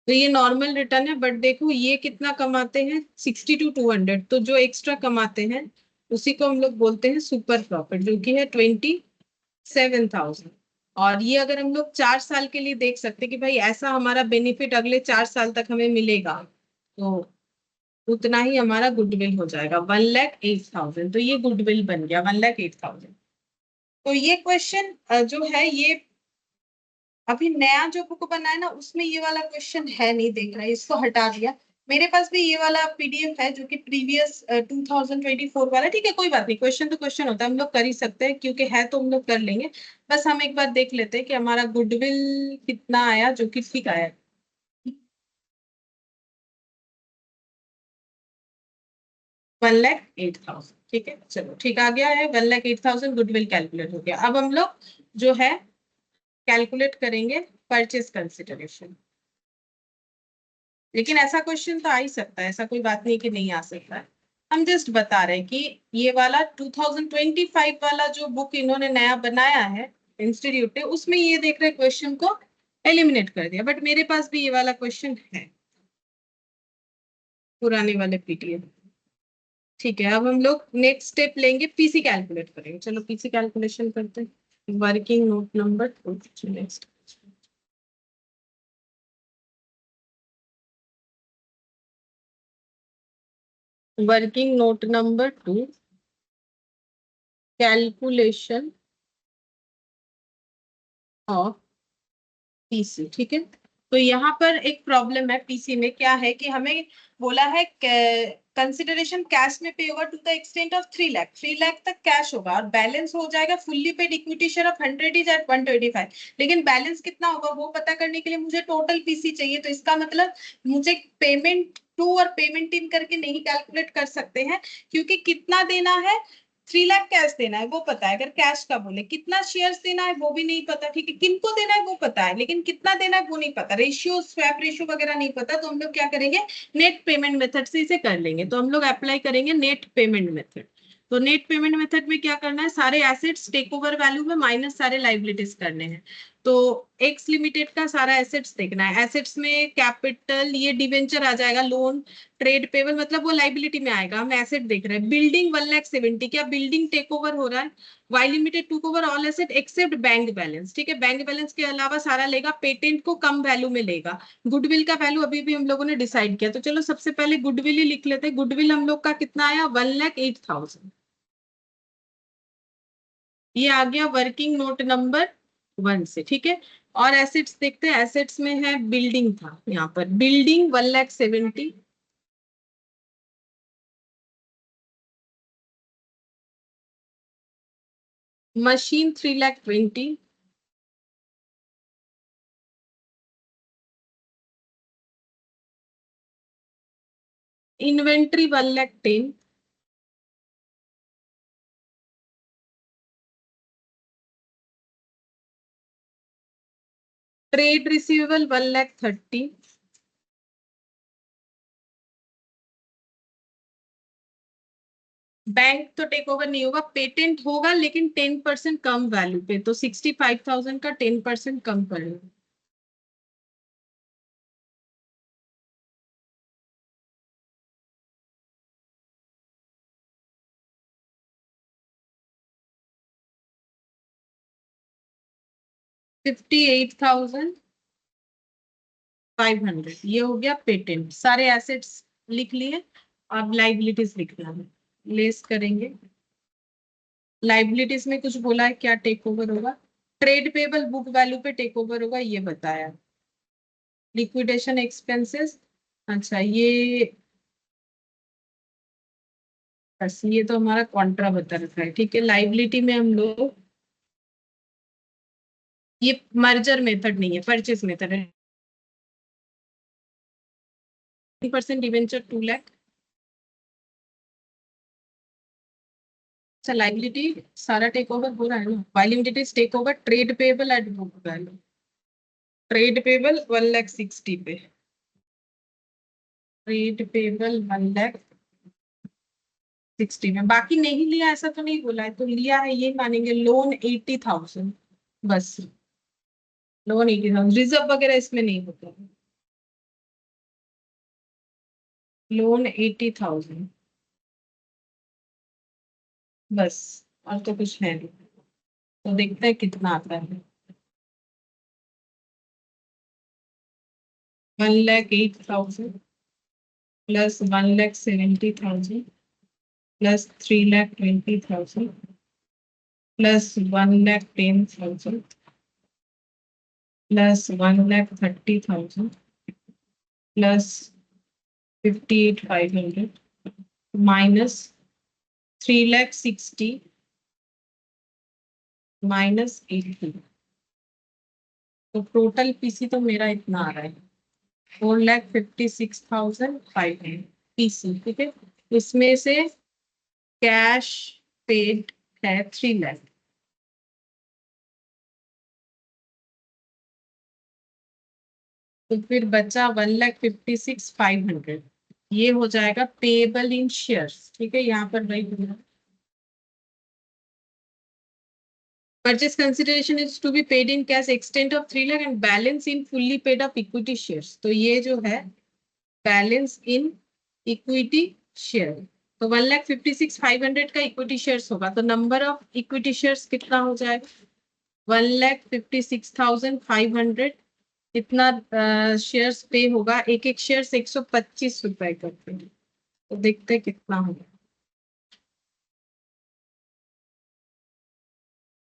तो ये नॉर्मल रिटर्न है, बट देखो ये कितना कमाते हैं, 62,200। तो जो एक्स्ट्रा कमाते हैं उसी को हम लोग बोलते हैं सुपर प्रॉफिट, जो कि है 27,000। और ये अगर हम लोग 4 साल के लिए देख सकते हैं कि भाई ऐसा हमारा बेनिफिट अगले 4 साल तक हमें मिलेगा, तो उतना ही हमारा गुडविल हो जाएगा 1,08,000। तो ये गुडविल बन गया 1,08,000। तो ये क्वेश्चन जो है ये अभी नया जो बुक बना है ना, उसमें ये वाला क्वेश्चन है नहीं, देख रहा है, इसको हटा दिया। मेरे पास भी ये वाला पीडीएफ है जो कि प्रीवियस 2024 वाला। ठीक है, कोई बात नहीं, क्वेश्चन तो क्वेश्चन होता है, हम लोग कर ही सकते हैं, क्योंकि है तो हम लोग कर लेंगे। बस हम एक बार देख लेते हैं कि हमारा गुडविल कितना आया, जो कि ठीक आया। 1,08,000, ठीक है, चलो ठीक आ गया है। 1,08,000 गुडविल कैलकुलेट हो गया। अब हम लोग जो है कैलकुलेट करेंगे परचेज कंसिडरेशन। लेकिन ऐसा क्वेश्चन तो आ ही सकता है, ऐसा कोई बात नहीं कि नहीं आ सकता है। हम जस्ट बता रहे हैं कि ये वाला 2025 वाला जो बुक इन्होंने नया बनाया है इंस्टीट्यूट ने, उसमें ये देख रहे क्वेश्चन को एलिमिनेट कर दिया, बट मेरे पास भी ये वाला क्वेश्चन है पुराने वाले पीडीएफ। ठीक है, अब हम लोग नेक्स्ट स्टेप लेंगे, पीसी कैलकुलेट करेंगे। चलो पीसी कैलकुलेशन करते हैं। Working note number 2, next. Working note number 2, calculation of PC, ठीक है। तो यहाँ पर एक प्रॉब्लम है पीसी में, क्या है कि हमें बोला है कंसिडरेशन कैश में पे होगा to the extent of 3 lakh. 3 lakh तक कैश होगा और बैलेंस हो जाएगा fully paid equity share of 100 is at 125। लेकिन बैलेंस कितना होगा वो पता करने के लिए मुझे टोटल पीसी चाहिए। तो इसका मतलब मुझे पेमेंट टू और पेमेंट इन करके नहीं कैलकुलेट कर सकते हैं, क्योंकि कितना देना है, 3 लाख कैश देना है वो पता है, अगर कैश का बोले। कितना शेयर्स देना है वो भी नहीं पता, ठीक है। किनको देना है वो पता है, लेकिन कितना देना है वो नहीं पता। रेशियो, स्वैप रेशियो वगैरह नहीं पता। तो हम लोग क्या करेंगे, नेट पेमेंट मेथड से इसे कर लेंगे। तो हम लोग अप्लाई करेंगे नेट पेमेंट मेथड। तो नेट पेमेंट मेथड में क्या करना है, सारे एसेट्स टेक ओवर वैल्यू में माइनस सारे लाइबिलिटीज करने हैं। तो एक्स लिमिटेड का सारा एसेट्स देखना है। एसेट्स में कैपिटल, ये डिवेंचर आ जाएगा, लोन, ट्रेड पेबल मतलब वो लाइबिलिटी में आएगा। हम एसेट देख रहे हैं, बिल्डिंग 1,70,000, क्या बिल्डिंग टेक ओवर हो रहा है? Y limited took over all asset except bank balance, ठीक है। बैंक बैलेंस के अलावा सारा लेगा। पेटेंट को कम वैल्यू में लेगा। गुडविल का वैल्यू अभी भी हम लोगों ने डिसाइड किया, तो चलो सबसे पहले गुडविल ही लिख लेते हैं। गुडविल हम लोग का कितना आया, 1,08,000। ये आ गया वर्किंग नोट नंबर 1 से, ठीक है। और एसेट्स देखते हैं, एसेट्स में है बिल्डिंग था, यहाँ पर building 1,70,000, machine 3,20,000, inventory 1,10,000, trade receivable 1,30,000, bank तो टेक ओवर नहीं होगा, पेटेंट होगा लेकिन 10% कम वैल्यू पे, तो 65,000 का 10% कम पड़ेगा। $58,500 ये हो गया पेटेंट। सारे एसेट्स लिख लिए, अब लाइबिलिटीज लिखना है, लेस करेंगे। लाइबिलिटीज में कुछ बोला है क्या टेक ओवर होगा? ट्रेड पेबल बुक वैल्यू पे टेक ओवर होगा, ये बताया। लिक्विडेशन एक्सपेंसेस, अच्छा ये बस, ये तो हमारा कॉन्ट्रा बता रखा है, ठीक है। लाइबिलिटी में हम लोग, ये मर्जर मेथड नहीं है, परचेस मेथड है। 10% डिवेंचर 2 लाख। अच्छा लाइबिलिटी सारा टेक ओवर हो रहा है ना, Y limited take over trade payable at book value. Trade payable 1,60,000 पे, ट्रेड पेबल 1,60,000 में, बाकी नहीं लिया ऐसा तो नहीं बोला है, तो लिया है ये मानेंगे। लोन 80,000, बस लोन 80,000, रिजर्व वगैरह इसमें नहीं होता। लोन 80,000 बस, और तो कुछ है नहीं। तो देखते हैं कितना आता है। 1,08,000 plus 1,70,000 plus 3,20,000 plus 1,10,000 plus 1,30,000 plus 58,500 minus 3,60,000 minus 80। तो टोटल पीसी तो मेरा इतना आ रहा है, 4,56,500 पीसी, ठीक है। इसमें से कैश पेड है 3 लाख, तो फिर बचा 1,56,500, ये हो जाएगा पेबल इन शेयर्स, ठीक है। यहाँ पर वही purchase consideration is to be paid in cash extent of 3 lakh and balance in fully paid of equity shares, तो ये जो है बैलेंस इन इक्विटी शेयर, तो 1,56,500 का इक्विटी शेयर्स होगा, तो नंबर ऑफ इक्विटी शेयर्स कितना हो जाएगा? 1,56,500, इतना शेयर्स पे होगा। एक एक शेयर्स 125 रुपए करते हैं, तो देखते हैं कितना होगा।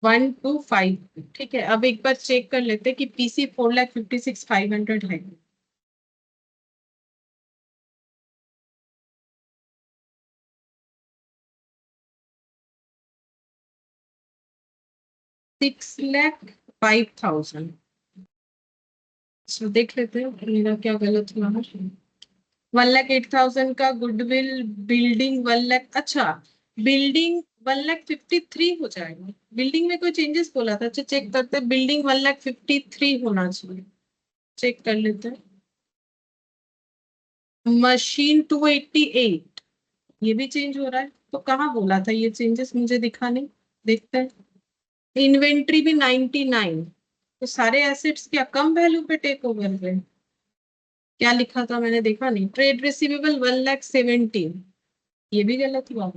125, ठीक है। अब एक बार चेक कर लेते हैं कि पीसी 4,56,500 है। $6,05,000, तो देख लेते हैं मेरा क्या गलत हुआ है। 1,08,000 का गुडविल, बिल्डिंग 1 लाख, अच्छा बिल्डिंग 1,53,000 हो जाएगा। बिल्डिंग में कोई चेंजेस बोला था? अच्छा चेक करते हैं, बिल्डिंग 1,53,000 होना चाहिए, चेक कर लेते हैं। मशीन 288, ये भी चेंज हो रहा है, तो कहाँ बोला था ये चेंजेस, मुझे दिखा नहीं, देखते हैं। इन्वेंट्री भी 99, तो सारे एसेट्स क्या कम वैल्यू पे टेक ओवर हुए? क्या लिखा था मैंने देखा नहीं। ट्रेड रिसीवेबल 1,17,000, ये भी गलत हुआ।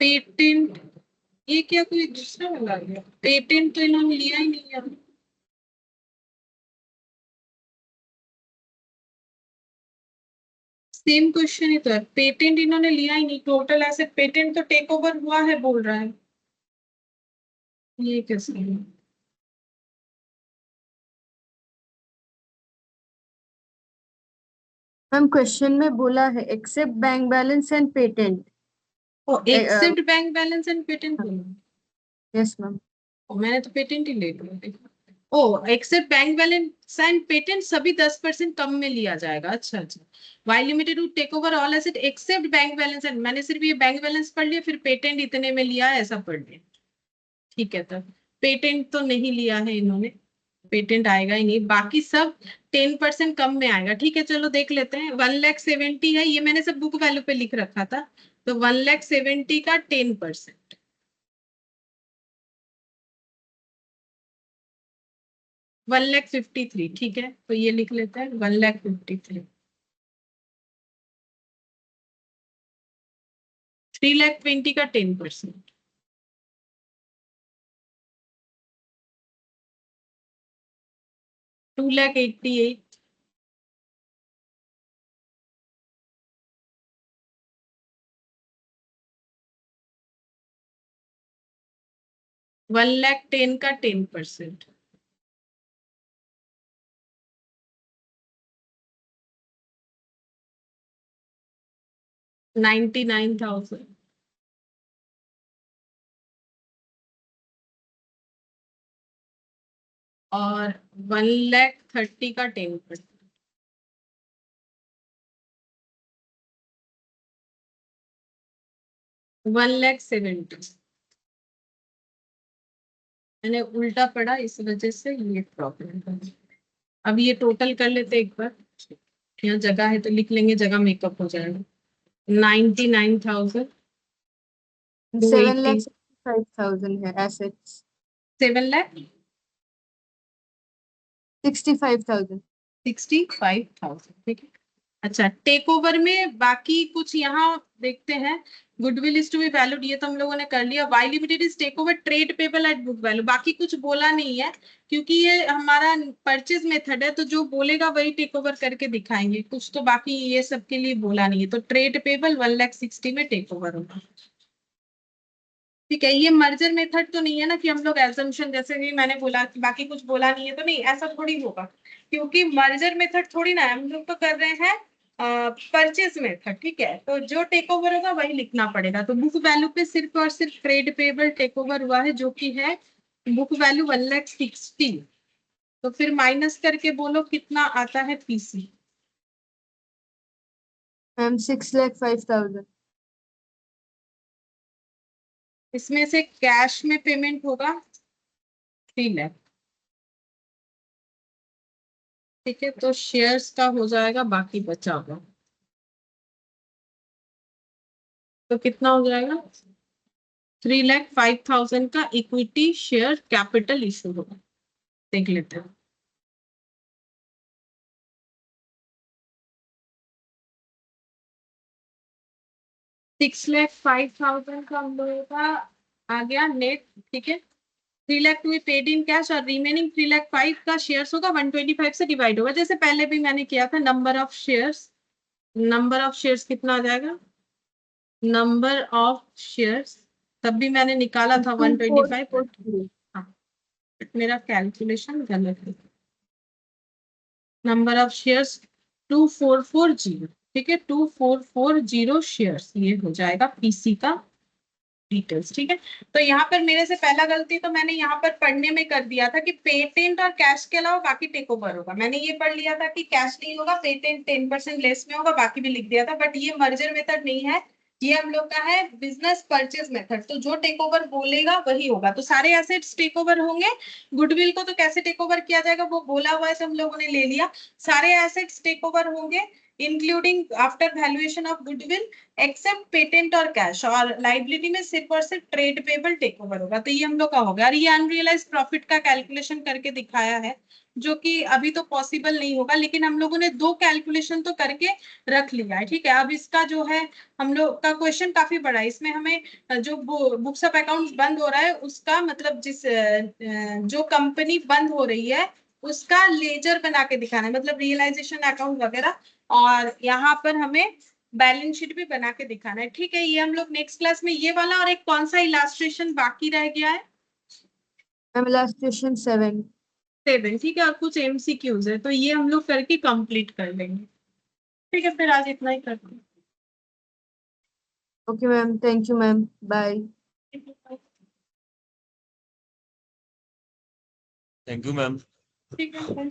पेटेंट, ये क्या कोई दूसरा वाला गया? पेटेंट तो इन्होंने लिया ही नहीं है। सेम क्वेश्चन ही तो है, पेटेंट इन्होंने लिया ही नहीं, टोटल एसेट पेटेंट तो टेक ओवर हुआ है बोल रहा है, ये कैसे है? मैम क्वेश्चन में बोला है except bank balance and patent. ओ except bank balance and patent बोला, यस मैम। मैंने तो पेटेंट ही ले लिया। ओ except bank balance and patent सभी 10% कम में लिया जाएगा, अच्छा अच्छा। Y limited to take over all asset except bank balance and, मैंने सिर्फ ये बैंक बैलेंस पढ़ लिया, फिर पेटेंट इतने में लिया है ऐसा पढ़ लिया। ठीक है, तब पेटेंट तो नहीं लिया है इन्होंने, पेटेंट आएगा ही नहीं, बाकी सब 10% कम में आएगा। ठीक है, चलो देख लेते हैं। 1,70,000 है, ये मैंने सब बुक वैल्यू पे लिख रखा था, तो 1,70,000 का 10%, 1,53,000। ठीक है, तो ये लिख लेते हैं 1,53,000। 3,20,000 का 10%, 2,88,000। 1,10,000 का 10%, 99,000। और 1,30,000 का 10%, 1,70,000। मैंने उल्टा पढ़ा, इस वजह से ये प्रॉब्लम है। अब ये टोटल कर लेते एक बार, यहाँ जगह है तो लिख लेंगे, जगह मेकअप हो जाएगा। 99,000, 280, 7,65,000 है एसेट्स। 7,65,000। 65,000। ठीक है। अच्छा, टेक ओवर में बाकी कुछ यहाँ देखते हैं। Goodwill is to be valued, ये तो हम लोगों ने कर लिया। Y limited is take over trade payable at book value, बाकी कुछ बोला नहीं है, क्योंकि ये हमारा परचेज मेथड है, तो जो बोलेगा वही टेक ओवर करके दिखाएंगे। कुछ तो बाकी ये सब के लिए बोला नहीं है, तो ट्रेड पेबल 1,60,000 में टेक ओवर होगा। ठीक है, ये मर्जर मेथड तो नहीं है ना कि हम लोग एजम्पशन, जैसे भी मैंने बोला कि बाकी कुछ बोला नहीं है, तो नहीं, ऐसा थोड़ी होगा, क्योंकि मर्जर मेथड थोड़ी ना है, हम लोग तो कर रहे हैं परचेज मेथड। ठीक है, तो जो टेक ओवर होगा वही लिखना पड़ेगा। तो बुक वैल्यू पे सिर्फ और सिर्फ ट्रेड पेबल टेक ओवर हुआ है, जो कि है बुक वैल्यू 1,60,000। तो फिर माइनस करके बोलो कितना आता है पीसी। मैम 6,05,000। इसमें से कैश में पेमेंट होगा 3,00,000। ठीक है, तो शेयर्स का हो जाएगा बाकी बचा हुआ, तो कितना हो जाएगा? 3,05,000 का इक्विटी शेयर कैपिटल इशू होगा। देख लेते हैं। $6,05,000 का हम लोगों का आ गया नेट। ठीक है, 3,00,000 to be paid in cash, और रिमेनिंग 3,05,000 का शेयर्स होगा, 125 से डिवाइड होगा, जैसे पहले भी मैंने किया था। Number of shares, number of shares कितना आ जाएगा? नंबर ऑफ शेयर्स तब भी मैंने निकाला था 125। 2443। हाँ, मेरा कैलकुलेशन गलत है। Number of shares 2,440। ठीक है, 2,440 शेयर्स, ये हो जाएगा पीसी का डिटेल्स। ठीक है, तो यहाँ पर मेरे से पहला गलती तो मैंने यहाँ पर पढ़ने में कर दिया था कि पेटेंट और कैश के अलावा बाकी टेक ओवर होगा। मैंने ये पढ़ लिया था कि कैश नहीं होगा, पेटेंट 10% लेस में होगा, बाकी भी लिख दिया था। बट ये मर्जर मेथड नहीं है, ये हम लोग का है बिजनेस परचेज मेथड। तो जो टेक ओवर बोलेगा वही होगा, तो सारे एसेट्स टेक ओवर होंगे। गुडविल को तो कैसे टेक ओवर किया जाएगा वो बोला हुआ है, सब हम लोगों ने ले लिया। सारे एसेट्स टेक ओवर होंगे including after valuation of goodwill, except patent और कैश, और लाइबिलिटी में सिर्फ और सिर्फ ट्रेड पेबल टेक ओवर होगा। तो ये हम लोग का हो गया। और ये अनरियलाइज प्रॉफिट का कैलकुलेशन करके दिखाया है, जो कि अभी तो पॉसिबल नहीं होगा, लेकिन हम लोगों ने 2 कैलकुलेशन तो करके रख लिया है। ठीक है, अब इसका जो है हम लोग का क्वेश्चन काफी बड़ा है, इसमें हमें जो बुक्स ऑफ अकाउंट्स बंद हो रहा है उसका मतलब जो कंपनी बंद हो रही है उसका लेजर बना के दिखाना है, मतलब रियलाइजेशन अकाउंट वगैरह, और यहाँ पर हमें बैलेंस शीट भी बना के दिखाना है। ठीक है, ये हम लोग नेक्स्ट क्लास में ये वाला, और एक कौन सा इलास्ट्रेशन बाकी रह गया है? Ma'am illustration 7। 7। ठीक है, और कुछ एमसीक्यूज है, तो ये हम लोग करके कंप्लीट कर लेंगे। ठीक है, फिर आज इतना ही करते हैं। Okay ma'am, thank you ma'am, bye. Thank you ma'am. ठीक है।